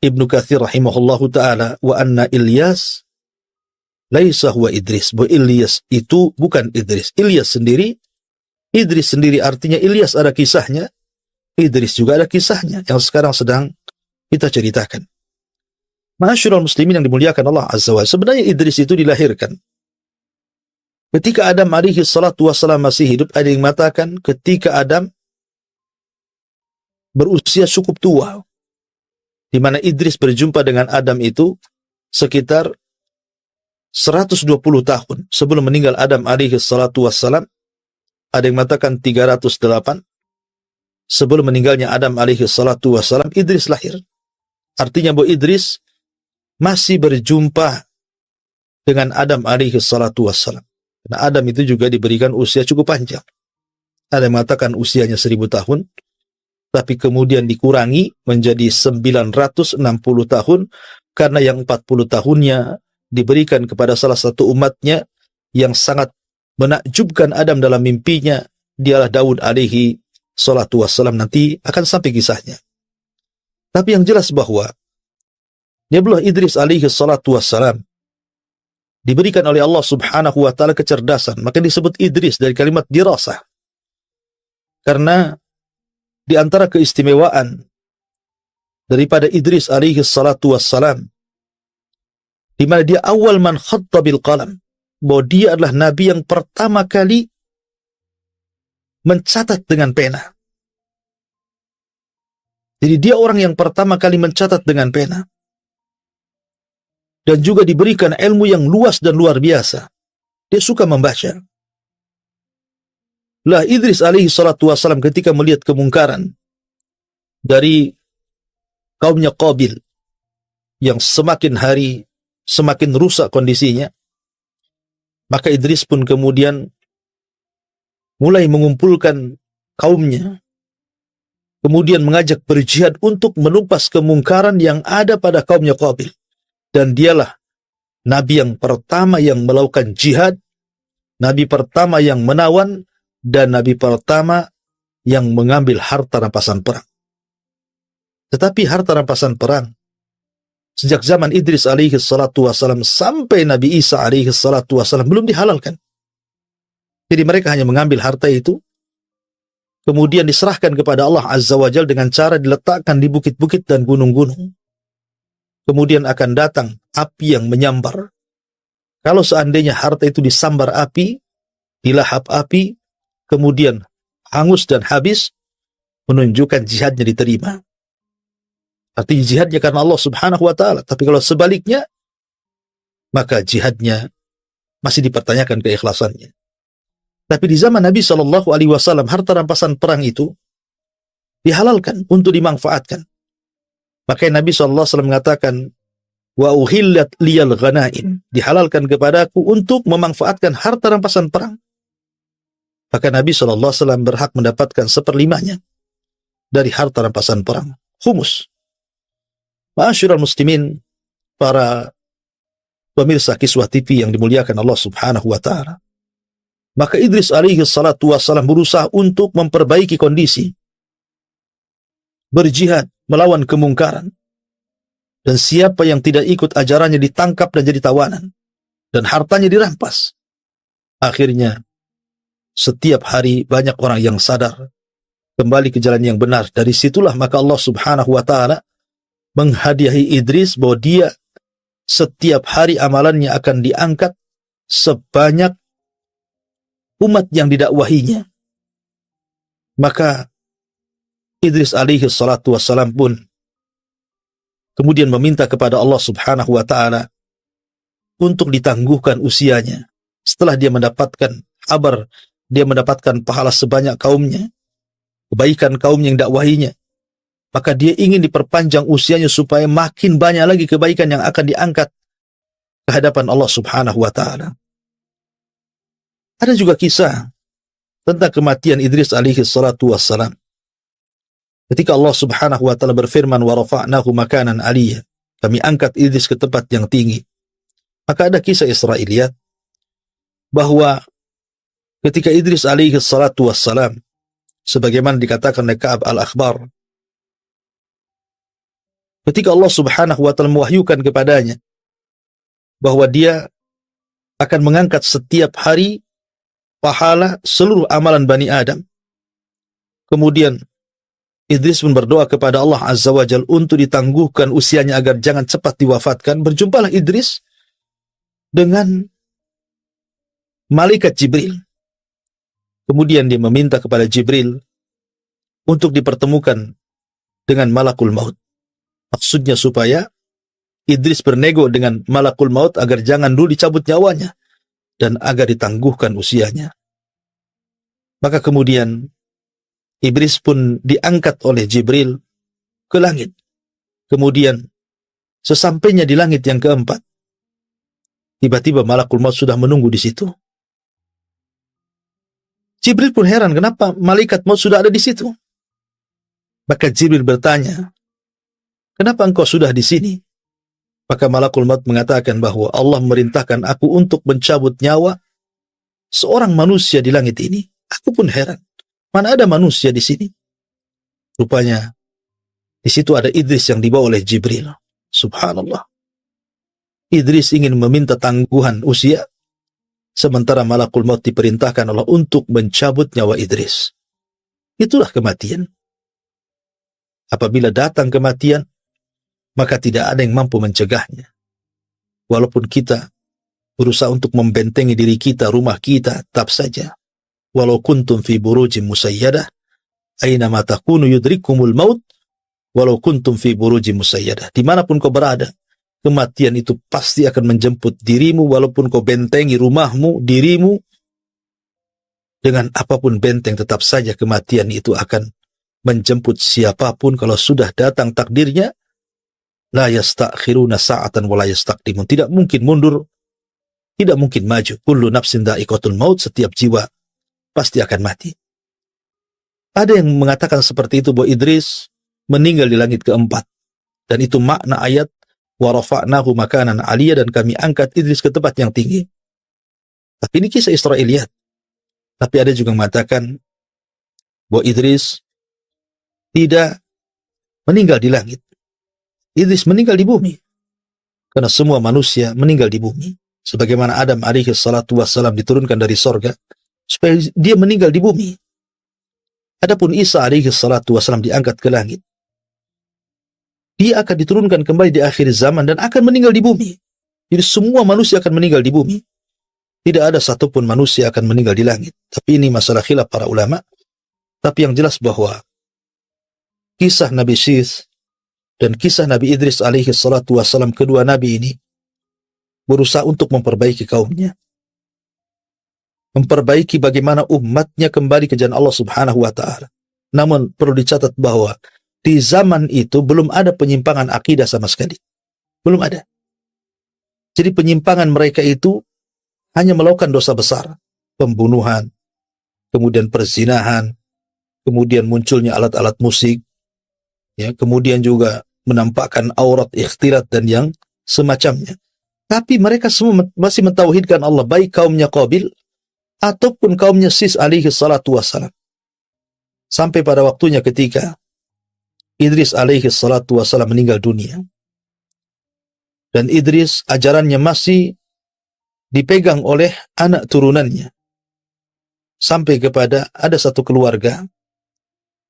Ibnu Katsir rahimahullahu taala, wa anna Ilyas laisa huwa Idris, bahwa Ilyas itu bukan Idris. Ilyas sendiri, Idris sendiri, artinya Ilyas ada kisahnya, Idris juga ada kisahnya yang sekarang sedang kita ceritakan. Ma'asyiral muslimin yang dimuliakan Allah Azza wa Jalla, sebenarnya Idris itu dilahirkan ketika Adam alaihi salatu wassalam masih hidup. Ada yang mengatakan ketika Adam berusia cukup tua, di mana Idris berjumpa dengan Adam itu sekitar 120 tahun sebelum meninggal Adam alaihi salatu wassalam. Ada yang mengatakan 308 sebelum meninggalnya Adam alaihi salatu wassalam, Idris lahir. Artinya bahwa Idris masih berjumpa dengan Adam alaihi salatu wassalam. Karena Adam itu juga diberikan usia cukup panjang. Ada yang mengatakan usianya 1000 tahun, tapi kemudian dikurangi menjadi 960 tahun, karena yang 40 tahunnya diberikan kepada salah satu umatnya yang sangat menakjubkan Adam dalam mimpinya, dialah Daud alaihi salatu wassalam. Nanti akan sampai kisahnya. Tapi yang jelas bahwa Nabiullah Idris alaihi salatu wassalam diberikan oleh Allah subhanahu wa ta'ala kecerdasan. Maka disebut Idris dari kalimat dirasah. Karena di antara keistimewaan daripada Idris alaihi salatu wassalam, di mana dia awal man khatta bil qalam, bahwa dia adalah nabi yang pertama kali mencatat dengan pena. Jadi dia orang yang pertama kali mencatat dengan pena. dan juga diberikan ilmu yang luas dan luar biasa. Dia suka membaca. Lah Idris alaihi salatu wassalam ketika melihat kemungkaran dari kaumnya Qabil yang semakin hari semakin rusak kondisinya, maka Idris pun kemudian mulai mengumpulkan kaumnya, kemudian mengajak berjihad untuk menumpas kemungkaran yang ada pada kaumnya Qabil. Dan dialah Nabi yang pertama yang melakukan jihad, Nabi pertama yang menawan, dan Nabi pertama yang mengambil harta rampasan perang. Tetapi harta rampasan perang sejak zaman Idris alaihi salatu wassalam sampai Nabi Isa alaihi salatu wassalam belum dihalalkan. Jadi mereka hanya mengambil harta itu, kemudian diserahkan kepada Allah Azza wa Jalla dengan cara diletakkan di bukit-bukit dan gunung-gunung. Kemudian akan datang api yang menyambar. Kalau seandainya harta itu disambar api, dilahap api, kemudian hangus dan habis, menunjukkan jihadnya diterima. Artinya jihadnya karena Allah Subhanahu wa ta'ala. Tapi kalau sebaliknya, maka jihadnya masih dipertanyakan keikhlasannya. Tapi di zaman Nabi SAW, harta rampasan perang itu dihalalkan untuk dimanfaatkan. Makanya Nabi SAW mengatakan, wa uhillat liyal ghanaim, dihalalkan kepadaku untuk memanfaatkan harta rampasan perang. Maka Nabi SAW berhak mendapatkan 1/5 dari harta rampasan perang, khumus. Ma'asyiral muslimin, para pemirsa Kiswah TV yang dimuliakan Allah Subhanahu wa ta'ala. Maka Idris alaihi salatu wassalam berusaha untuk memperbaiki kondisi, berjihad melawan kemungkaran, dan siapa yang tidak ikut ajarannya ditangkap dan jadi tawanan, dan hartanya dirampas. Akhirnya setiap hari banyak orang yang sadar kembali ke jalan yang benar. Dari situlah maka Allah Subhanahu wa ta'ala menghadiahi Idris bahwa dia setiap hari amalannya akan diangkat sebanyak umat yang didakwahinya. Maka Idris alaihi salatu wassalam pun kemudian meminta kepada Allah Subhanahu wa ta'ala untuk ditangguhkan usianya. Setelah dia mendapatkan kabar, dia mendapatkan pahala sebanyak kaumnya, kebaikan kaum yang dakwahinya, maka dia ingin diperpanjang usianya supaya makin banyak lagi kebaikan yang akan diangkat ke hadapan Allah Subhanahu wa ta'ala. Ada juga kisah tentang kematian Idris alaihi salatu wassalam. Ketika Allah Subhanahu wa ta'ala berfirman, wa rafa'nahu makanan aliyya, kami angkat Idris ke tempat yang tinggi. Maka ada kisah Israiliyat bahwa ketika Idris alaihi salatu wassalam, sebagaimana dikatakan oleh Ka'ab al-Akhbar, ketika Allah Subhanahu wa ta'ala mewahyukan kepadanya bahwa dia akan mengangkat setiap hari pahala seluruh amalan Bani Adam. Kemudian Idris pun berdoa kepada Allah Azza wa Jalla untuk ditangguhkan usianya agar jangan cepat diwafatkan. Berjumpalah Idris dengan malaikat Jibril. Kemudian dia meminta kepada Jibril untuk dipertemukan dengan malakul maut. Maksudnya supaya Idris bernego dengan malakul maut agar jangan dulu dicabut nyawanya dan agar ditangguhkan usianya. Maka kemudian Idris pun diangkat oleh Jibril ke langit. Kemudian sesampainya di langit yang keempat, tiba-tiba malakul maut sudah menunggu di situ. Jibril pun heran, kenapa malaikat maut sudah ada di situ? Maka Jibril bertanya, kenapa engkau sudah di sini? Maka malakul maut mengatakan bahwa Allah merintahkan aku untuk mencabut nyawa seorang manusia di langit ini. Aku pun heran, mana ada manusia di sini? Rupanya di situ ada Idris yang dibawa oleh Jibril. Subhanallah. Idris ingin meminta tangguhan usia, sementara malakul maut diperintahkan Allah untuk mencabut nyawa Idris. Itulah kematian. Apabila datang kematian, maka tidak ada yang mampu mencegahnya. Walaupun kita berusaha untuk membentengi diri kita, rumah kita, tetap saja. Walau kuntum fi burujin musayyadah, aina ma takunu yudrikumul maut, walau kuntum fi burujin musayyadah. Dimanapun kau berada, kematian itu pasti akan menjemput dirimu, walaupun kau bentengi rumahmu, dirimu dengan apapun benteng, tetap saja kematian itu akan menjemput siapapun. Kalau sudah datang takdirnya, la yastakhiruna sa'atan wa la yastaqdimun, tidak mungkin mundur, tidak mungkin maju. Kullu nafsin dha'iqatul maut, setiap jiwa pasti akan mati. Ada yang mengatakan seperti itu, bahwa Idris meninggal di langit keempat, dan itu makna ayat wa rafa'nahu makanan aliyya, dan kami angkat Idris ke tempat yang tinggi. Tapi ini kisah Israiliyat. Tapi ada juga yang mengatakan bahwa Idris tidak meninggal di langit. Idris meninggal di bumi. Karena semua manusia meninggal di bumi. Sebagaimana Adam alaihi salatu wassalam diturunkan dari sorga, supaya dia meninggal di bumi. Adapun Isa alaihi salatu wassalam diangkat ke langit. Dia akan diturunkan kembali di akhir zaman dan akan meninggal di bumi. Jadi semua manusia akan meninggal di bumi. Tidak ada satupun manusia akan meninggal di langit. Tapi ini masalah khilaf para ulama. Tapi yang jelas bahwa kisah Nabi Syith dan kisah Nabi Idris alaihi salatu wassalam, kedua nabi ini berusaha untuk memperbaiki kaumnya. Memperbaiki bagaimana umatnya kembali ke jalan Allah subhanahu wa ta'ala. Namun perlu dicatat bahwa di zaman itu belum ada penyimpangan akidah sama sekali. Belum ada. Jadi penyimpangan mereka itu hanya melakukan dosa besar, pembunuhan, kemudian perzinahan, kemudian munculnya alat-alat musik, ya, kemudian juga menampakkan aurat, ikhtilat, dan yang semacamnya. Tapi mereka semua masih mentauhidkan Allah, baik kaumnya Qabil ataupun kaumnya Sis alaihi salatu wassalam. Sampai pada waktunya ketika Idris alaihi salatu wassalam meninggal dunia. Dan Idris ajarannya masih dipegang oleh anak turunannya. Sampai kepada ada satu keluarga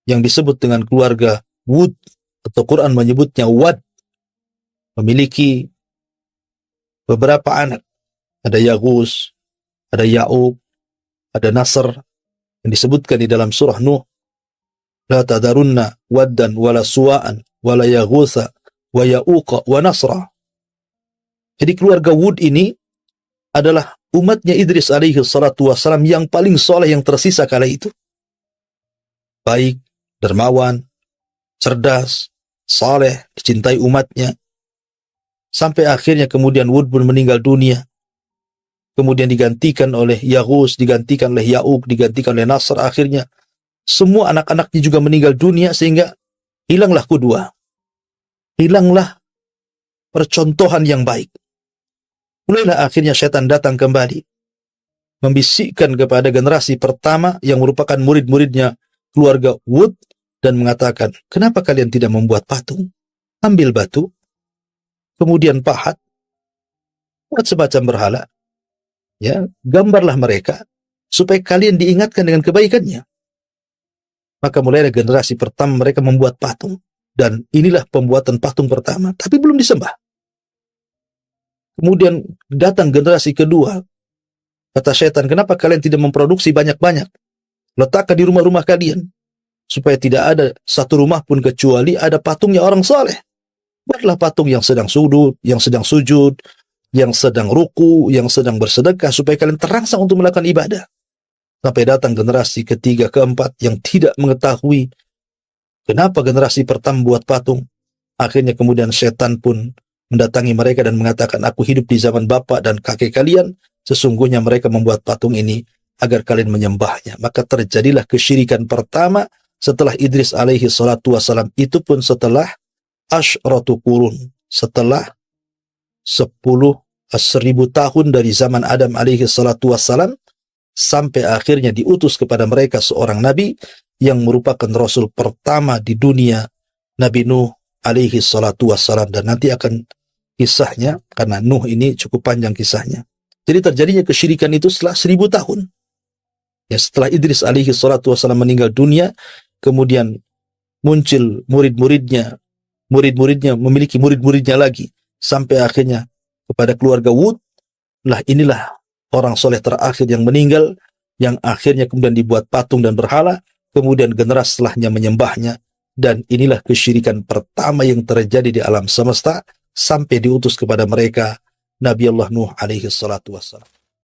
yang disebut dengan keluarga Wud, atau Quran menyebutnya Wad, memiliki beberapa anak. Ada Yaghus, ada Ya'ub, ada Nasr, yang disebutkan di dalam surah Nuh, la tadarunna waddan wala suwa'an wala yaghutha wa ya'uqa wa nasra. Jadi keluarga Wud ini adalah umatnya Idris alaihi salatu wassalam yang paling soleh yang tersisa kala itu. Baik, dermawan, cerdas, saleh, dicintai umatnya. Sampai akhirnya kemudian Wud pun meninggal dunia. Kemudian digantikan oleh Yaghus, digantikan oleh Ya'uq, digantikan oleh Nasr. Akhirnya semua anak-anaknya juga meninggal dunia, sehingga hilanglah qudwah. Hilanglah percontohan yang baik. Mulailah akhirnya syaitan datang kembali, membisikkan kepada generasi pertama yang merupakan murid-muridnya keluarga Wud, dan mengatakan, kenapa kalian tidak membuat patung? Ambil batu, kemudian pahat, buat semacam berhala, ya, gambarlah mereka, supaya kalian diingatkan dengan kebaikannya. Maka mulailah generasi pertama mereka membuat patung, dan inilah pembuatan patung pertama, tapi belum disembah. Kemudian datang generasi kedua. Kata syaitan, kenapa kalian tidak memproduksi banyak-banyak? Letakkan di rumah-rumah kalian, supaya tidak ada satu rumah pun kecuali ada patungnya orang saleh. Buatlah patung yang sedang sujud, yang sedang ruku, yang sedang bersedekah, supaya kalian terangsang untuk melakukan ibadah. Sampai datang generasi ketiga, keempat, yang tidak mengetahui kenapa generasi pertama buat patung. Akhirnya kemudian syaitan pun mendatangi mereka dan mengatakan, aku hidup di zaman bapak dan kakek kalian, sesungguhnya mereka membuat patung ini agar kalian menyembahnya. Maka terjadilah kesyirikan pertama setelah Idris alaihi salatu wassalam, itu pun setelah asyratu qurun, setelah 10.000 tahun dari zaman Adam alaihi salatu wassalam, sampai akhirnya diutus kepada mereka seorang nabi yang merupakan rasul pertama di dunia, Nabi Nuh alaihi salatu wassalam. Dan nanti akan kisahnya, karena Nuh ini cukup panjang kisahnya. Jadi terjadinya kesyirikan itu setelah 1000 tahun. Ya, setelah Idris alaihi salatu wassalam meninggal dunia, kemudian muncul murid-muridnya memiliki murid-muridnya lagi, sampai akhirnya kepada keluarga Wud. Lah inilah orang soleh terakhir yang meninggal, yang akhirnya kemudian dibuat patung dan berhala, kemudian generasi setelahnya menyembahnya. Dan inilah kesyirikan pertama yang terjadi di alam semesta sampai diutus kepada mereka Nabi Allah Nuh alaihi salatu wassalam.